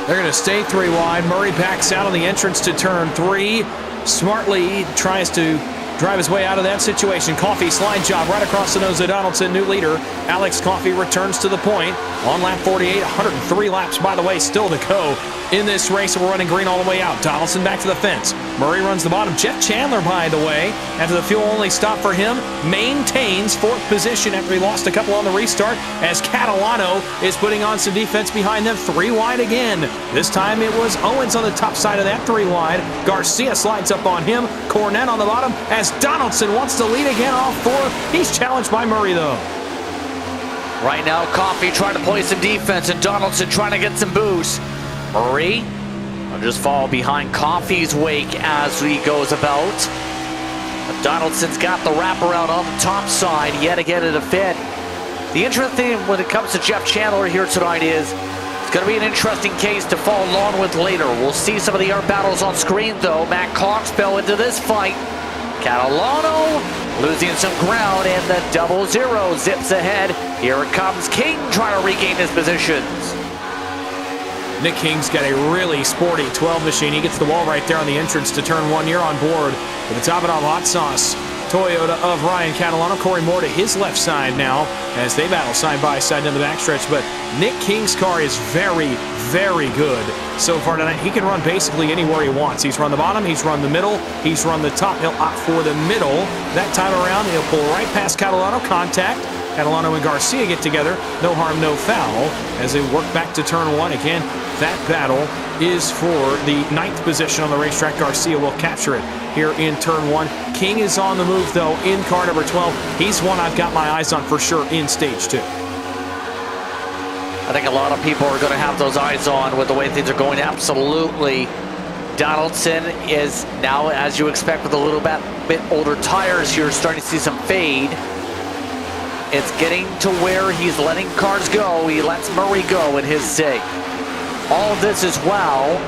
They're going to stay 3 wide. Murray backs out on the entrance to turn 3. Smartly tries to drive his way out of that situation. Coffee slide job right across the nose of Donaldson, new leader. Alex Coffey returns to the point on lap 48. 103 laps, by the way, still to go in this race. We're running green all the way out. Donaldson back to the fence. Murray runs the bottom. Jeff Chandler, by the way, after the fuel-only stop for him, maintains 4th position after he lost a couple on the restart, as Catalano is putting on some defense behind them. 3 wide again. This time it was Owens on the top side of that 3 wide. Garcia slides up on him. Cornette on the bottom as Donaldson wants to lead again off 4. He's challenged by Murray, though. Right now, Coffey trying to play some defense, and Donaldson trying to get some boost. Murray will just fall behind Coffey's wake as he goes about. But Donaldson's got the wraparound on the top side yet again in a fit. The interesting thing when it comes to Jeff Chandler here tonight is it's going to be an interesting case to follow along with later. We'll see some of the air battles on screen, though. Matt Cox fell into this fight. Catalano losing some ground, and the 0-0 zips ahead. Here it comes King trying to regain his positions. Nick King's got a really sporty 12 machine. He gets the wall right there on the entrance to turn 1. You're on board with the top it off hot sauce Toyota of Ryan Catalano. Corey Moore to his left side now as they battle side by side in the backstretch. But Nick King's car is very, very good so far tonight. He can run basically anywhere he wants. He's run the bottom, he's run the middle, he's run the top. He'll opt for the middle. That time around, he'll pull right past Catalano. Contact. Catalano and Garcia get together. No harm, no foul as they work back to turn 1. Again, that battle is for the 9th position on the racetrack. Garcia will capture it here in turn 1. King is on the move, though, in car number 12. He's one I've got my eyes on for sure in stage 2. I think a lot of people are going to have those eyes on with the way things are going. Absolutely. Donaldson is now, as you expect, with a little bit older tires, you're starting to see some fade. It's getting to where he's letting cars go. He lets Murray go in his sake. All of this as well.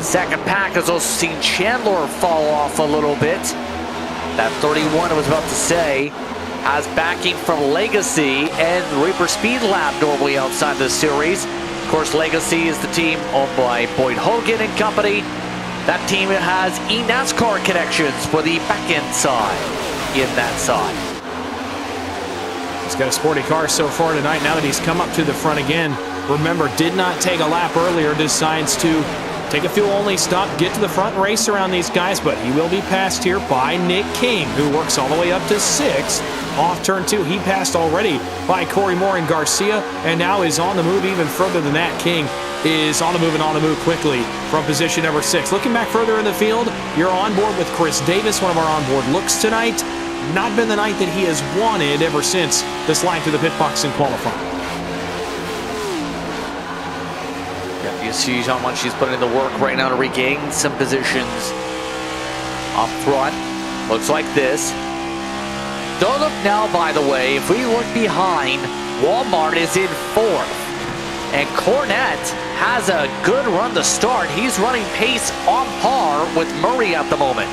Second pack has also seen Chandler fall off a little bit. That 31 I was about to say has backing from Legacy and Reaper Speed Lab normally outside the series. Of course, Legacy is the team owned by Boyd Hogan and company. That team has eNASCAR connections for the back end side in that side. He's got a sporty car so far tonight. Now that he's come up to the front again, remember, did not take a lap earlier, decides to take a fuel-only stop, get to the front and race around these guys, but he will be passed here by Nick King, who works all the way up to 6th. Off turn 2, he passed already by Corey Moore and Garcia, and now is on the move even further than that. King is on the move and on the move quickly from position number 6. Looking back further in the field, you're on board with Chris Davis, one of our onboard looks tonight. Not been the night that he has wanted ever since this line through the pit box in qualifying. Yeah, you see how much he's putting in the work right now to regain some positions up front. Looks like this. Don't look now, by the way, if we look behind, Walmart is in 4th. And Cornette has a good run to start. He's running pace on par with Murray at the moment.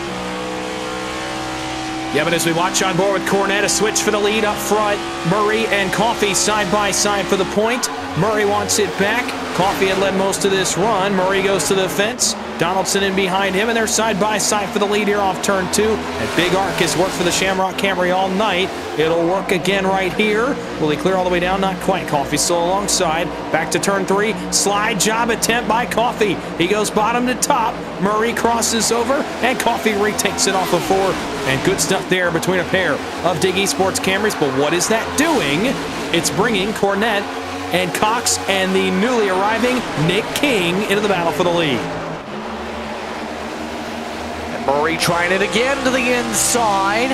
Yeah, but as we watch on board with Cornette, a switch for the lead up front. Murray and Coffey side by side for the point. Murray wants it back. Coffey had led most of this run. Murray goes to the fence. Donaldson in behind him, and they're side by side for the lead here off turn 2. And Big Arc has worked for the Shamrock Camry all night. It'll work again right here. Will he clear all the way down? Not quite. Coffey still alongside. Back to turn 3. Slide job attempt by Coffey. He goes bottom to top. Murray crosses over, and Coffey retakes it off of 4. And good stuff there between a pair of Dig eSports Camrys. But what is that doing? It's bringing Cornette and Cox and the newly arriving Nick King into the battle for the lead. And Murray trying it again to the inside.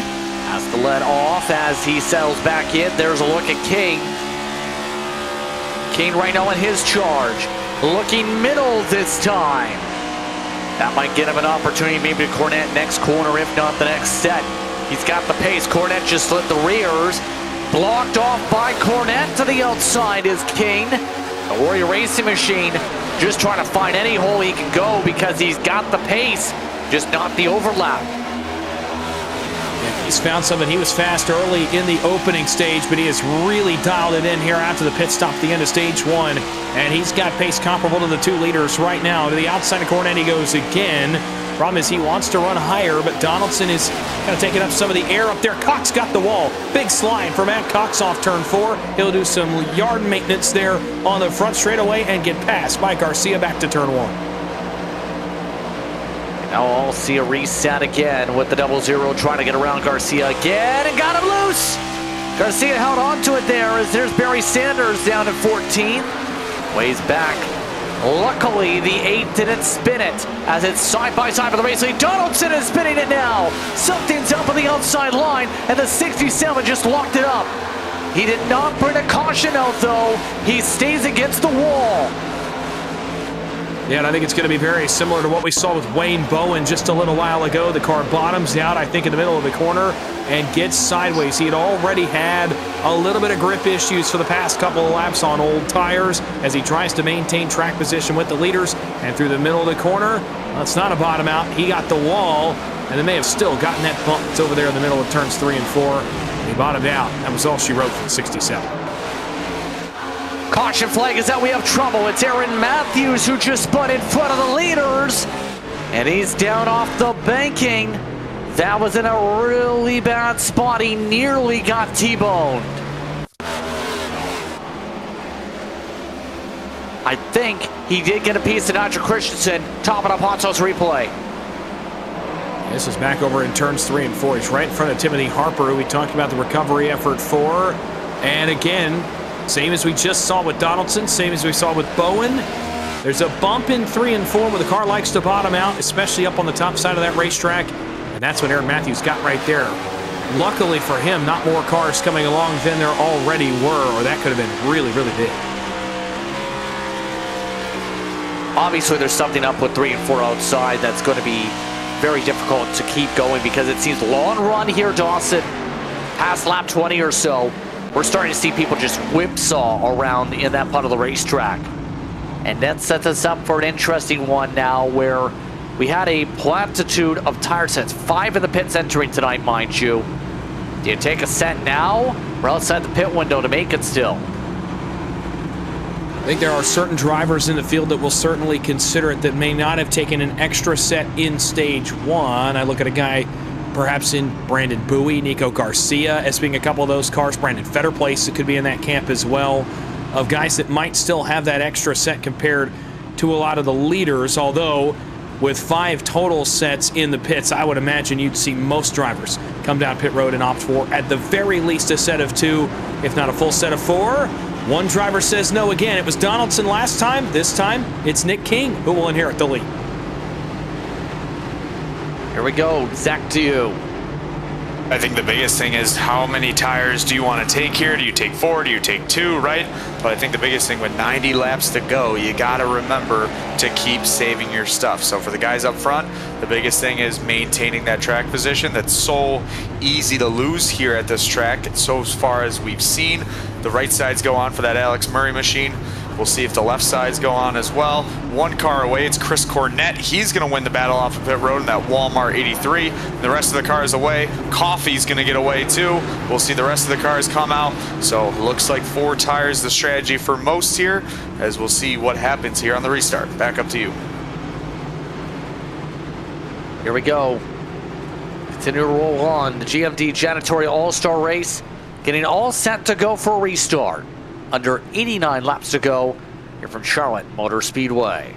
Has to let off as he settles back in. There's a look at King. King right now in his charge. Looking middle this time. That might get him an opportunity maybe to Cornette next corner, if not the next set. He's got the pace. Cornette just lit the rears. Blocked off by Cornette to the outside is King. The Warrior Racing Machine just trying to find any hole he can go because he's got the pace, just not the overlap. He's found something. He was fast early in the opening stage, but he has really dialed it in here after the pit stop at the end of stage 1. And he's got pace comparable to the 2 leaders right now. To the outside of Cornette he goes again. Problem is he wants to run higher, but Donaldson is kind of taking up some of the air up there. Cox got the wall. Big slide for Matt Cox off turn 4. He'll do some yard maintenance there on the front straightaway and get passed by Garcia back to turn 1. Now I'll see a reset again with the 0-0 trying to get around Garcia again and got him loose. Garcia held on to it there as there's Barry Sanders down at 14th. Ways back. Luckily, the 8 didn't spin it as it's side by side for the race lead. Donaldson is spinning it now. Something's up on the outside line, and the 67 just locked it up. He did not bring a caution out, though. He stays against the wall. Yeah, and I think it's going to be very similar to what we saw with Wayne Bowen just a little while ago. The car bottoms out, I think, in the middle of the corner and gets sideways. He had already had a little bit of grip issues for the past couple of laps on old tires as he tries to maintain track position with the leaders. And through the middle of the corner, well, it's not a bottom out. He got the wall, and they may have still gotten that bump that's over there in the middle of turns 3 and 4. He bottomed out. That was all she wrote for the 67. Caution flag is out. We have trouble. It's Aaron Matthews who just spun in front of the leaders. And he's down off the banking. That was in a really bad spot. He nearly got T-boned. I think he did get a piece of Nigel Christensen. Topping up Honto's replay. This is back over in turns 3 and 4. He's right in front of Timothy Harper, who we talked about the recovery effort for. And again, same as we just saw with Donaldson, same as we saw with Bowen. There's a bump in 3 and 4 where the car likes to bottom out, especially up on the top side of that racetrack. And that's what Aaron Matthews got right there. Luckily for him, not more cars coming along than there already were, or that could have been really, really big. Obviously, there's something up with 3 and 4 outside that's going to be very difficult to keep going because it seems long run here, Dawson. Past lap 20 or so. We're starting to see people just whipsaw around in that part of the racetrack. And that sets us up for an interesting one now where we had a plentitude of tire sets. 5 in the pits entering tonight, mind you. Do you take a set now? We're outside the pit window to make it still. I think there are certain drivers in the field that will certainly consider it that may not have taken an extra set in stage 1. I look at a guy perhaps in Brandon Bowie, Nico Garcia as being a couple of those cars. Brandon Fetterplace that could be in that camp as well, of guys that might still have that extra set compared to a lot of the leaders. Although with 5 total sets in the pits, I would imagine you'd see most drivers come down pit road and opt for at the very least a set of 2, if not a full set of 4. One driver says no again. It was Donaldson last time. This time it's Nick King who will inherit the lead. Here we go, Zach, to you. I think the biggest thing is how many tires do you want to take here? Do you take 4? Do you take 2, right? But I think the biggest thing with 90 laps to go, you got to remember to keep saving your stuff. So for the guys up front, the biggest thing is maintaining that track position. That's so easy to lose here at this track. So far as we've seen, the right sides go on for that Alex Murray machine. We'll see if the left sides go on as well. 1 car away, it's Chris Cornett. He's going to win the battle off of pit road in that Walmart 83. The rest of the cars away. Coffey's going to get away too. We'll see the rest of the cars come out. So looks like 4 tires the strategy for most here, as we'll see what happens here on the restart. Back up to you. Here we go. Continue to roll on. The GMD Janitorial All-Star Race getting all set to go for a restart. Under 89 laps to go here from Charlotte Motor Speedway.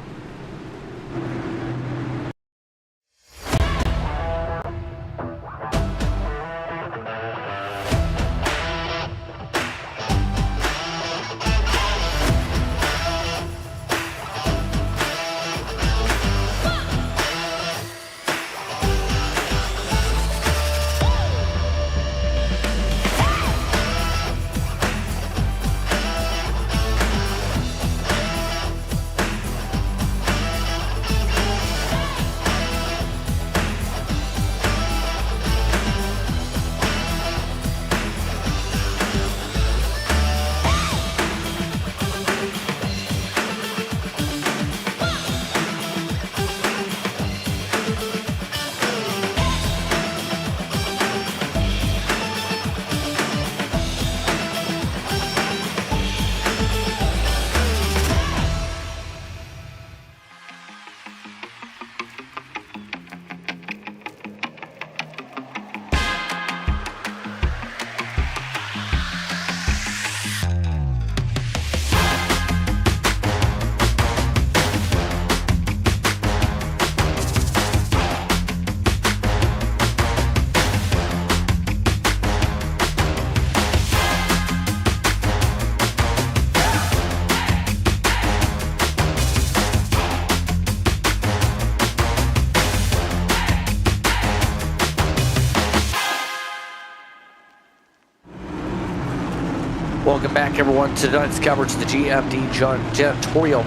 Welcome back, everyone, to tonight's coverage of the GMD Janitorial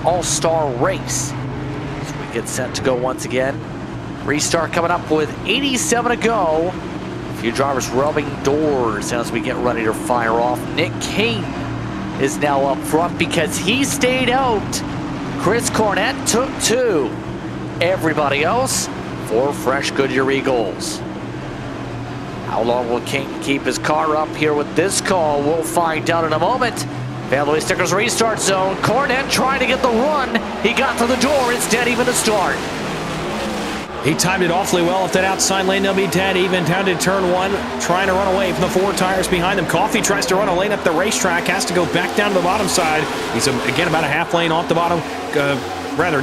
All-Star Race. As we get set to go once again. Restart coming up with 87 to go. A few drivers rubbing doors as we get ready to fire off. Nick King is now up front because he stayed out. Chris Cornett took 2. Everybody else, 4 fresh Goodyear Eagles. How long will King keep his car up here with this call? We'll find out in a moment. Family Stickers restart zone. Cornett trying to get the run. He got to the door. It's dead even to start. He timed it awfully well off that outside lane. They'll be dead even down to turn 1, trying to run away from the 4 tires behind them. Coffee tries to run a lane up the racetrack, has to go back down to the bottom side. He's again about a half lane off the bottom.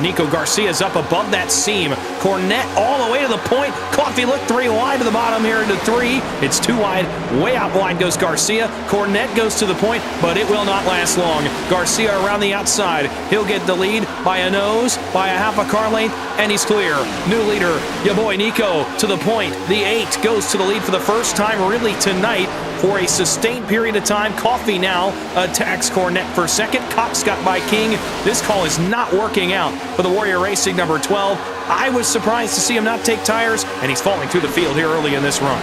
Nico Garcia's up above that seam. Cornett all the way to the point. Coffee looked 3 wide to the bottom here into 3. It's 2 wide. Way out wide goes Garcia. Cornett goes to the point, but it will not last long. Garcia around the outside. He'll get the lead by a nose, by a half a car length, and he's clear. New leader, your boy Nico, to the point. The 8 goes to the lead for the first time really tonight. For a sustained period of time, Coffee now attacks Cornett for second. Cox got by King. This call is not working out for the Warrior Racing number 12. I was surprised to see him not take tires, and he's falling through the field here early in this run.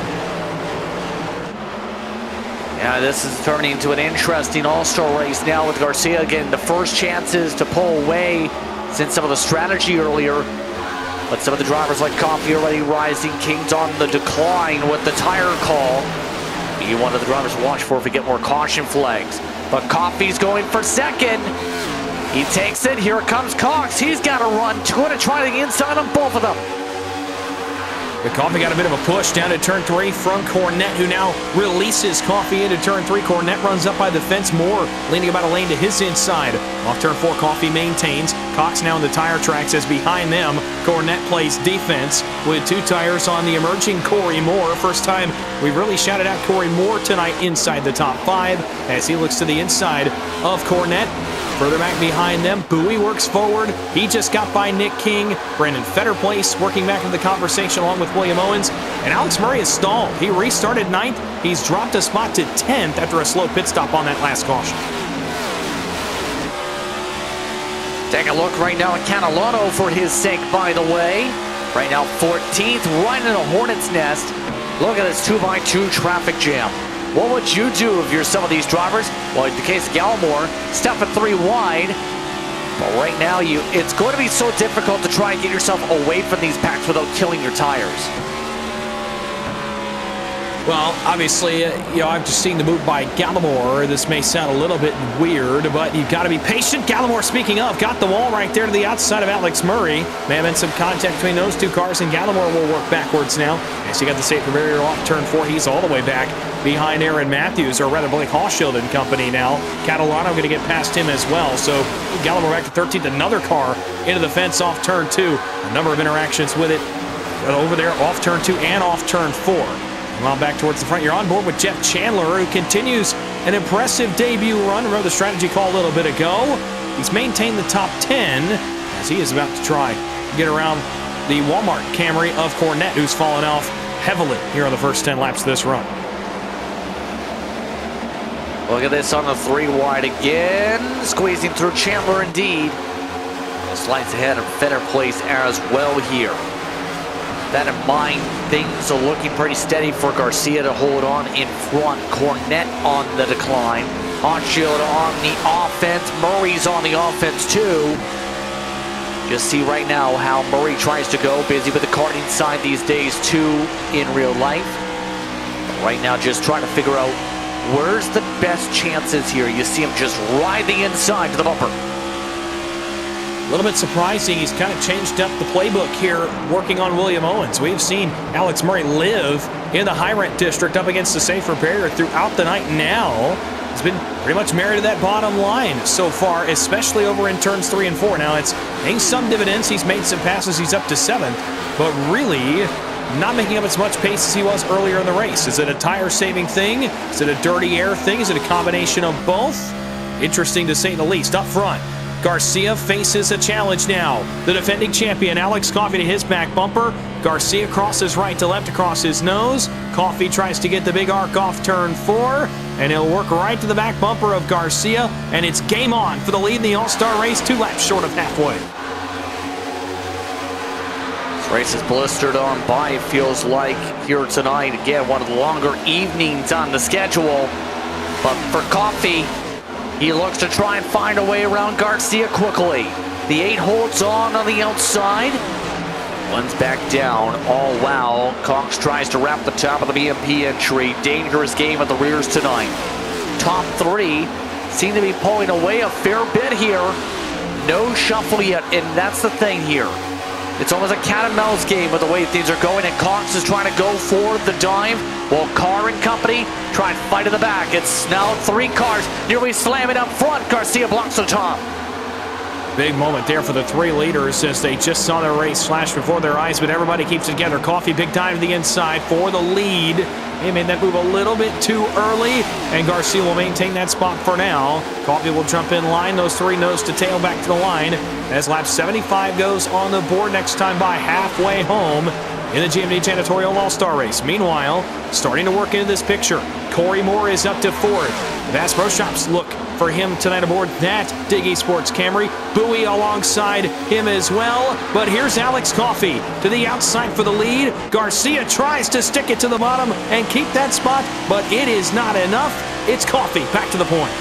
Yeah, this is turning into an interesting all-star race now with Garcia getting the first chances to pull away since some of the strategy earlier. But some of the drivers like Coffee already rising. King's on the decline with the tire call. Be one of the drivers to watch for if we get more caution flags. But Coffee's going for second. He takes it. Here comes Cox. He's got to run. Going to try the inside on both of them. The Coffee got a bit of a push down to turn 3 from Cornett, who now releases Coffee into turn 3. Cornett runs up by the fence more, leaning about a lane to his inside. Off turn 4, Coffee maintains. Cox now in the tire tracks as behind them. Cornett plays defense with 2 tires on the emerging Corey Moore. First time we've really shouted out Corey Moore tonight inside the top 5 as he looks to the inside of Cornett. Further back behind them, Bowie works forward. He just got by Nick King. Brandon Fetterplace working back into the conversation along with William Owens. And Alex Murray is stalled. He restarted 9th. He's dropped a spot to 10th after a slow pit stop on that last caution. Take a look right now at Catalano for his sake, by the way. Right now, 14th, right in a hornet's nest. Look at this 2x2 traffic jam. What would you do if you're some of these drivers? Well, in the case of Gallimore, step at 3 wide. But right now, it's going to be so difficult to try and get yourself away from these packs without killing your tires. Well, obviously, I've just seen the move by Gallimore. This may sound a little bit weird, but you've got to be patient. Gallimore, speaking of, got the wall right there to the outside of Alex Murray. May have been some contact between those 2 cars, and Gallimore will work backwards now. As you got the safety barrier off turn 4, he's all the way back behind Aaron Matthews, or rather Blake Hawshield and company now. Catalano going to get past him as well. So Gallimore back to 13th, another car into the fence off turn 2. A number of interactions with it over there off turn 2 and off turn 4. Well, back towards the front, you're on board with Jeff Chandler, who continues an impressive debut run. Remember the strategy call a little bit ago. He's maintained the top 10 as he is about to try to get around the Walmart Camry of Cornett, who's fallen off heavily here on the first 10 laps of this run. Look at this on the 3 wide again. Squeezing through Chandler indeed. Slides ahead of Fetterplace as well here. That in mind, things are looking pretty steady for Garcia to hold on in front. Cornett on the decline. Hawshield on the offense. Murray's on the offense too. Just see right now how Murray tries to go. Busy with the karting side these days too in real life. But right now just trying to figure out where's the best chances here. You see him just ride the inside to the bumper. A little bit surprising, he's kind of changed up the playbook here working on William Owens. We've seen Alex Murray live in the high rent district up against the safer barrier throughout the night now. He's been pretty much married to that bottom line so far, especially over in turns 3 and 4. Now it's paying some dividends. He's made some passes. He's up to 7th, but really not making up as much pace as he was earlier in the race. Is it a tire saving thing? Is it a dirty air thing? Is it a combination of both? Interesting to say the least. Up front, Garcia faces a challenge now. The defending champion, Alex Coffey, to his back bumper. Garcia crosses right to left across his nose. Coffey tries to get the big arc off turn 4. and he'll work right to the back bumper of Garcia, and it's game on for the lead in the All-Star race, 2 laps short of halfway. This race is blistered on by, it feels like, here tonight. Again, one of the longer evenings on the schedule. But for Coffey, he looks to try and find a way around Garcia quickly. The 8 holds on the outside. One's back down. Oh, wow. Cox tries to wrap the top of the BMP entry. Dangerous game at the rears tonight. Top 3 seem to be pulling away a fair bit here. No shuffle yet, and that's the thing here. It's almost a cat and mouse game with the way things are going, and Cox is trying to go for the dive, while Carr and company try and fight in the back. It's now 3 cars nearly slamming up front. Garcia blocks the top. Big moment there for the 3 leaders as they just saw their race flash before their eyes, but everybody keeps it together. Coffey big time to the inside for the lead. He made that move a little bit too early, and Garcia will maintain that spot for now. Coffey will jump in line. Those 3 nose to tail back to the line as lap 75 goes on the board next time by, halfway home in the GMD Janitorial All-Star Race. Meanwhile, starting to work into this picture, Corey Moore is up to 4th. The Bass Pro Shops look for him tonight aboard that Dig eSports Camry. Bowie alongside him as well. But here's Alex Coffey to the outside for the lead. Garcia tries to stick it to the bottom and keep that spot, but it is not enough. It's Coffey back to the point.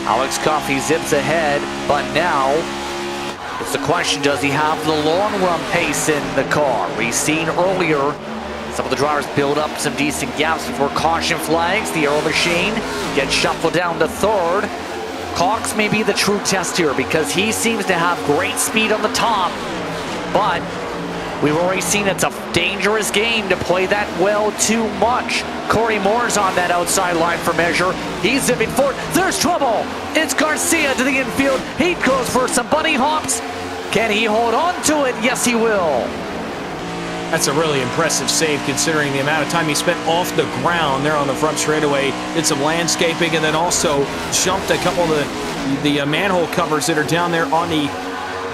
Alex Coffey zips ahead, but now it's the question, does he have the long run pace in the car? We've seen earlier some of the drivers build up some decent gaps before caution flags. The Aero Machine gets shuffled down to 3rd. Cox may be the true test here because he seems to have great speed on the top, but we've already seen it's a dangerous game to play that well too much. Corey Moore's on that outside line for measure. He's zipping forward. There's trouble. It's Garcia to the infield. He goes for some bunny hops. Can he hold on to it? Yes, he will. That's a really impressive save considering the amount of time he spent off the ground there on the front straightaway. Did some landscaping and then also jumped a couple of the manhole covers that are down there on the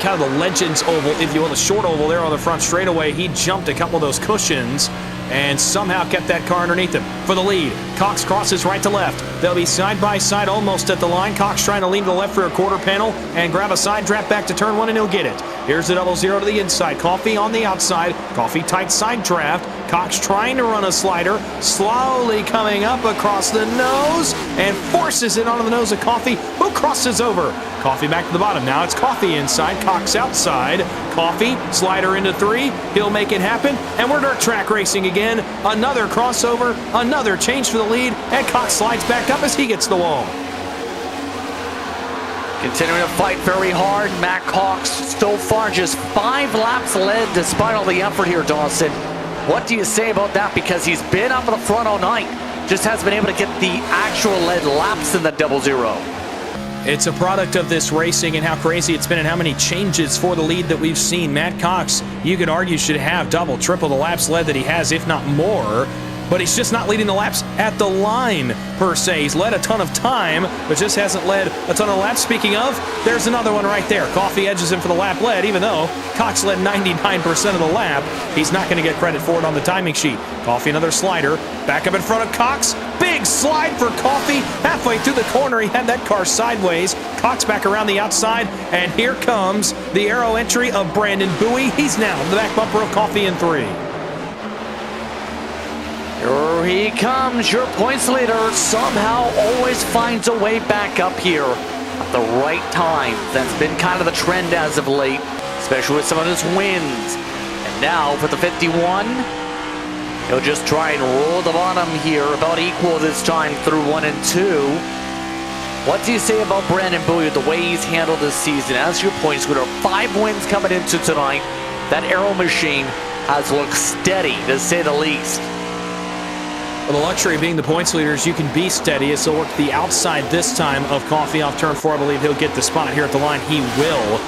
kind of the Legends oval, if you will, the short oval there on the front straightaway. He jumped a couple of those cushions and somehow kept that car underneath him for the lead. Cox crosses right to left. They'll be side by side almost at the line. Cox trying to lean to the left for a quarter panel and grab a side draft back to turn 1, and he'll get it. Here's the 0-0 to the inside. Coffey on the outside. Coffey tight side draft. Cox trying to run a slider, slowly coming up across the nose and forces it onto the nose of Coffey, who crosses over. Coffey back to the bottom. Now it's Coffey inside, Cox outside. Coffey, slider into 3. He'll make it happen, and we're dirt track racing again. Another crossover, another change for the lead, and Cox slides back up as he gets the wall. Continuing to fight very hard. Matt Cox so far just 5 laps led despite all the effort here, Dawson. What do you say about that? Because he's been up in the front all night, just hasn't been able to get the actual led laps in the 0-0. It's a product of this racing and how crazy it's been and how many changes for the lead that we've seen. Matt Cox, you could argue, should have double, triple the laps led that he has, if not more. But he's just not leading the laps at the line, per se. He's led a ton of time, but just hasn't led a ton of laps. Speaking of, there's another one right there. Coffey edges him for the lap led, even though Cox led 99% of the lap. He's not going to get credit for it on the timing sheet. Coffey, another slider. Back up in front of Cox. Big slide for Coffey. Halfway through the corner, he had that car sideways. Cox back around the outside, and here comes the aero entry of Brandon Bowie. He's now the back bumper of Coffey in 3. Here he comes, your points leader. Somehow always finds a way back up here at the right time. That's been kind of the trend as of late, especially with some of his wins. And now for the 51, he'll just try and roll the bottom here, about equal this time through 1 and 2. What do you say about Brandon Bowie, the way he's handled this season? As your points leader, 5 wins coming into tonight. That Aero Machine has looked steady, to say the least. Well, the luxury of being the points leaders, you can be steady. As he'll work the outside this time of Coffey off turn 4. I believe he'll get the spot here at the line. He will.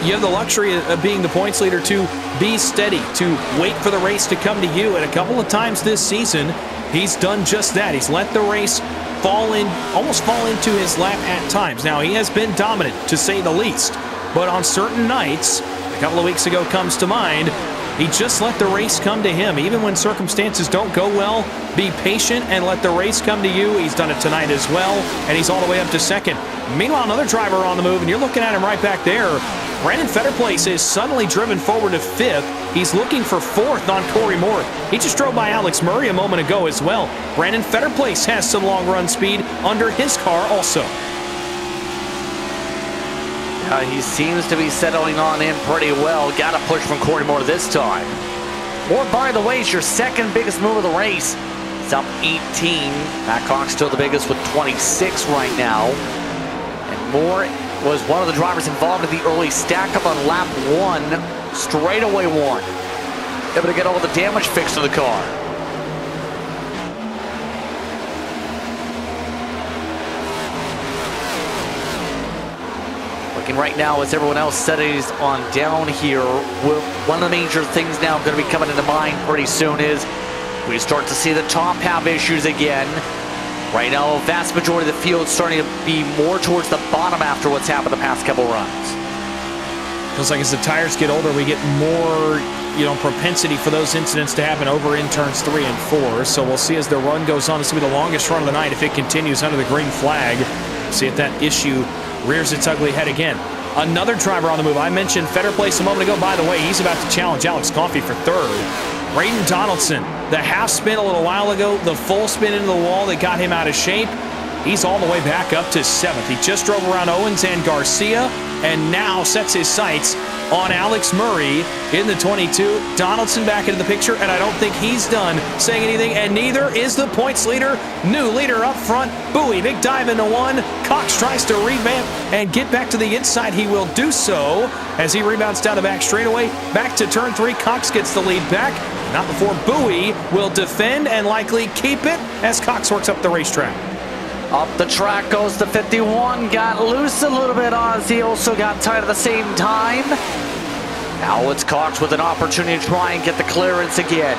You have the luxury of being the points leader to be steady, to wait for the race to come to you. And a couple of times this season, he's done just that. He's let the race almost fall into his lap at times. Now, he has been dominant, to say the least. But on certain nights, a couple of weeks ago comes to mind, He just let the race come to him. Even when circumstances don't go well, be patient and let the race come to you. He's done it tonight as well, and he's all the way up to second. Meanwhile, another driver on the move, and you're looking at him right back there. Brandon Fetterplace is suddenly driven forward to 5th. He's looking for 4th on Corey Moore. He just drove by Alex Murray a moment ago as well. Brandon Fetterplace has some long run speed under his car also. He seems to be settling on in pretty well. Got a push from Corey Moore this time. Moore, by the way, is your second biggest move of the race. It's up 18. Matt Cox still the biggest with 26 right now. And Moore was one of the drivers involved in the early stack-up on lap 1. Straightaway 1. Able to get all the damage fixed to the car. Looking right now as everyone else settles on down here, one of the major things now going to be coming into mind pretty soon is we start to see the top have issues again. Right now, a vast majority of the field starting to be more towards the bottom after what's happened the past couple runs. Feels like as the tires get older, we get more, propensity for those incidents to happen over in turns 3 and 4. So we'll see as the run goes on. This will be the longest run of the night if it continues under the green flag. See if that issue rears its ugly head again. Another driver on the move. I mentioned Fetterplace a moment ago. By the way, he's about to challenge Alex Coffey for 3rd. Braden Donaldson, the half spin a little while ago, the full spin into the wall that got him out of shape. He's all the way back up to 7th. He just drove around Owens and Garcia and now sets his sights on Alex Murray in the 22. Donaldson back into the picture, and I don't think he's done saying anything, and neither is the points leader. New leader up front, Bowie, big dive into 1. Cox tries to revamp and get back to the inside. He will do so as he rebounds down the back straightaway. Back to turn 3, Cox gets the lead back. Not before Bowie will defend and likely keep it as Cox works up the racetrack. Up the track goes the 51, got loose a little bit as he also got tight at the same time. Now it's Cox with an opportunity to try and get the clearance again.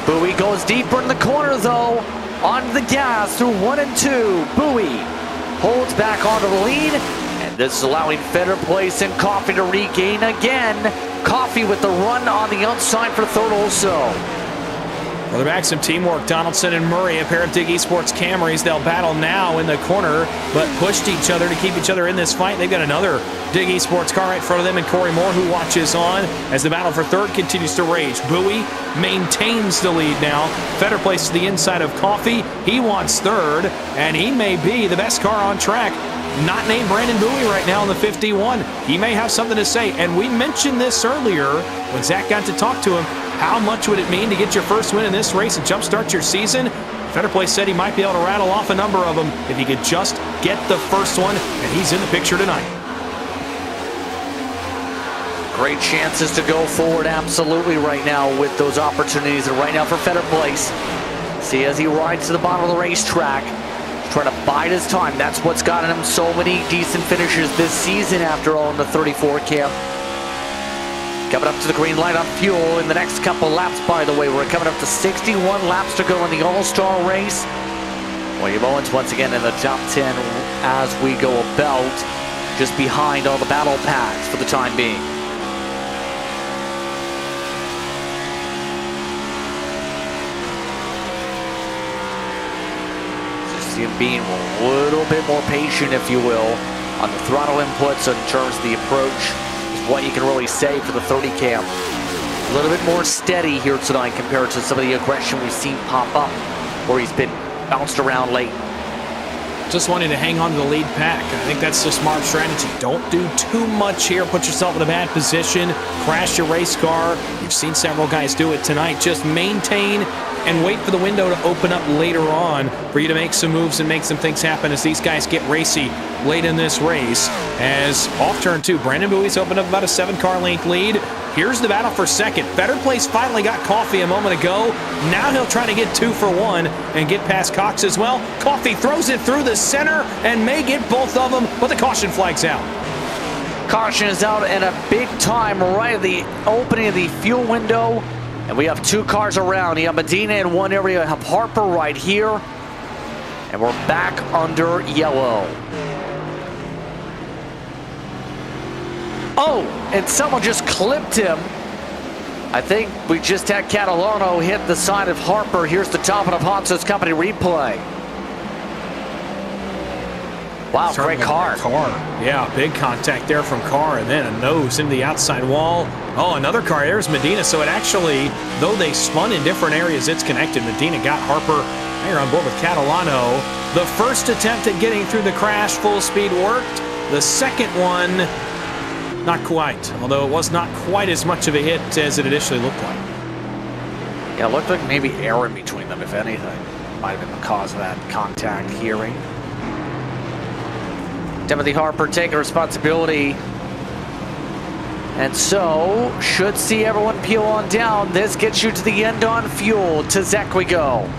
Bowie goes deeper in the corner though, on the gas through 1 and 2. Bowie holds back onto the lead, and this is allowing Fetterplace and Coffey to regain again. Coffey with the run on the outside for 3rd also. Well, they're back some teamwork. Donaldson and Murray, a pair of Dig Esports Camrys. They'll battle now in the corner, but pushed each other to keep each other in this fight. They've got another Dig Esports car right in front of them, and Corey Moore, who watches on as the battle for 3rd continues to rage. Bowie maintains the lead now. Fetterplace to the inside of Coffey. He wants 3rd, and he may be the best car on track. Not named Brandon Bowie right now in the 51. He may have something to say, and we mentioned this earlier when Zach got to talk to him. How much would it mean to get your first win in this race and jumpstart your season? Fetterplace said he might be able to rattle off a number of them if he could just get the first one, and he's in the picture tonight. Great chances to go forward absolutely right now with those opportunities, and right now for Fetterplace. See as he rides to the bottom of the racetrack, trying to bide his time. That's what's gotten him so many decent finishes this season after all in the 34 camp. Coming up to the green light on fuel in the next couple laps, by the way. We're coming up to 61 laps to go in the All-Star race. William Owens once again in the top 10 as we go about, just behind all the battle packs for the time being. See him being a little bit more patient, if you will, on the throttle inputs in terms of the approach. What you can really say for the 30 cam. A little bit more steady here tonight compared to some of the aggression we've seen pop up where he's been bounced around late. Just wanting to hang on to the lead pack. I think that's the smart strategy. Don't do too much here. Put yourself in a bad position. Crash your race car. You've seen several guys do it tonight. Just maintain and wait for the window to open up later on for you to make some moves and make some things happen as these guys get racy late in this race. As off turn 2, Brandon Bowie's opened up about a 7-car length lead. Here's the battle for 2nd. Fetterplace finally got Coffey a moment ago. Now he'll try to get 2 for 1 and get past Cox as well. Coffey throws it through the center and may get both of them, but the caution flag's out. Caution is out, and a big time right at the opening of the fuel window. And we have 2 cars around. You have Medina in one area, you have Harper right here. And we're back under yellow. Oh, and someone just clipped him I think we just had Catalano hit the side of Harper. Here's the top of Ponce's company replay. Wow, great car. Yeah, big contact there from Carr, and then a nose into the outside wall. Oh, another car. There's Medina. So it actually, though they spun in different areas, it's connected. Medina got Harper. Now you're on board with Catalano. The first attempt at getting through the crash, full speed worked. The second one, not quite. Although it was not quite as much of a hit as it initially looked like. Yeah, it looked like maybe air in between them, if anything. Might have been the cause of that contact hearing. Timothy Harper taking responsibility. And so, should see everyone peel on down. This gets you to the end on fuel. To Zach we go.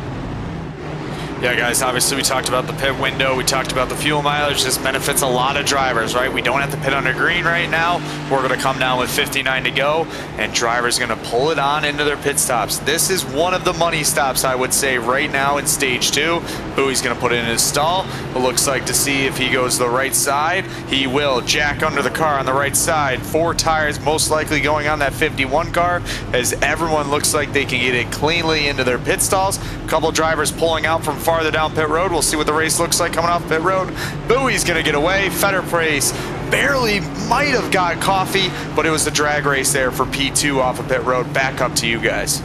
Yeah, guys, obviously we talked about the pit window. We talked about the fuel mileage. This benefits a lot of drivers, right? We don't have to pit under green right now. We're going to come down with 59 to go, and drivers going to pull it on into their pit stops. This is one of the money stops, I would say, right now in stage 2. Bowie's going to put it in his stall. It looks like to see if he goes the right side. He will. Jack under the car on the right side. 4 tires most likely going on that 51 car, as everyone looks like they can get it cleanly into their pit stalls. A couple drivers pulling out from farther down pit road. We'll see what the race looks like coming off pit road. Bowie's going to get away. Fetterprace barely might have got coffee, but it was the drag race there for P2 off of pit road. Back up to you guys.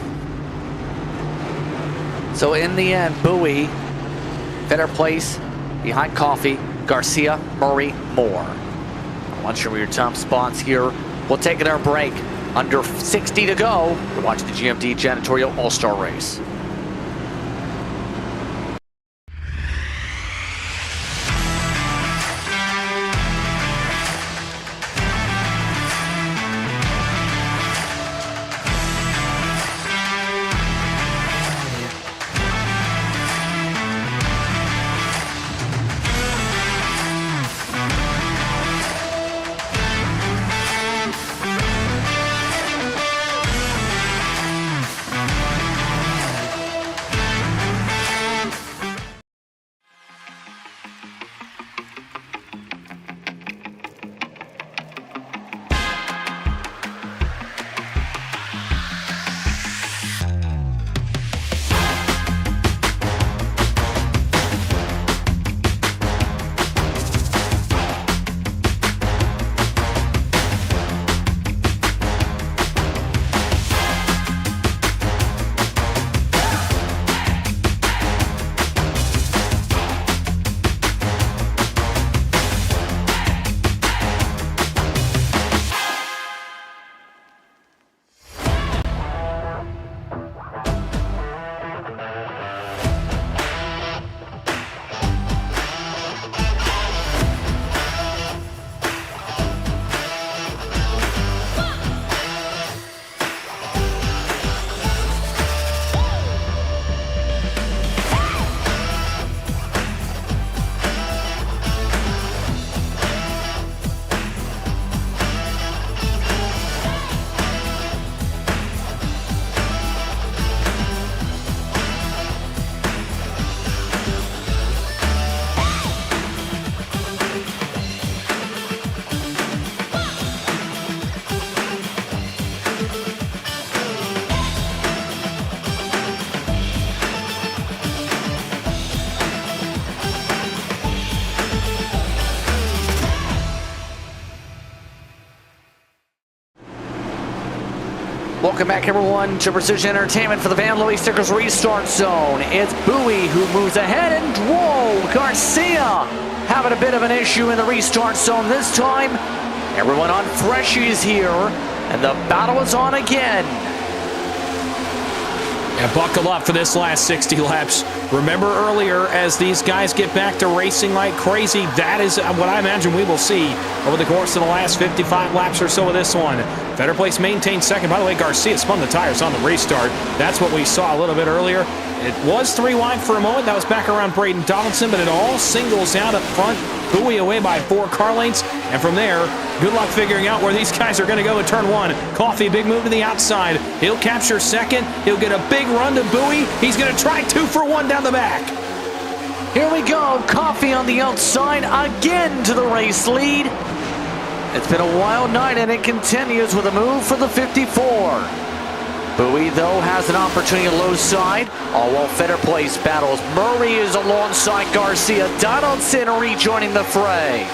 So in the end, Bowie, Fetterplace, behind Coffee, Garcia, Murray, Moore. I'm not sure where your top spots here. We'll take it our break. Under 60 to go. We're watching the GMD Janitorial All-Star Race. Welcome back, everyone, to Precision Entertainment for the Van Louis Stickers Restart Zone. It's Bowie who moves ahead, and whoa, Garcia having a bit of an issue in the restart zone this time. Everyone on freshies here, and the battle is on again. Yeah, buckle up for this last 60 laps. Remember earlier, as these guys get back to racing like crazy, that is what I imagine we will see over the course of the last 55 laps or so of this one. Fetterplace maintains second. By the way, Garcia spun the tires on the restart. That's what we saw a little bit earlier. It was 3 wide for a moment. That was back around Braden Donaldson, but it all singles out up front. Bowie away by 4 car lengths. And from there, good luck figuring out where these guys are going to go in turn 1. Coffee, big move to the outside. He'll capture second. He'll get a big run to Bowie. He's going to try 2 for 1 down the back. Here we go. Coffee on the outside again to the race lead. It's been a wild night, and it continues with a move for the 54. Bowie, though, has an opportunity low side. All while Feder Place battles. Murray is alongside Garcia. Donaldson rejoining the fray.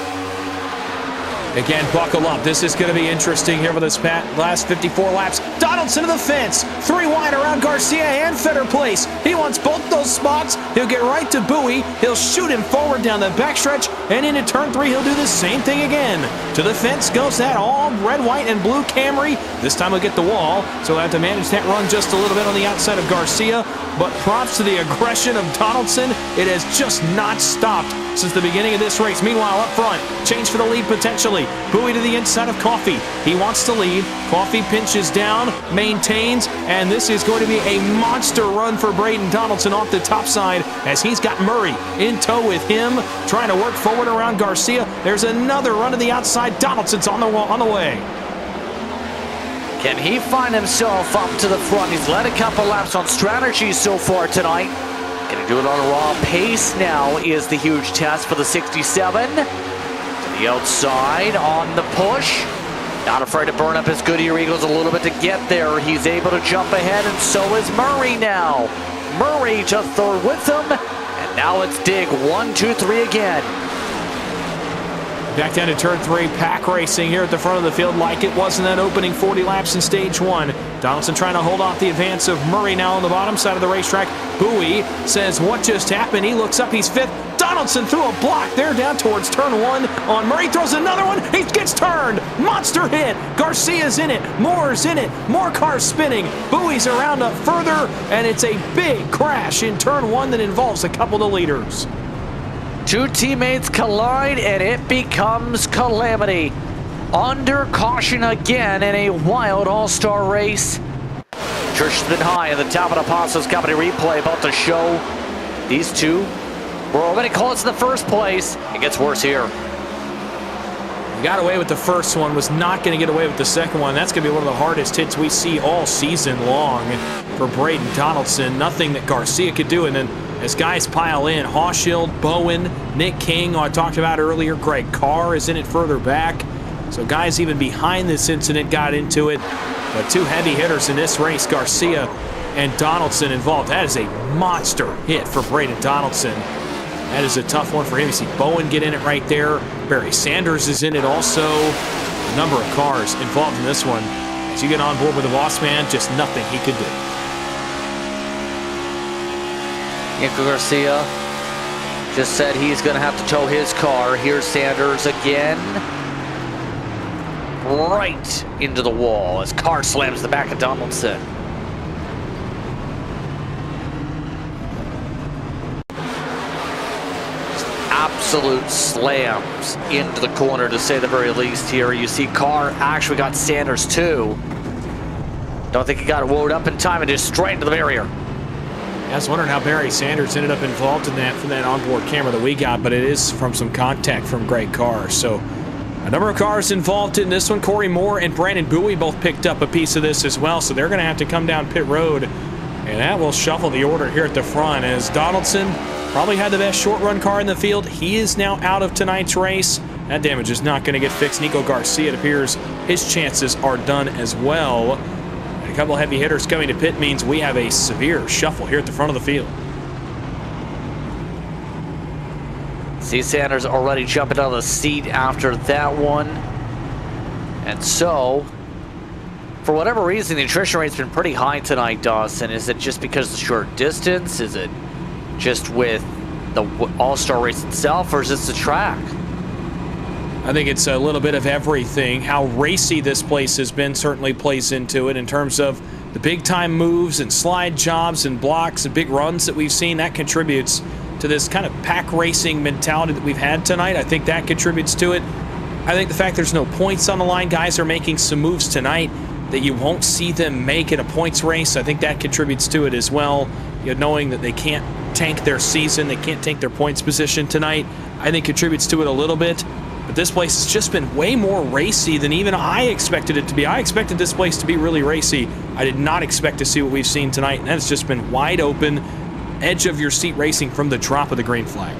Again, buckle up. This is going to be interesting here for this last 54 laps. Donaldson to the fence. 3 wide around Garcia and Feder Place. He wants both those spots. He'll get right to Bowie. He'll shoot him forward down the backstretch. And into turn 3, he'll do the same thing again. To the fence goes that all red, white, and blue Camry. This time he'll get the wall. So he'll have to manage that run just a little bit on the outside of Garcia. But props to the aggression of Donaldson. It has just not stopped since the beginning of this race. Meanwhile, up front, change for the lead potentially. Bowie to the inside of Coffey. He wants to lead. Coffey pinches down, maintains, and this is going to be a monster run for Braden Donaldson off the top side as he's got Murray in tow with him, trying to work forward around Garcia. There's another run to the outside. Donaldson's on the way. Can he find himself up to the front? He's led a couple laps on strategy so far tonight. Can he do it on a raw pace now is the huge test for the 67. To the outside on the push. Not afraid to burn up his Goodyear Eagles a little bit to get there. He's able to jump ahead, and so is Murray now. Murray to third with him, and now it's dig 1, 2, 3 again. Back down to turn 3, pack racing here at the front of the field like it was in that opening 40 laps in stage 1. Donaldson trying to hold off the advance of Murray now on the bottom side of the racetrack. Bowie says, what just happened? He looks up, he's 5th. Donaldson threw a block there down towards turn 1 on Murray. Throws another one, he gets turned. Monster hit. Garcia's in it, Moore's in it, more cars spinning. Bowie's around up further, and it's a big crash in turn 1 that involves a couple of leaders. 2 teammates collide, and it becomes calamity. Under caution again in a wild all-star race. Church has been high in the top of the Apostles Company replay about to show these two were already close in the first place. It gets worse here. He got away with the first one, was not going to get away with the second one. That's going to be one of the hardest hits we see all season long for Braden Donaldson. Nothing that Garcia could do, and then as guys pile in, Hauschild, Bowen, Nick King, who I talked about earlier, Greg Carr is in it further back. So guys even behind this incident got into it. But 2 heavy hitters in this race, Garcia and Donaldson involved. That is a monster hit for Braden Donaldson. That is a tough one for him. You see Bowen get in it right there. Barry Sanders is in it also. A number of cars involved in this one. As you get on board with the boss man, just nothing he could do. Nico Garcia just said he's going to have to tow his car. Here's Sanders again. Right into the wall as car slams the back of Donaldson. Absolute slams into the corner, to say the very least here. You see Carr actually got Sanders too. Don't think he got it wound up in time and just straight into the barrier. I was wondering how Barry Sanders ended up involved in that from that onboard camera that we got, but it is from some contact from Greg Carr. So a number of cars involved in this one. Corey Moore and Brandon Bowie both picked up a piece of this as well, so they're going to have to come down pit road, and that will shuffle the order here at the front as Donaldson probably had the best short run car in the field. He is now out of tonight's race. That damage is not going to get fixed. Nico Garcia, it appears his chances are done as well. And a couple of heavy hitters coming to pit means we have a severe shuffle here at the front of the field. See Sanders already jumping out of the seat after that one. And so, for whatever reason, the attrition rate's been pretty high tonight, Dawson. Is it just because of the short distance? Is it just with the All-Star race itself, or is this the track? I think it's a little bit of everything. How racy this place has been certainly plays into it in terms of the big-time moves and slide jobs and blocks and big runs that we've seen. That contributes to this kind of pack racing mentality that we've had tonight. I think that contributes to it. I think the fact there's no points on the line, guys are making some moves tonight that you won't see them make in a points race. I think that contributes to it as well. You know, knowing that they can't tank their season, they can't tank their points position tonight, I think contributes to it a little bit. But this place has just been way more racy than even I expected it to be. I expected this place to be really racy. I did not expect to see what we've seen tonight, and that's just been wide open, edge of your seat racing from the drop of the green flag.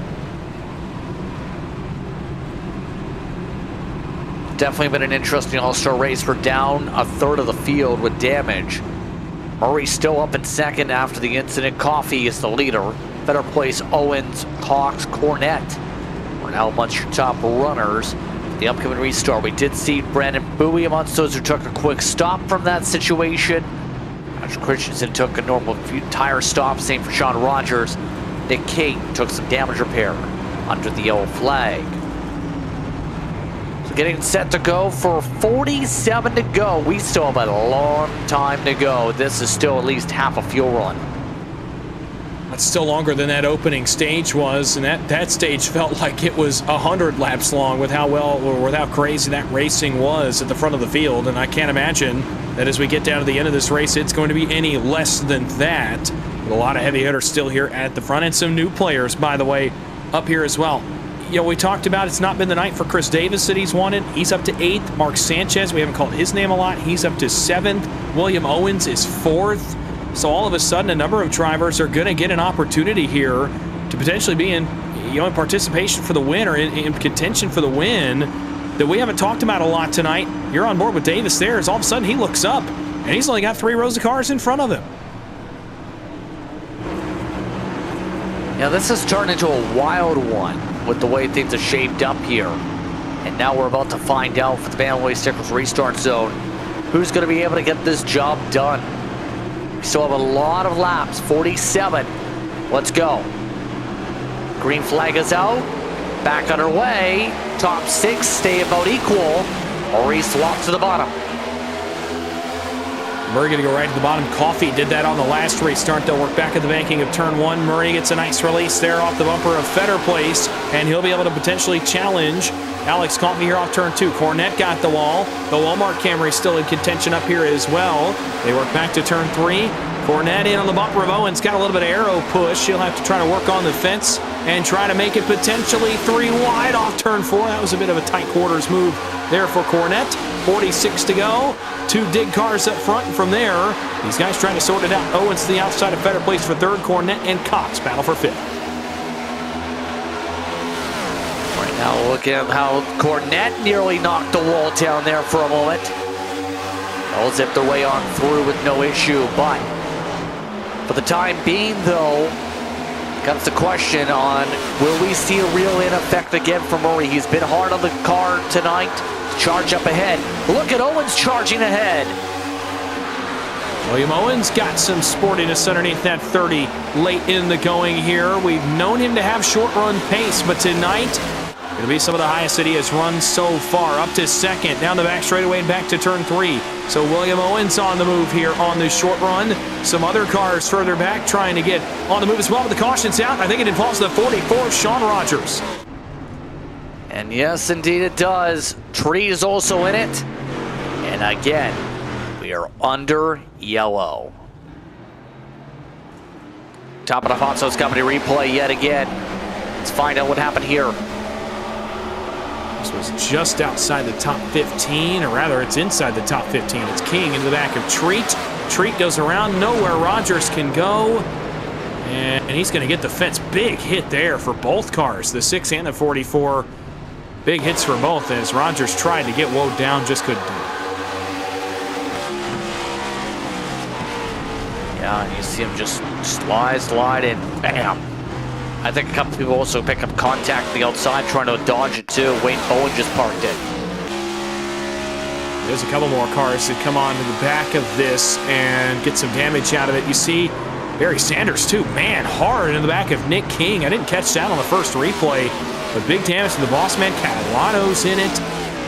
Definitely been an interesting all-star race. We're down a third of the field with damage. Murray still up in second after the incident. Coffee is the leader. Better place Owens, Cox, Cornette are now amongst your top runners. The upcoming restart, we did see Brandon Bowie amongst those who took a quick stop from that situation. Patrick Christensen took a normal tire stop, same for Sean Rogers. Nick King took some damage repair under the yellow flag. So getting set to go for 47 to go. We still have a long time to go. This is still at least half a fuel run. That's still longer than that opening stage was, and that stage felt like it was 100 laps long with how well or with how crazy that racing was at the front of the field. And I can't imagine that as we get down to the end of this race, it's going to be any less than that. With a lot of heavy hitters still here at the front, and some new players, by the way, up here as well. You know, we talked about it's not been the night for Chris Davis that he's wanted. He's up to 8th. Mark Sanchez, we haven't called his name a lot. He's up to 7th. William Owens is 4th. So all of a sudden, a number of drivers are going to get an opportunity here to potentially be in participation for the win or in contention for the win that we haven't talked about a lot tonight. You're on board with Davis there as all of a sudden he looks up and he's only got 3 rows of cars in front of him. Yeah, this has turned into a wild one with the way things are shaped up here. And now we're about to find out for the Bantamweight Stickers Restart Zone who's going to be able to get this job done. We still have a lot of laps, 47. Let's go. Green flag is out. Back underway. Top 6 stay about equal. Murray swaps to the bottom. Murray going to go right to the bottom. Coffee did that on the last restart. They'll work back at the banking of turn 1. Murray gets a nice release there off the bumper of Fetter Place, and he'll be able to potentially challenge Alex Coffey here off turn 2. Cornette got the wall. The Walmart Camry still in contention up here as well. They work back to turn 3. Cornette in on the bumper of Owens. Got a little bit of aero push. He'll have to try to work on the fence and try to make it potentially 3 wide off turn 4. That was a bit of a tight quarters move there for Cornette. 46 to go. 2 dig cars up front, and from there, these guys trying to sort it out. Owens to the outside of Fetter Place for 3rd. Cornette and Cox battle for 5th. Right now, look at how Cornette nearly knocked the wall down there for a moment. They'll zip their way on through with no issue, but for the time being, though, comes the question on will we see a real in effect again from Murray? He's been hard on the car tonight. Charge up ahead. Look at Owens charging ahead. William Owens got some sportiness underneath that 30 late in the going here. We've known him to have short run pace, but tonight it'll be some of the highest that he has run so far. Up to 2nd, down the back straightaway and back to turn 3. So William Owens on the move here on the short run. Some other cars further back trying to get on the move as well, but the caution's out. I think it involves the 44, Sean Rogers. And yes, indeed it does. Tree is also in it. And again, we are under yellow. Top of the Fonso's Company replay yet again. Let's find out what happened here. This was just outside the top 15, or rather it's inside the top 15. It's King into the back of Treat. Treat goes around, nowhere Rogers can go. And he's going to get the fence. Big hit there for both cars, the 6 and the 44. Big hits for both as Rogers tried to get Woe down, just couldn't do it. Yeah, and you see him just slide in, bam. I think a couple people also pick up contact on the outside, trying to dodge it too. Wayne Bowen just parked it. There's a couple more cars that come on to the back of this and get some damage out of it. You see Barry Sanders too, man, hard in the back of Nick King. I didn't catch that on the first replay, but big damage to the boss man. Catalano's in it.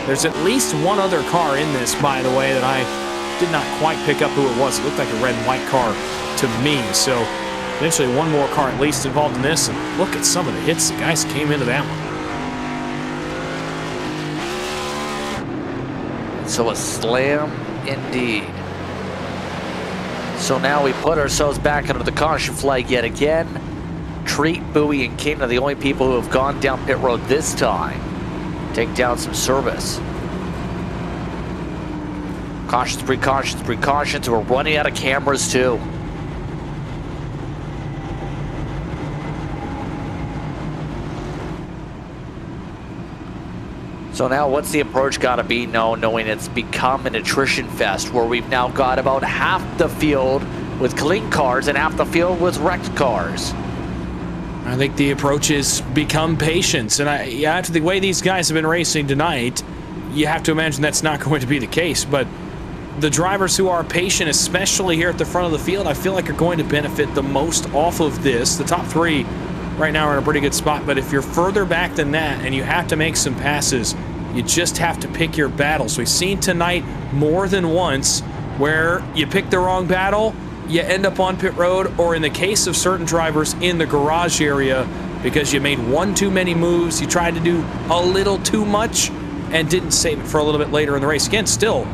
There's at least one other car in this, by the way, that I did not quite pick up who it was. It looked like a red and white car to me. So eventually one more car at least involved in this. And look at some of the hits the guys came into that one. So a slam indeed. So now we put ourselves back under the caution flag yet again. Treat, Bowie, and King are the only people who have gone down pit road this time. Take down some service. Cautions, precautions, precautions. We're running out of cameras too. So now what's the approach got to be now, knowing it's become an attrition fest where we've now got about half the field with clean cars and half the field with wrecked cars. I think the approach is become patience, and after the way these guys have been racing tonight, you have to imagine that's not going to be the case. But the drivers who are patient, especially here at the front of the field, I feel like are going to benefit the most off of this. The top three right now are in a pretty good spot, but if you're further back than that and you have to make some passes, you just have to pick your battles. We've seen tonight more than once where you pick the wrong battle, you end up on pit road, or in the case of certain drivers, in the garage area because you made one too many moves, you tried to do a little too much and didn't save it for a little bit later in the race. Again, still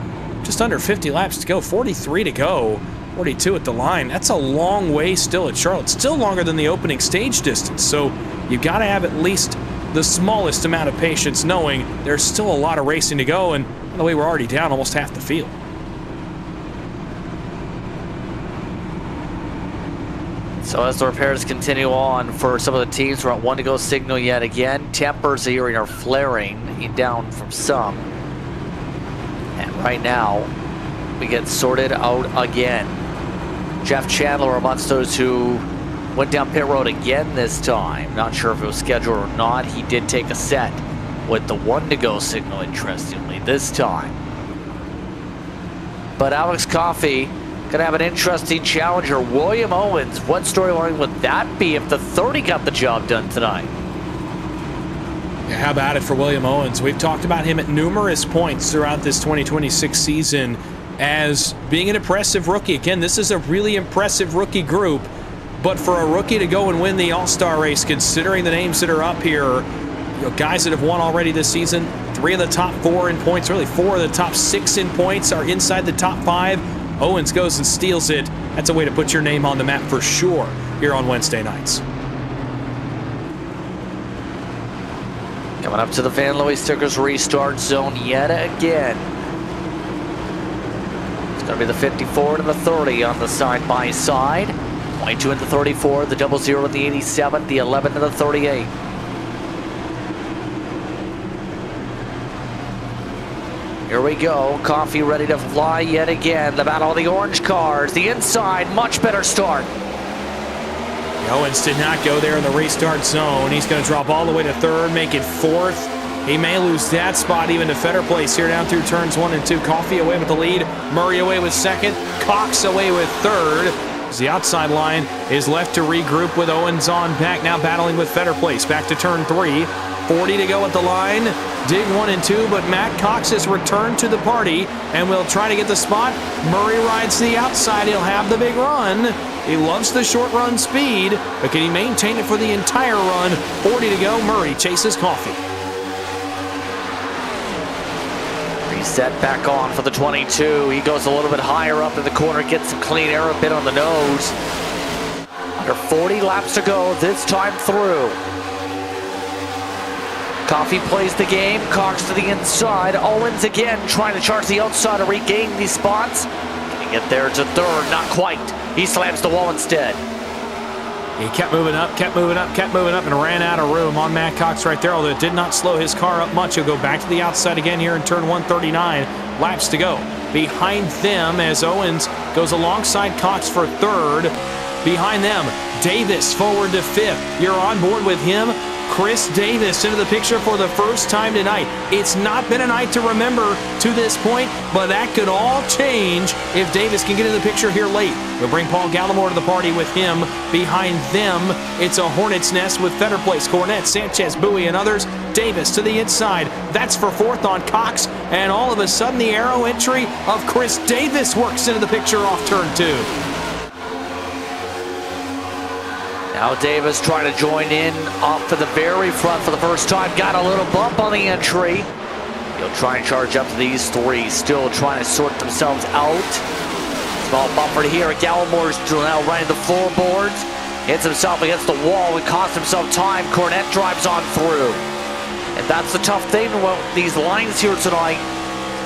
just under 50 laps to go, 43 to go, 42 at the line. That's a long way still at Charlotte, still longer than the opening stage distance. So you've got to have at least the smallest amount of patience, knowing there's still a lot of racing to go, and by the way, we're already down almost half the field. So as the repairs continue on for some of the teams, we're at 1 to go signal yet again. Tempers here are flaring down from some. And right now, we get sorted out again. Jeff Chandler amongst those who went down pit road again this time. Not sure if it was scheduled or not. He did take a set with the 1 to go signal, interestingly, this time. But Alex Coffey gonna have an interesting challenger. William Owens, what storyline would that be if the 30 got the job done tonight? Yeah, how about it for William Owens? We've talked about him at numerous points throughout this 2026 season as being an impressive rookie. Again, this is a really impressive rookie group, but for a rookie to go and win the All-Star race, considering the names that are up here, guys that have won already this season, 3 of the top 4 in points, really 4 of the top 6 in points are inside the top 5. Owens goes and steals it. That's a way to put your name on the map for sure here on Wednesday nights. Coming up to the Van Louis Stickers restart zone yet again. It's going to be the 54 to the 30 on the side-by-side. 22 and the 34, the 00 and the 87, the 11 and the 38. Here we go, Coffey ready to fly yet again. The battle of the orange cars, the inside, much better start. Owens did not go there in the restart zone. He's going to drop all the way to 3rd, make it 4th. He may lose that spot even to Fetter Place here down through turns 1 and 2. Coffey away with the lead, Murray away with 2nd, Cox away with 3rd. As the outside line is left to regroup with Owens on back, now battling with Fetter Place. Back to turn 3, 40 to go at the line. Dig 1 and 2, but Matt Cox has returned to the party and will try to get the spot. Murray rides to the outside. He'll have the big run. He loves the short run speed, but can he maintain it for the entire run? 40 to go. Murray chases Coffey. Reset back on for the 22. He goes a little bit higher up in the corner, gets some clean air, a bit on the nose. Under 40 laps to go this time through. Coffey plays the game, Cox to the inside. Owens again trying to charge the outside to regain these spots. Can he get there to 3rd? Not quite. He slams the wall instead. He kept moving up, and ran out of room on Matt Cox right there, although it did not slow his car up much. He'll go back to the outside again here in turn 139. Laps to go. Behind them as Owens goes alongside Cox for 3rd. Behind them, Davis forward to 5th. You're on board with him. Chris Davis into the picture for the first time tonight. It's not been a night to remember to this point, but that could all change if Davis can get in the picture here late. We'll bring Paul Gallimore to the party with him. Behind them, it's a hornet's nest with Fetter Place, Cornette, Sanchez, Bowie, and others. Davis to the inside. That's for 4th on Cox, and all of a sudden the arrow entry of Chris Davis works into the picture off turn 2. Now Davis trying to join in off to the very front for the first time. Got a little bump on the entry. He'll try and charge up to these 3. Still trying to sort themselves out. Small bumper here. Gallimore's now running the floorboards. Hits himself against the wall and costs himself time. Cornette drives on through. And that's the tough thing about these lines here tonight.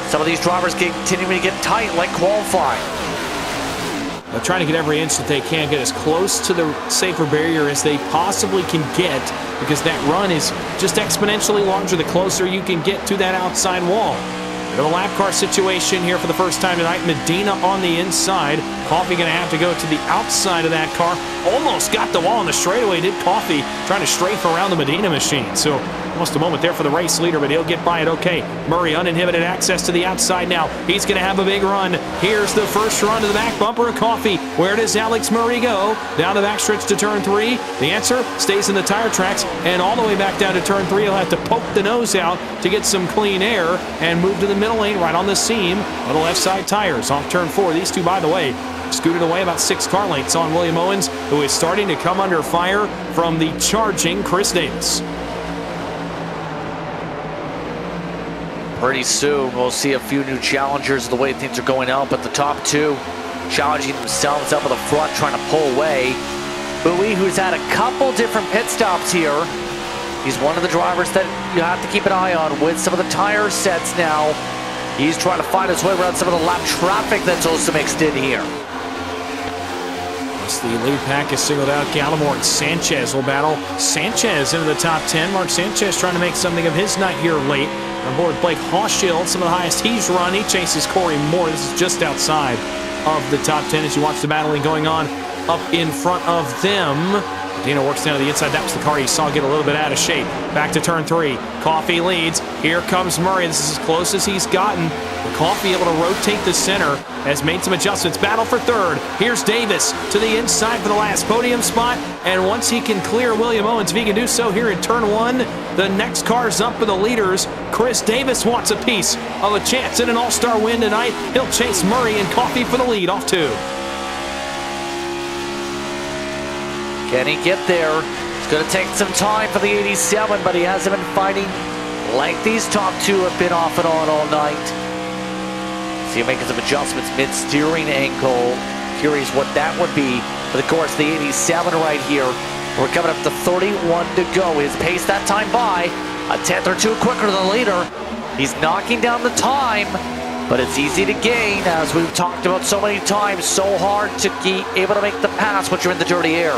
Some of these drivers continuing to get tight like qualifying. They're trying to get every inch that they can, get as close to the safer barrier as they possibly can get, because that run is just exponentially larger the closer you can get to that outside wall. Bit of a lap car situation here for the first time tonight. Medina on the inside. Coffee going to have to go to the outside of that car. Almost got the wall on the straightaway, did Coffee, trying to strafe around the Medina machine. So almost a moment there for the race leader, but he'll get by it okay. Murray uninhibited access to the outside now. He's going to have a big run. Here's the first run to the back bumper of Coffee. Where does Alex Murray go? Down the back stretch to turn 3. The answer stays in the tire tracks, and all the way back down to turn 3. He'll have to poke the nose out to get some clean air and move to the middle lane right on the seam on the left side tires. Off turn 4. These two, by the way, scooted away about 6 car lengths on William Owens, who is starting to come under fire from the charging Chris Davis. Pretty soon, we'll see a few new challengers the way things are going up, but the top 2 challenging themselves up at the front, trying to pull away. Bowie, who's had a couple different pit stops here. He's one of the drivers that you have to keep an eye on with some of the tire sets now. He's trying to find his way around some of the lap traffic that's also mixed in here. The lead pack is singled out. Gallimore and Sanchez will battle. Sanchez into the top 10. Mark Sanchez trying to make something of his night here late. On board Blake Hochschild, some of the highest he's run. He chases Corey Moore. This is just outside of the top 10 as you watch the battling going on up in front of them. Dino works down to the inside. That was the car you saw get a little bit out of shape. Back to turn 3. Coffee leads. Here comes Murray. This is as close as he's gotten. But Coffee able to rotate the center. Has made some adjustments. Battle for 3rd. Here's Davis to the inside for the last podium spot. And once he can clear William Owens, if he can do so here in turn 1, the next car's up for the leaders. Chris Davis wants a piece of a chance at an all-star win tonight. He'll chase Murray and Coffee for the lead off 2. Can he get there? It's going to take some time for the 87, but he hasn't been fighting like these top 2 have been off and on all night. See him making some adjustments mid-steering angle. Curious what that would be. But of course, the 87 right here. We're coming up to 31 to go. His pace that time by a 10th or 2 quicker than the leader. He's knocking down the time, but it's easy to gain, as we've talked about so many times. So hard to be able to make the pass once you're in the dirty air.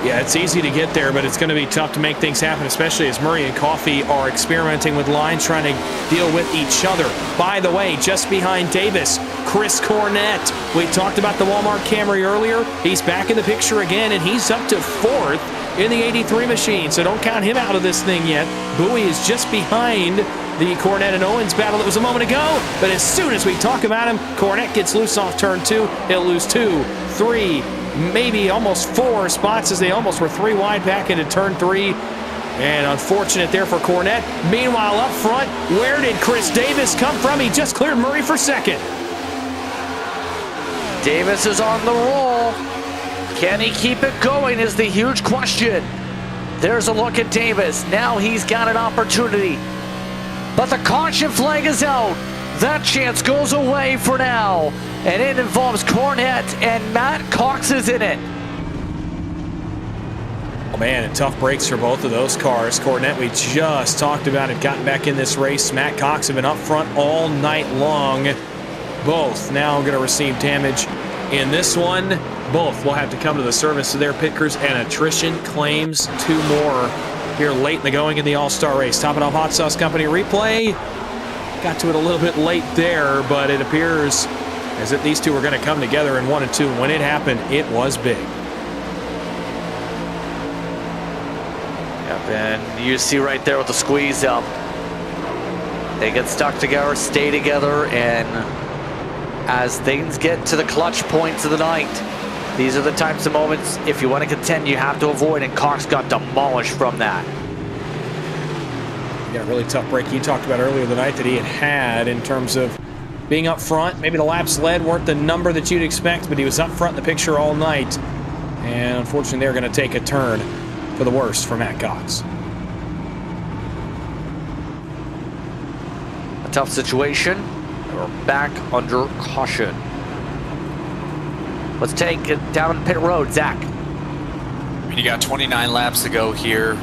Yeah, it's easy to get there, but it's going to be tough to make things happen, especially as Murray and Coffee are experimenting with lines, trying to deal with each other. By the way, just behind Davis, Chris Cornett. We talked about the Walmart Camry earlier. He's back in the picture again, and he's up to 4th in the 83 machine, so don't count him out of this thing yet. Bowie is just behind the Cornett and Owens battle that was a moment ago, but as soon as we talk about him, Cornett gets loose off turn 2. He'll lose 2, 3, maybe almost 4 spots, as they almost were 3 wide back into turn 3. And unfortunate there for Cornett. Meanwhile, up front, where did Chris Davis come from? He just cleared Murray for 2nd. Davis is on the roll. Can he keep it going is the huge question. There's a look at Davis. Now he's got an opportunity. But the caution flag is out. That chance goes away for now. And it involves Cornett, and Matt Cox is in it. Oh man, and tough breaks for both of those cars. Cornett, we just talked about it, gotten back in this race. Matt Cox have been up front all night long. Both now going to receive damage in this one. Both will have to come to the service of their pit crews, and attrition claims 2 more here late in the going in the All-Star race. Topping off Hot Sauce Company replay. Got to it a little bit late there, but it appears as if these two were going to come together in 1 and 2. When it happened, it was big. Yep, and you see right there with the squeeze up. They get stuck together, stay together, and as things get to the clutch points of the night, these are the types of moments, if you want to contend, you have to avoid, and Cox got demolished from that. He got a really tough break he talked about earlier the night that he had in terms of being up front. Maybe the laps led weren't the number that you'd expect, but he was up front in the picture all night. And unfortunately, they're going to take a turn for the worse for Matt Cox. A tough situation. We're back under caution. Let's take it down pit road, Zach. You got 29 laps to go here.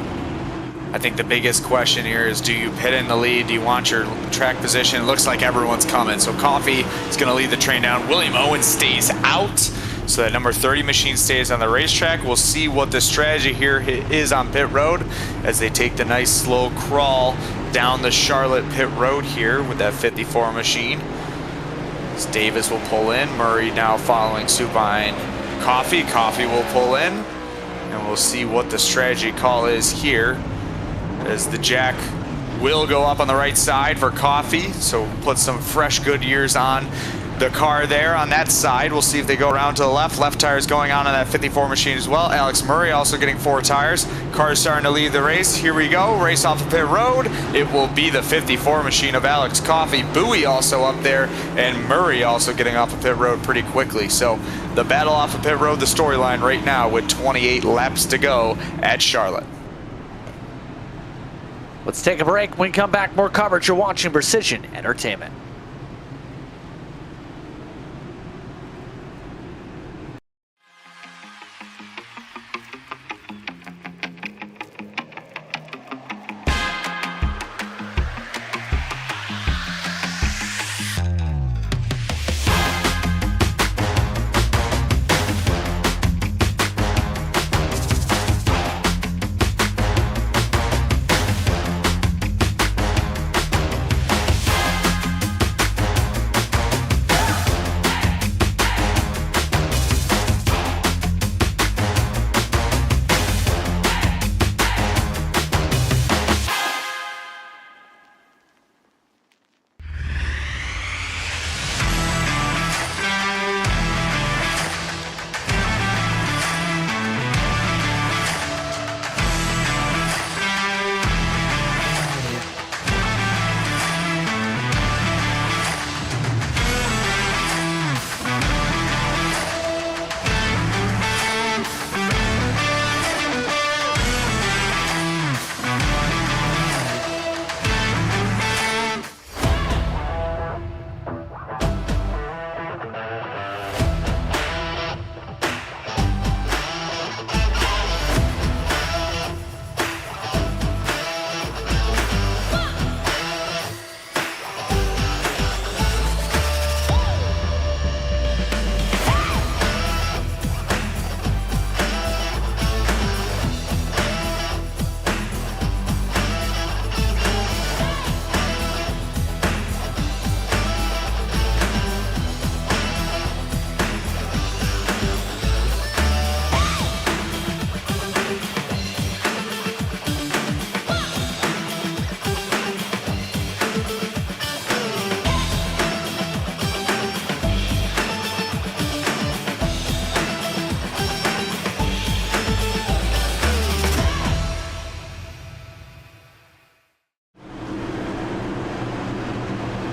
I think the biggest question here is, do you pit in the lead? Do you want your track position? It looks like everyone's coming. So Coffee is going to lead the train down. William Owens stays out. So that number 30 machine stays on the racetrack. We'll see what the strategy here is on pit road as they take the nice slow crawl down the Charlotte pit road here with that 54 machine. As Davis will pull in. Murray now following supine Coffee. Coffee will pull in. And we'll see what the strategy call is here. As the jack will go up on the right side for Coffee. So put some fresh Goodyears on the car there on that side. We'll see if they go around to the left. Left tire's going on that 54 machine as well. Alex Murray also getting 4 tires. Car's starting to lead the race. Here we go. Race off of pit road. It will be the 54 machine of Alex Coffey. Bowie also up there, and Murray also getting off of pit road pretty quickly. So the battle off of pit road, the storyline right now with 28 laps to go at Charlotte. Let's take a break. When we come back, more coverage. You're watching Precision Entertainment.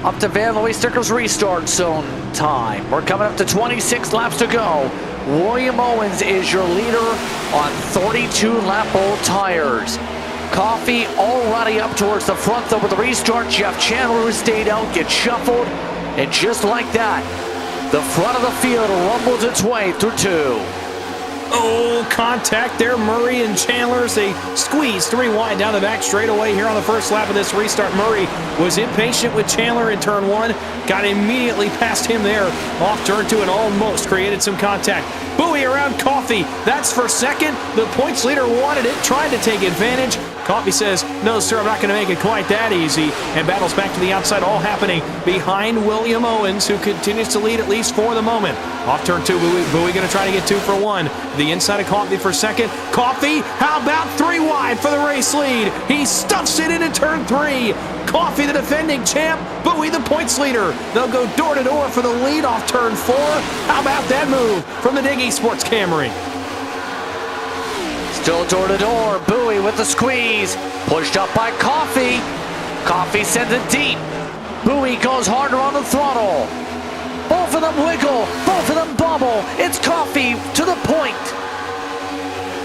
Up to Van Louis Sticker's restart zone time. We're coming up to 26 laps to go. William Owens is your leader on 32 lap old tires. Coffee already up towards the front though with the restart. Jeff Chandler, who stayed out, gets shuffled. And just like that, the front of the field rumbles its way through 2. Oh, contact there. Murray and Chandler as they squeeze 3 wide down the back straightaway here on the first lap of this restart. Murray was impatient with Chandler in turn 1. Got immediately past him there off turn 2 and almost created some contact. Bowie around Coffee. That's for second. The points leader wanted it, tried to take advantage. Coffee says, no, sir, I'm not going to make it quite that easy, and battles back to the outside, all happening behind William Owens, who continues to lead at least for the moment. Off turn 2, Bowie going to try to get 2 for 1. The inside of Coffee for second. Coffee, how about 3 wide for the race lead? He stuffs it into turn 3. Coffee, the defending champ. Bowie, the points leader. They'll go door to door for the lead off turn 4. How about that move from the Dig eSports Camry? Still door to door. Bowie with the squeeze. Pushed up by Coffee. Coffee sends it deep. Bowie goes harder on the throttle. Both of them wiggle. Both of them bubble. It's Coffee to the point.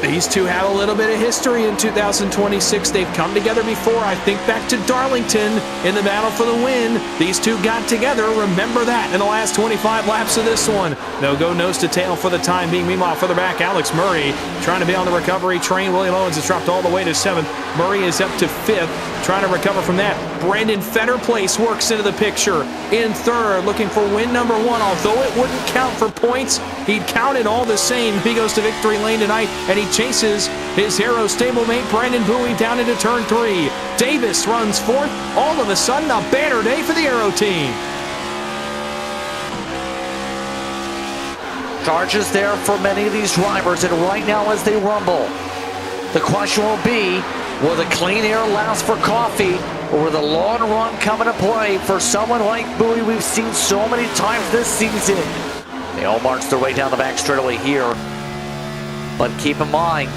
These two have a little bit of history in 2026. They've come together before. I think back to Darlington in the battle for the win. These two got together. Remember that in the last 25 laps of this one. They'll go nose to tail for the time being. Meanwhile, further back, Alex Murray trying to be on the recovery train. William Owens has dropped all the way to 7th. Murray is up to 5th. trying to recover from that. Brandon Fetterplace works into the picture in third, looking for win number 1. Although it wouldn't count for points, he'd count it all the same. He goes to victory lane tonight, and he chases his Hero stablemate Brandon Bowie down into turn 3. Davis runs fourth. All of a sudden, a banner day for the Aero team. Charges there for many of these drivers, and right now as they rumble, the question will be, will the clean air last for Coffee, or will the long run come into play for someone like Bowie we've seen so many times this season? They all march their way down the back straightaway here, but keep in mind,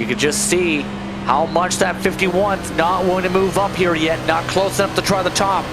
you can just see how much that 51's not willing to move up here yet, not close enough to try the top.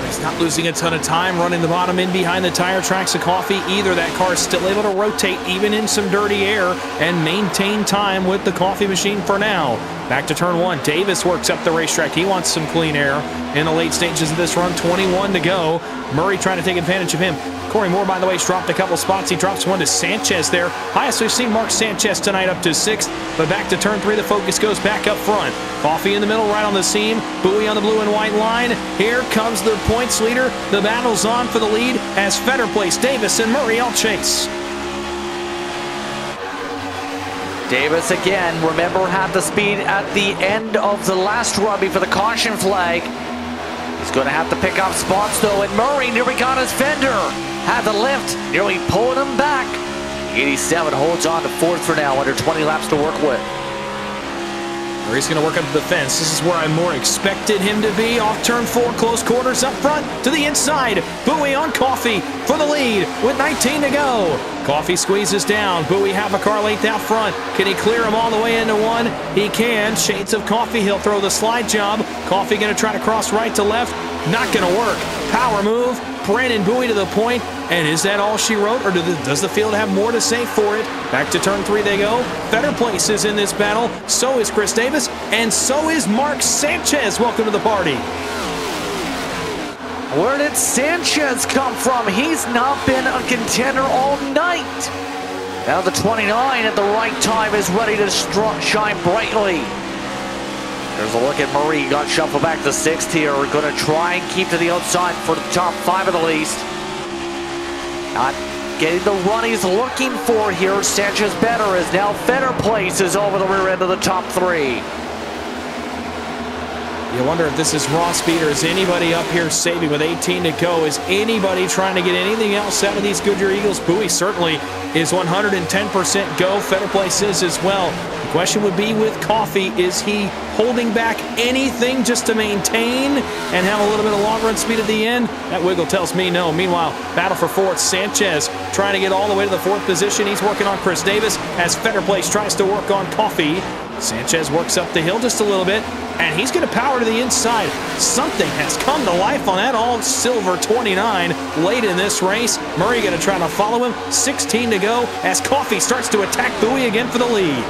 He's not losing a ton of time running the bottom in behind the tire tracks of Coffee either. That car is still able to rotate even in some dirty air and maintain time with the Coffee machine for now. Back to turn 1. Davis works up the racetrack. He wants some clean air in the late stages of this run. 21 to go. Murray trying to take advantage of him. Corey Moore, by the way, has dropped a couple spots. He drops one to Sanchez there. Highest we've seen Mark Sanchez tonight, up to 6th. But back to turn 3, the focus goes back up front. Coffee in the middle, right on the seam. Bowie on the blue and white line. Here comes the points leader. The battle's on for the lead as Fetterplace, Davis, and Murray all chase. Davis again, remember, had the speed at the end of the last run before the caution flag. He's going to have to pick up spots though, and Murray nearly got his fender. Had the lift, nearly pulling him back. 87 holds on to 4th for now, under 20 laps to work with. Murray's going to work up to the fence. This is where I more expected him to be. Off turn 4, close quarters up front to the inside. Bowie on Coffee for the lead with 19 to go. Coffee squeezes down. Bowie half a car length out front. Can he clear him all the way into 1? He can. Shades of Coffee. He'll throw the slide job. Coffee going to try to cross right to left. Not going to work. Power move. Brandon Bowie to the point. And is that all she wrote, or does the field have more to say for it? Back to turn 3 they go. Fetterplace is in this battle. So is Chris Davis. And so is Mark Sanchez. Welcome to the party. Where did Sanchez come from? He's not been a contender all night. Now the 29 at the right time is ready to shine brightly. There's a look at Murray. He got shuffled back to 6th here. We're going to try and keep to the outside for the top 5 at the least. Not getting the run he's looking for here. Sanchez better as now Fetterplace is over the rear end of the top 3. You wonder if this is raw speed, or is anybody up here saving with 18 to go? Is anybody trying to get anything else out of these Goodyear Eagles? Bowie certainly is 110% go. Fetterplace is as well. The question would be with Coffee, is he holding back anything just to maintain and have a little bit of long run speed at the end? That wiggle tells me no. Meanwhile, battle for 4th. Sanchez trying to get all the way to the 4th position. He's working on Chris Davis as Fetterplace tries to work on Coffee. Sanchez works up the hill just a little bit, and he's going to power to the inside. Something has come to life on that all-silver 29 late in this race. Murray going to try to follow him. 16 to go as Coffee starts to attack Bowie again for the lead.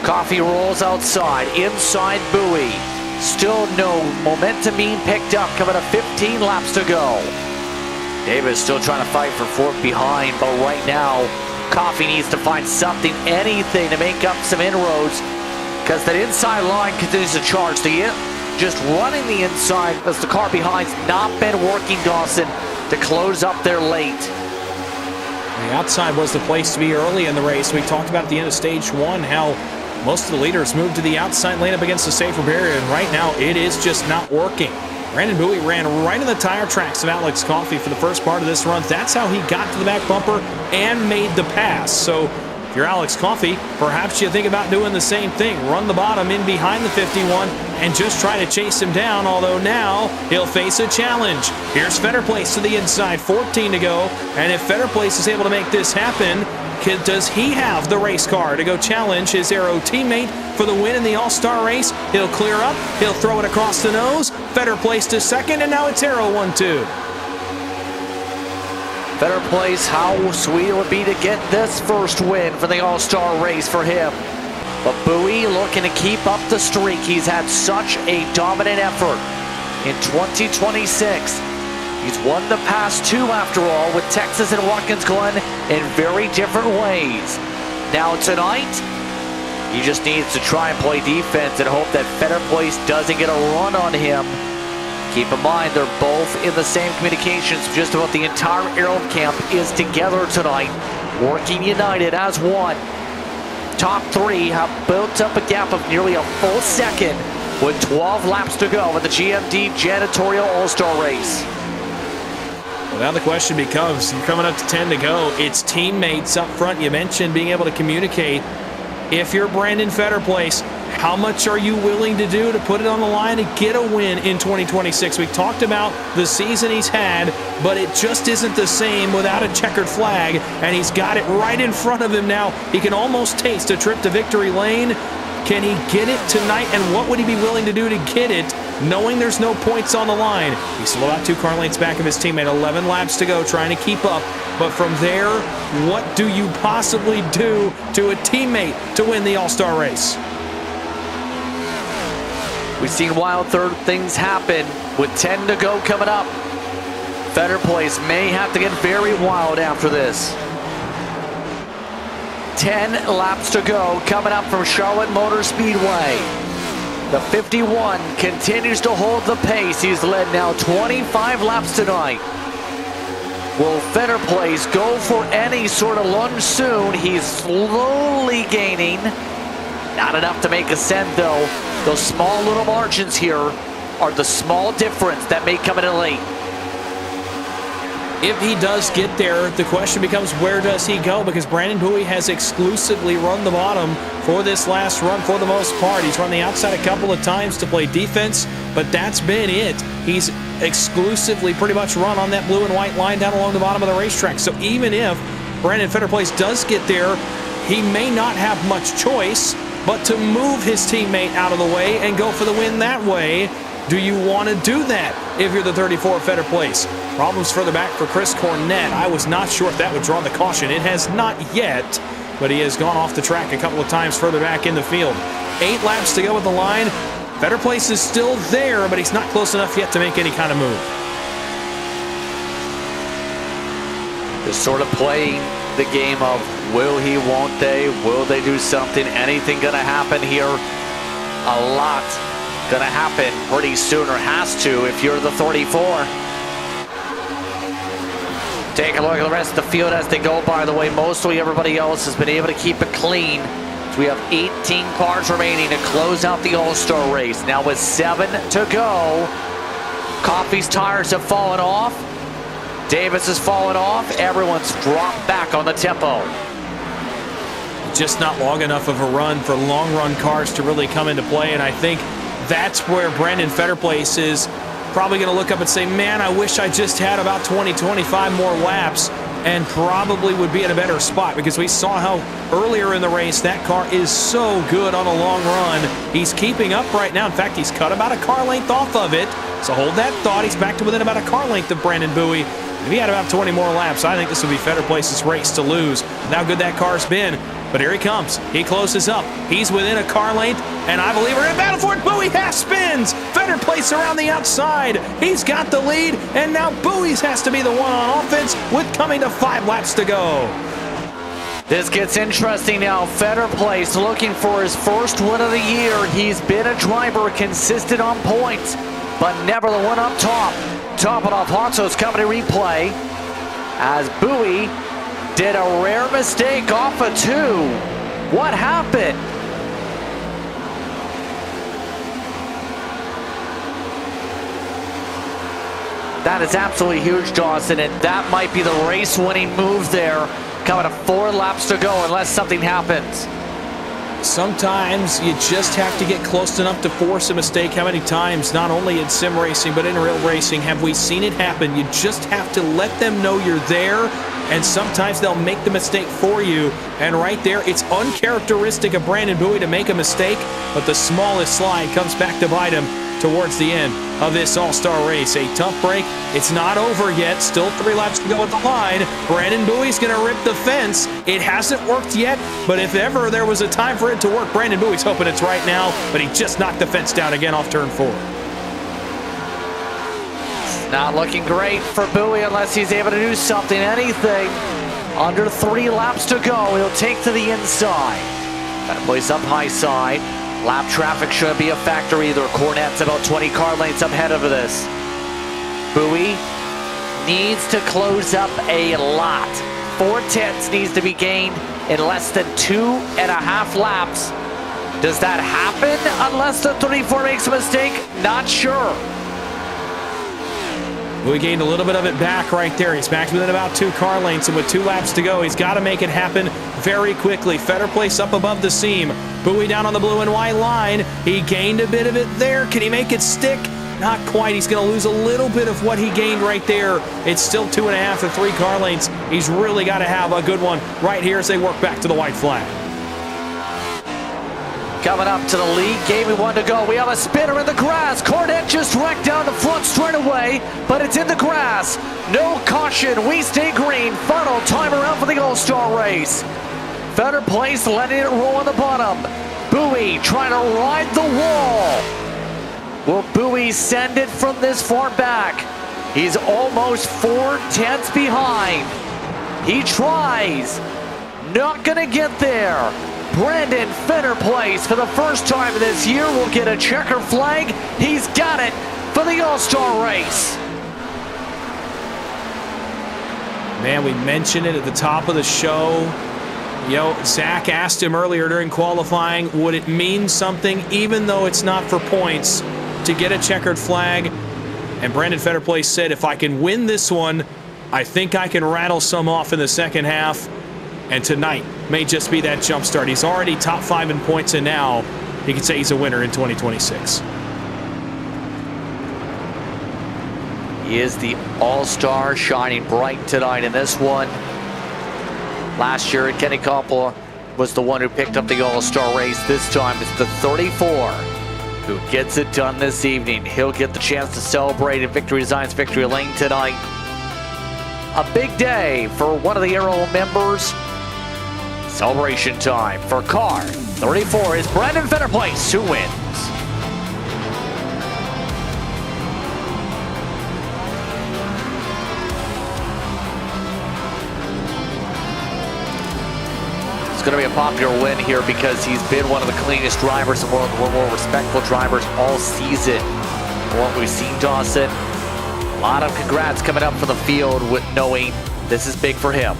Coffee rolls outside, inside Bowie. Still no momentum being picked up, coming to 15 laps to go. Davis still trying to fight for 4th behind, but right now, Coffee needs to find something, anything to make up some inroads, because that inside line continues to charge. Just running the inside as the car behind's not been working, Dawson, to close up there late. The outside was the place to be early in the race. We talked about at the end of stage 1 how most of the leaders moved to the outside lane up against the safer barrier, and right now it is just not working. Brandon Bowie ran right in the tire tracks of Alex Coffey for the first part of this run. That's how he got to the back bumper and made the pass. So if you're Alex Coffey, perhaps you think about doing the same thing. Run the bottom in behind the 51 and just try to chase him down, although now he'll face a challenge. Here's Fetterplace to the inside, 14 to go. And if Fetterplace is able to make this happen, does he have the race car to go challenge his Aero teammate for the win in the All-Star race? He'll clear up, he'll throw it across the nose. Fetterplace to 2nd, and now it's Aero 1-2. Fetterplace, how sweet it would be to get this first win for the All-Star race for him. But Bowie looking to keep up the streak. He's had such a dominant effort in 2026. He's won the past 2 after all, with Texas and Watkins Glen in very different ways. Now tonight, He just needs to try and play defense and hope that Fetter Place doesn't get a run on him. Keep in mind, they're both in the same communications. Just about the entire Aero camp is together tonight, working united as one. Top three have built up a gap of nearly a full second with 12 laps to go in the GMD Janitorial All-Star Race. Well, now the question becomes, you're coming up to 10 to go. It's teammates up front. You mentioned being able to communicate. If you're Brandon Fetterplace, how much are you willing to do to put it on the line to get a win in 2026? We talked about the season he's had, but it just isn't the same without a checkered flag, and he's got it right in front of him now. He can almost taste a trip to victory lane. Can he get it tonight, and what would he be willing to do to get it, knowing there's no points on the line? He's still about 2 car lengths back of his teammate, 11 laps to go, trying to keep up. But from there, what do you possibly do to a teammate to win the All-Star race? We've seen wild third things happen with 10 to go coming up. Fetter Place may have to get very wild after this. 10 laps to go coming up from Charlotte Motor Speedway. The 51 continues to hold the pace. He's led now 25 laps tonight. Will Fetter Place go for any sort of lunge soon? He's slowly gaining. Not enough to make a send though. Those small little margins here are the small difference that may come in late. If he does get there, the question becomes, where does he go? Because Brandon Bowie has exclusively run the bottom for this last run for the most part. He's run the outside a couple of times to play defense, but that's been it. He's exclusively pretty much run on that blue and white line down along the bottom of the racetrack. So even if Brandon Fetterplace does get there, he may not have much choice but to move his teammate out of the way and go for the win that way. Do you want to do that if you're the 34 Fetter Place? Problems further back for Chris Cornett. I was not sure if that would draw the caution. It has not yet, but he has gone off the track a couple of times further back in the field. 8 laps to go with the line. Fetter Place is still there, but he's not close enough yet to make any kind of move. Just sort of playing the game of will he, won't they, will they do something, anything gonna happen here? A lot gonna happen pretty soon, or has to if you're the 34. Take a look at the rest of the field as they go, by the way. Mostly everybody else has been able to keep it clean. So we have 18 cars remaining to close out the All-Star race. Now with 7 to go, Coffey's tires have fallen off. Davis has fallen off. Everyone's dropped back on the tempo. Just not long enough of a run for long run cars to really come into play, and I think that's where Brandon Fetterplace is probably going to look up and say, man, I wish I just had about 20, 25 more laps and probably would be in a better spot, because we saw how earlier in the race that car is so good on a long run. He's keeping up right now. In fact, he's cut about a car length off of it. So hold that thought. He's back to within about a car length of Brandon Bowie. If he had about 20 more laps, I think this would be Fetter Place's race to lose. And how good that car's been. But here he comes. He closes up. He's within a car length, and I believe we're in battle for it. Bowie half spins. Fetter Place around the outside. He's got the lead, and now Bowie's has to be the one on offense with coming to 5 laps to go. This gets interesting now. Fetter Place looking for his first win of the year. He's been a driver consistent on points, but never the one up top. Topping off Hanso's company replay as Bowie did a rare mistake off a 2. What happened? That is absolutely huge, Dawson, and that might be the race-winning move there. Coming to 4 laps to go unless something happens. Sometimes you just have to get close enough to force a mistake. How many times, not only in sim racing, but in real racing, have we seen it happen? You just have to let them know you're there, and sometimes they'll make the mistake for you. And right there, it's uncharacteristic of Brandon Bowie to make a mistake, but the smallest slide comes back to bite him towards the end of this All-Star race. A tough break. It's not over yet. Still 3 laps to go at the line. Brandon Bowie's going to rip the fence. It hasn't worked yet, but if ever there was a time for it to work, Brandon Bowie's hoping it's right now, but he just knocked the fence down again off turn 4. Not looking great for Bowie unless he's able to do something, anything. Under 3 laps to go, he'll take to the inside. Better place up high side. Lap traffic shouldn't be a factor either. Cornette's about 20 car lengths up ahead of this. Bowie needs to close up a lot. 4/10 needs to be gained in less than 2.5 laps. Does that happen unless the 34 makes a mistake? Not sure. We gained a little bit of it back right there. He's back within about 2 car lengths, and with 2 laps to go, he's got to make it happen very quickly. Fetter place up above the seam. Bowie down on the blue and white line. He gained a bit of it there. Can he make it stick? Not quite. He's going to lose a little bit of what he gained right there. It's still 2.5 to 3 car lengths. He's really got to have a good one right here as they work back to the white flag. Coming up to the lead, gave me 1 to go. We have a spinner in the grass. Cornette just wrecked down the front straight away, but it's in the grass. No caution. We stay green. Final timer out for the All-Star race. Better place, letting it roll on the bottom. Bowie trying to ride the wall. Will Bowie send it from this far back? He's almost 4/10 behind. He tries. Not gonna get there. Brandon Fenner plays for the first time this year. Will get a checker flag. He's got it for the All-Star race. Man, we mentioned it at the top of the show. Zach asked him earlier during qualifying, would it mean something, even though it's not for points, to get a checkered flag? And Brandon Fetterplace said, if I can win this one, I think I can rattle some off in the second half. And tonight may just be that jump start. He's already top 5 in points, and now he can say he's a winner in 2026. He is the All-Star, shining bright tonight in this one. Last year, Kenny Coppola was the one who picked up the All-Star race. This time, it's the 34 who gets it done this evening. He'll get the chance to celebrate in Victory Designs Victory Lane tonight. A big day for one of the Aero members. Celebration time for car 34 is Brandon Fetterplace who wins. It's going to be a popular win here because he's been one of the cleanest drivers and one of the more respectful drivers all season. For what we've seen, Dawson, a lot of congrats coming up for the field with knowing this is big for him.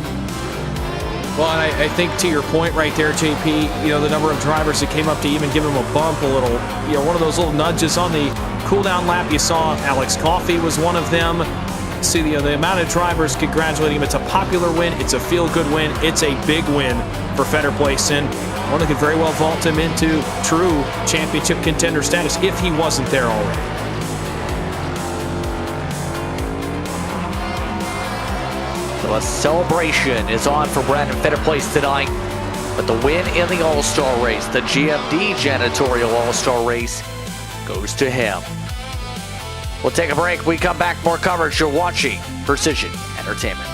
Well, and I think to your point right there, JP, the number of drivers that came up to even give him a bump, a little, one of those little nudges on the cool-down lap. You saw Alex Coffey was one of them. See the amount of drivers congratulating him. It's a popular win. It's a feel-good win. It's a big win for Fetterplace, and one that could very well vault him into true championship contender status if he wasn't there already. So a celebration is on for Brandon Fetterplace tonight. But the win in the All-Star race, the GMD Janitorial All-Star race, goes to him. We'll take a break. We come back, more coverage. You're watching Precision Entertainment.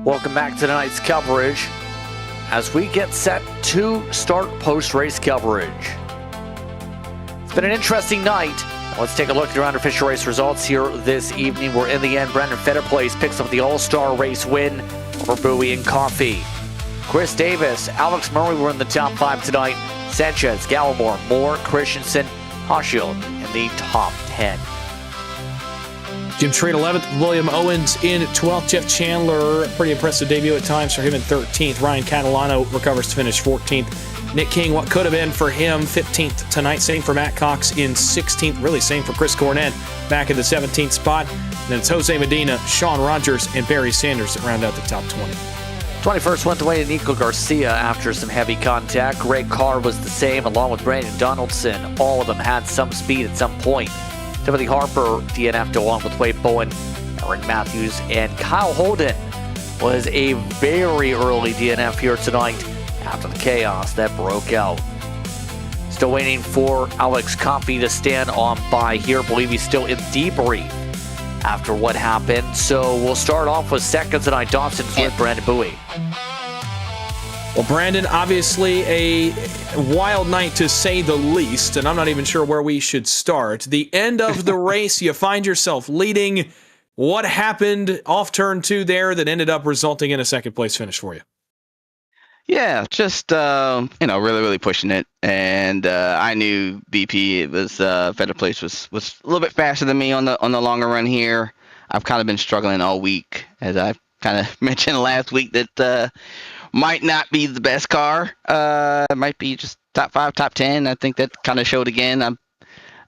Welcome back to tonight's coverage as we get set to start post-race coverage. It's been an interesting night. Let's take a look at your unofficial race results here this evening, where in the end, Brendan Fetterplace picks up the All-Star race win over Bowie and Coffee. Chris Davis, Alex Murray were in the top 5 tonight. Sanchez, Gallimore, Moore, Christensen, Hochschild in the top 10. Jim Trade 11th, William Owens in 12th, Jeff Chandler, pretty impressive debut at times for him in 13th. Ryan Catalano recovers to finish 14th. Nick King, what could have been for him, 15th tonight. Same for Matt Cox in 16th. Really same for Chris Cornett back in the 17th spot. And then it's Jose Medina, Sean Rogers, and Barry Sanders that round out the top 20. 21st went the way to Nico Garcia after some heavy contact. Greg Carr was the same, along with Brandon Donaldson. All of them had some speed at some point. Timothy Harper DNF'd along with Wade Bowen, Aaron Matthews, and Kyle Holden was a very early DNF here tonight after the chaos that broke out. Still waiting for Alex Coffey to stand on by here. I believe he's still in debrief after what happened. So we'll start off with second tonight. Dawson's with Brandon Bowie. Well, Brandon, obviously a wild night to say the least, and I'm not even sure where we should start. The end of the race, you find yourself leading. What happened off turn 2 there that ended up resulting in a second place finish for you? Yeah, just really pushing it, and I knew BP it was Better Place was a little bit faster than me on the longer run here. I've kind of been struggling all week, as I kind of mentioned last week that might not be the best car. It might be just top 5, top 10. I think that kind of showed again.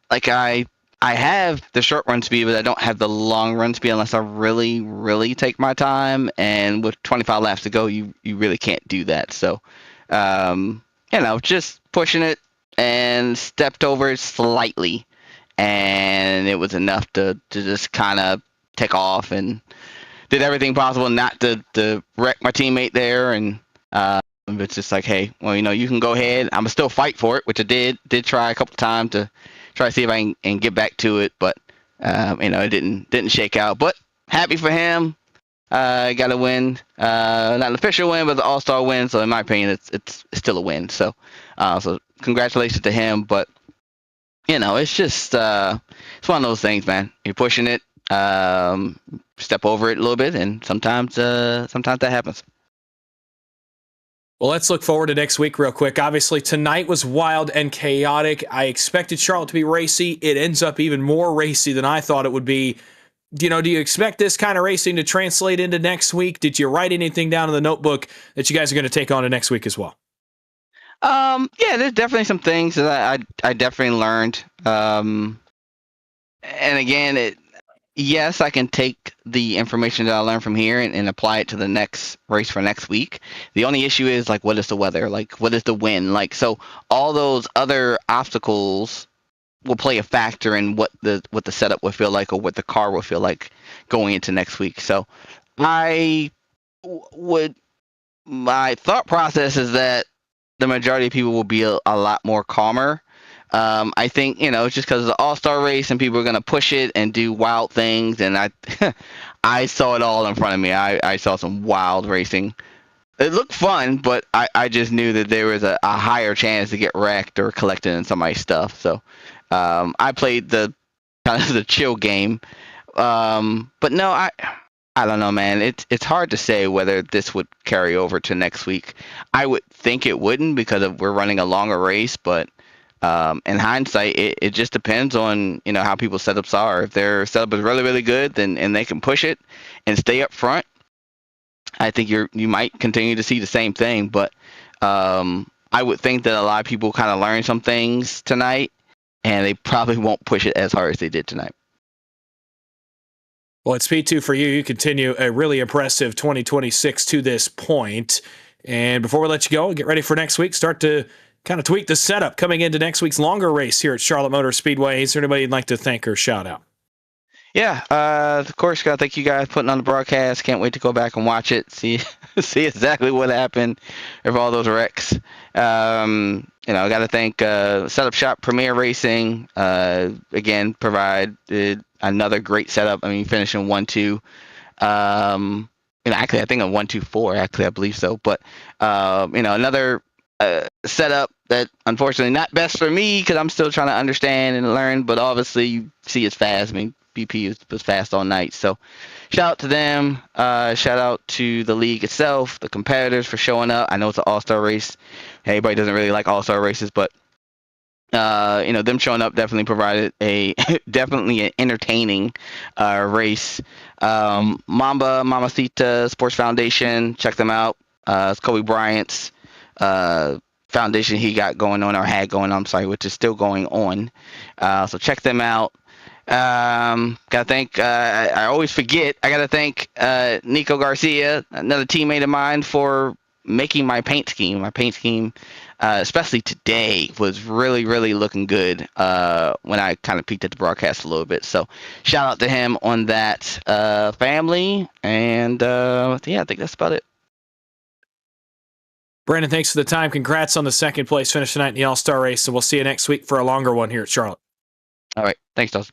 I have the short run speed, but I don't have the long run speed unless I really take my time. And with 25 laps to go, you really can't do that. So, just pushing it and stepped over it slightly, and it was enough to just kind of take off and did everything possible not to wreck my teammate there. And it's just like, hey, well, you can go ahead. I'm still fight for it, which I did try a couple times to try to see if I can get back to it, but it didn't shake out. But happy for him. Got a win, not an official win, but the All-Star win. So in my opinion, it's still a win. So congratulations to him. But it's just it's one of those things, man. You're pushing it, step over it a little bit, and sometimes that happens. Well, let's look forward to next week real quick. Obviously, tonight was wild and chaotic. I expected Charlotte to be racy. It ends up even more racy than I thought it would be. Do you expect this kind of racing to translate into next week? Did you write anything down in the notebook that you guys are going to take on to next week as well? Yeah, there's definitely some things that I definitely learned. And again, yes, I can take the information that I learned from here and apply it to the next race for next week. The only issue is, what is the weather? What is the wind? So all those other obstacles will play a factor in what the setup will feel like or what the car will feel like going into next week. So my thought process is that the majority of people will be a lot more calmer. I think, it's just because of the All-Star race and people are going to push it and do wild things. And I saw it all in front of me. I saw some wild racing. It looked fun, but I just knew that there was a higher chance to get wrecked or collected in somebody's stuff. So I played the kind of the chill game. But no, I don't know, man. It's hard to say whether this would carry over to next week. I would think it wouldn't because we're running a longer race, but in hindsight, it just depends on how people's setups are. If their setup is really good, and they can push it and stay up front, I think you might continue to see the same thing. But I would think that a lot of people kind of learned some things tonight, and they probably won't push it as hard as they did tonight. Well, it's P2 for you. You continue a really impressive 2026 to this point. And before we let you go, get ready for next week. Start to kind of tweak the setup coming into next week's longer race here at Charlotte Motor Speedway. Is there anybody you'd like to thank or shout out? Yeah, of course, got to thank you guys putting on the broadcast. Can't wait to go back and watch it, see exactly what happened of all those wrecks. I got to thank Setup Shop Premier Racing. Again, provided another great setup. I mean, finishing 1-2. actually, I think I'm 124. Actually, I believe so. But another setup that unfortunately not best for me because I'm still trying to understand and learn. But obviously, you see it's fast. I mean, BP was fast all night. So, shout out to them. Shout out to the league itself, the competitors for showing up. I know it's an all-star race. Everybody doesn't really like all-star races, but them showing up definitely provided definitely an entertaining race. Mamacita Sports Foundation, check them out. It's Kobe Bryant's foundation he got going on, or had going on, I'm sorry, which is still going on. So check them out. Gotta thank, I always forget, I gotta thank Nico Garcia, another teammate of mine, for making my paint scheme. My paint scheme, especially today, was really, really looking good when I kind of peeked at the broadcast a little bit. So shout out to him on that, family. And I think that's about it. Brandon, thanks for the time. Congrats on the second place finish tonight in the All-Star race, and we'll see you next week for a longer one here at Charlotte. All right. Thanks, Dawson.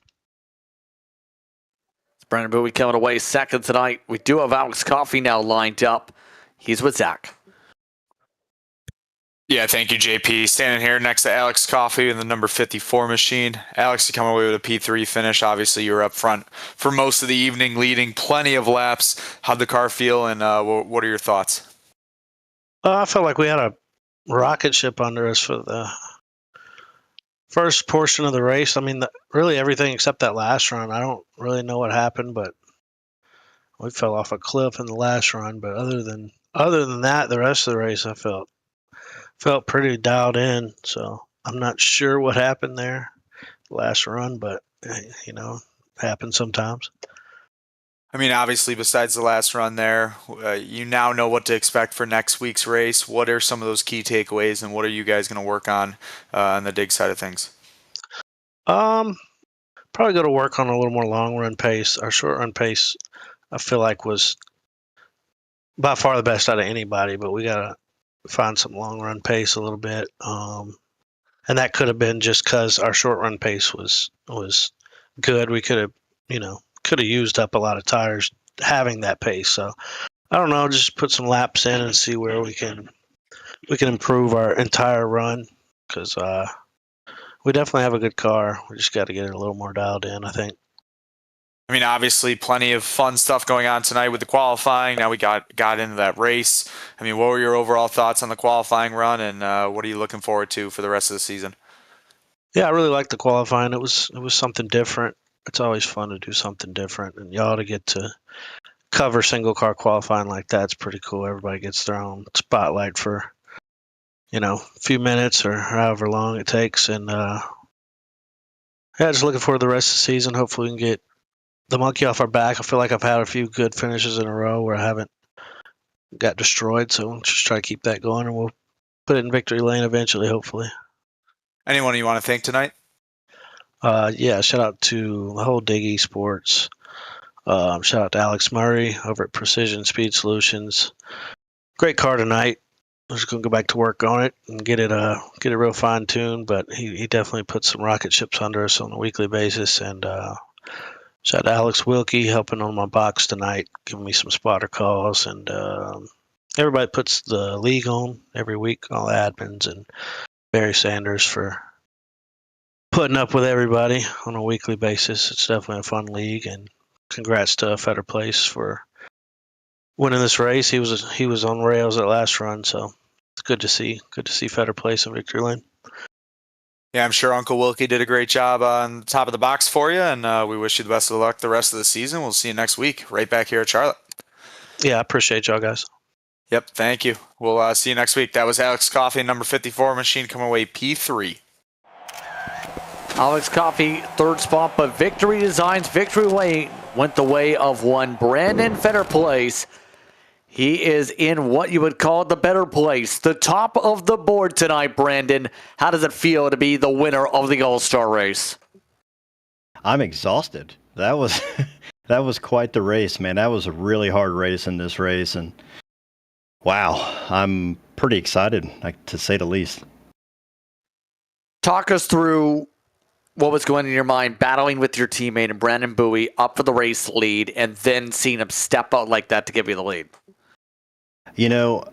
It's Brandon Bowie coming away second tonight. We do have Alex Coffey now lined up. He's with Zach. Yeah, thank you, JP. Standing here next to Alex Coffey in the number 54 machine. Alex, you come away with a P3 finish. Obviously, you were up front for most of the evening, leading plenty of laps. How'd the car feel, and what are your thoughts? I felt like we had a rocket ship under us for the first portion of the race. I mean, really everything except that last run. I don't really know what happened, but we fell off a cliff in the last run. But other than that, the rest of the race, I felt pretty dialed in. So I'm not sure what happened there last run, but happens sometimes. I mean, obviously, besides the last run there, you now know what to expect for next week's race. What are some of those key takeaways, and what are you guys going to work on the dig side of things? Probably go to work on a little more long run pace. Our short run pace, I feel like, was by far the best out of anybody, but we got to find some long run pace a little bit. And that could have been just because our short run pace was good. We could have used up a lot of tires having that pace. So I don't know, just put some laps in and see where we can improve our entire run, because we definitely have a good car. We just got to get it a little more dialed in, I think. I mean, obviously, plenty of fun stuff going on tonight with the qualifying. Now we got into that race. I mean, what were your overall thoughts on the qualifying run, and what are you looking forward to for the rest of the season? Yeah, I really liked the qualifying. It was something different. It's always fun to do something different, and y'all to get to cover single car qualifying like that's pretty cool. Everybody gets their own spotlight for a few minutes or however long it takes, and just looking forward to the rest of the season. Hopefully we can get the monkey off our back. I feel like I've had a few good finishes in a row where I haven't got destroyed, so we'll just try to keep that going, and we'll put it in victory lane eventually, hopefully. Anyone you want to thank tonight? Shout out to the whole Dig eSports. Shout out to Alex Murray over at Precision Speed Solutions. Great car tonight. I'm just going to go back to work on it and get it real fine tuned. But he definitely put some rocket ships under us on a weekly basis. And shout out to Alex Wilkie helping on my box tonight, giving me some spotter calls. And everybody puts the league on every week, all admins, and Barry Sanders for putting up with everybody on a weekly basis. It's definitely a fun league, and congrats to Fetter Place for winning this race. He was on rails at last run, so it's good to see Fetter Place in victory lane. Yeah, I'm sure Uncle Wilkie did a great job on the top of the box for you, and we wish you the best of luck the rest of the season. We'll see you next week right back here at Charlotte. Yeah, I appreciate y'all guys. Yep, thank you. We'll see you next week. That was Alex Coffey, number 54 machine, coming away P3. Alex Coffey, third spot, but Victory Designs, Victory Lane went the way of one Brandon Fetter Place. He is in what you would call the better place, the top of the board tonight, Brandon. How does it feel to be the winner of the All-Star race? I'm exhausted. That was that was quite the race, man. That was a really hard race in this race, and wow, I'm pretty excited, to say the least. Talk us through what was going in your mind battling with your teammate and Brandon Bowie up for the race lead and then seeing him step out like that to give you the lead? You know,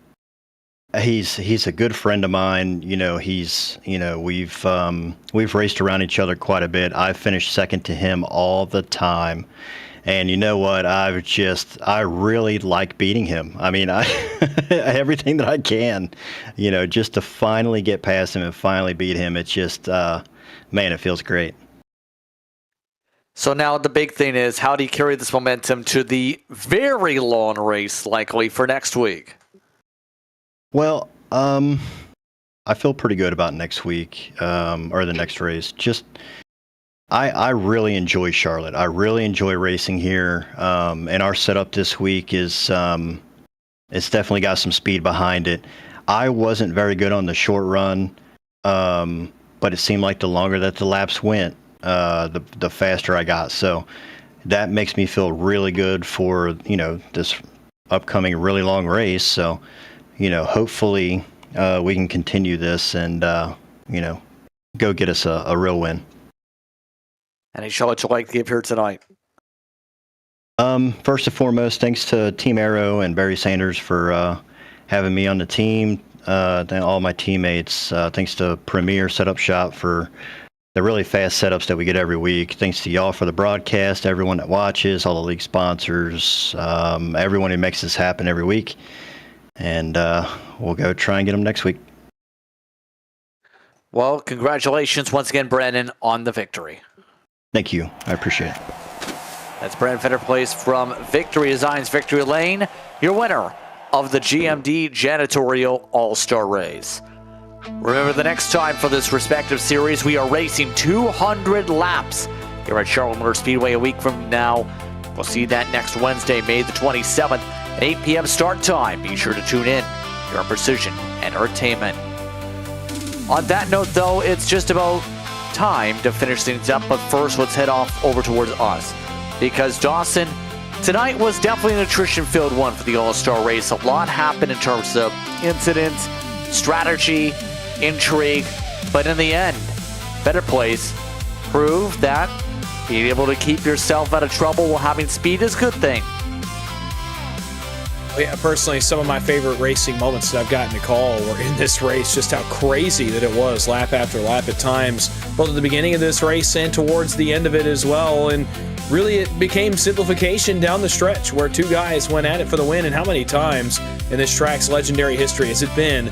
he's a good friend of mine. You know, we've raced around each other quite a bit. I've finished second to him all the time. And you know what? I really like beating him. I mean, everything that I can, you know, just to finally get past him and finally beat him. It's just, man, it feels great. So now the big thing is, how do you carry this momentum to the very long race, likely for next week? Well, I feel pretty good about next week, or the next race. Just, I really enjoy Charlotte. I really enjoy racing here. And our setup this week is, it's definitely got some speed behind it. I wasn't very good on the short run, but it seemed like the longer that the laps went, the faster I got. So that makes me feel really good for, you know, this upcoming really long race. So, you know, hopefully we can continue this and, you know, go get us a real win. Any shout-out you'd like to give here tonight? First and foremost, thanks to Team Aero and Barry Sanders for having me on the team. Then all my teammates. Thanks to Premier Setup Shop for the really fast setups that we get every week. Thanks to y'all for the broadcast, everyone that watches, all the league sponsors, everyone who makes this happen every week. And we'll go try and get them next week. Well, congratulations once again, Brandon, on the victory. Thank you. I appreciate it. That's Brandon Fetterplace from Victory Designs Victory Lane, your winner of the GMD Janitorial All-Star Race. Remember, the next time for this respective series, we are racing 200 laps here at Charlotte Motor Speedway a week from now. We'll see that next Wednesday, May the 27th, at 8 p.m. start time. Be sure to tune in here on Precision Entertainment. On that note, though, it's just about time to finish things up, but first let's head off over towards us, because Dawson, tonight was definitely an attrition-filled one for the All-Star race. A lot happened in terms of incidents, strategy, intrigue, but in the end, Better Place proved that being able to keep yourself out of trouble while having speed is a good thing. Yeah, personally, some of my favorite racing moments that I've gotten to call were in this race. Just how crazy that it was, lap after lap at times, both at the beginning of this race and towards the end of it as well. And really, it became simplification down the stretch where two guys went at it for the win. And how many times in this track's legendary history has it been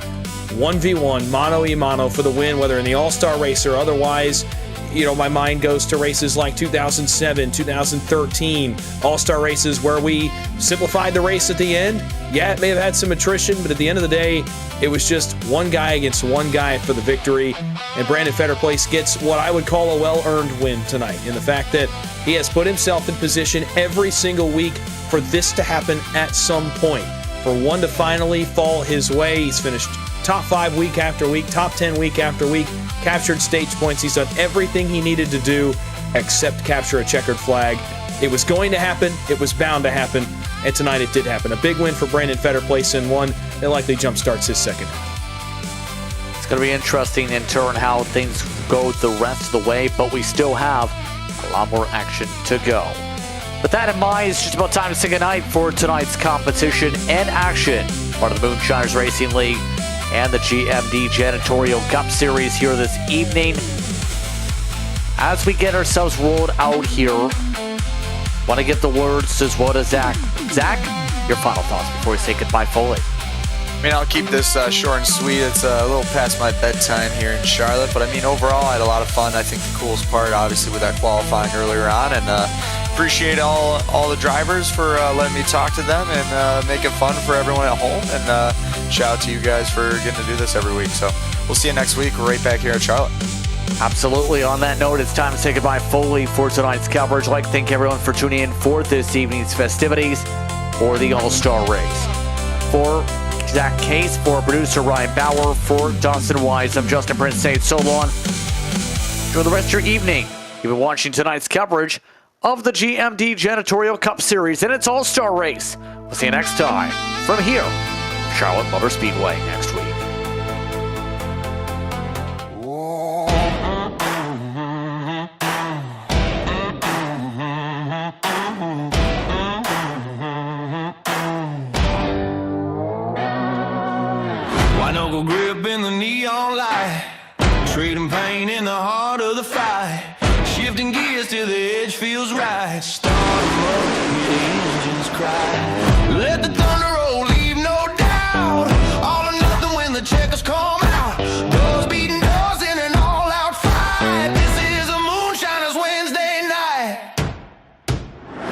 1v1, mano-a-mano for the win, whether in the All-Star race or otherwise? You know, my mind goes to races like 2007, 2013, All-Star races where we simplified the race at the end. Yeah, it may have had some attrition, but at the end of the day, it was just one guy against one guy for the victory. And Brandon Fetterplace gets what I would call a well-earned win tonight, in the fact that he has put himself in position every single week for this to happen at some point. For one to finally fall his way. He's finished top 5 week after week, top 10 week after week, captured stage points. He's done everything he needed to do except capture a checkered flag. It was going to happen. It was bound to happen. And tonight it did happen. A big win for Brandon Fetterplace, and one that likely jumpstarts his second half. It's going to be interesting in turn how things go the rest of the way, but we still have a lot more action to go. With that in mind, it's just about time to say goodnight for tonight's competition and action. Part of the Moonshiners Racing League and the GMD Janitorial Cup Series here this evening. As we get ourselves rolled out here, want to get the words as well to Zach. Zach, your final thoughts before we say goodbye fully. I mean, I'll keep this short and sweet. It's a little past my bedtime here in Charlotte, but I mean, overall, I had a lot of fun. I think the coolest part, obviously, with that qualifying earlier on, and appreciate all the drivers for letting me talk to them and make it fun for everyone at home. And shout out to you guys for getting to do this every week. So we'll see you next week. We're right back here at Charlotte. Absolutely. On that note, it's time to say goodbye fully for tonight's coverage. I'd like to thank everyone for tuning in for this evening's festivities for the All-Star Race. For Zach Case, for producer Ryan Bauer, for Dawson Wise, I'm Justin Prince saying so long. Enjoy the rest of your evening. You've been watching tonight's coverage of the GMD Janitorial Cup Series and its All-Star Race. We'll see you next time from here, Charlotte Motor Speedway, next week. heart of the fight. Shifting gears till the edge feels right. Start 'em up, hear the engines cry. Let the thunder roll, leave no doubt. All or nothing when the checkers come out. Doors beating doors in an all-out fight. This is a Moonshiners Wednesday night.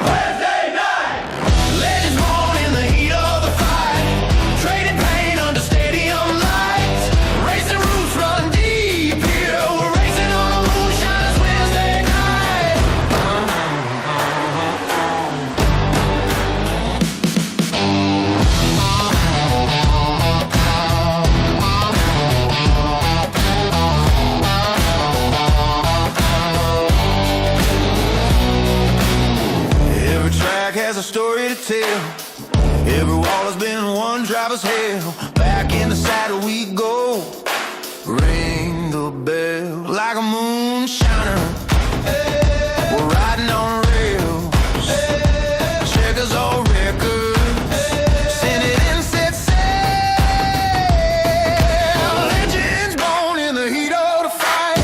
Wednesday night! Legends born in the heat of the fight. Trading pain under stadium lights. Racing roots run deep here. We're racing on a Moonshiners Wednesday night. Every track has a story to tell. Every wall has been one driver's hell. Back in the saddle we go. Ring the bell like a moonshiner. We're riding on rails. Checkers all records. Send it in, set sail. Legends born in the heat of the fight.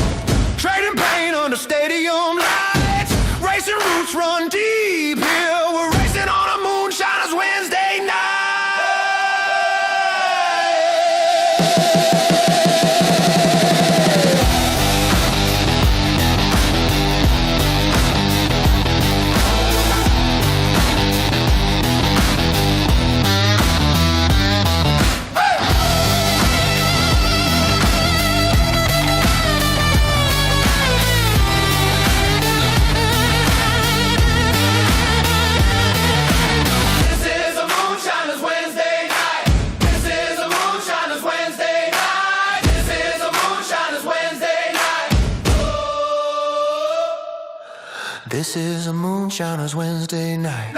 Trading pain under stadium lights. Racing roots run deep here. We're racing on a Moonshiners Wednesday night. This is a Moonshiners Wednesday night. This is a Moonshiners Wednesday night. This is a Moonshiners Wednesday night. Oh. This is a Moonshiners Wednesday night.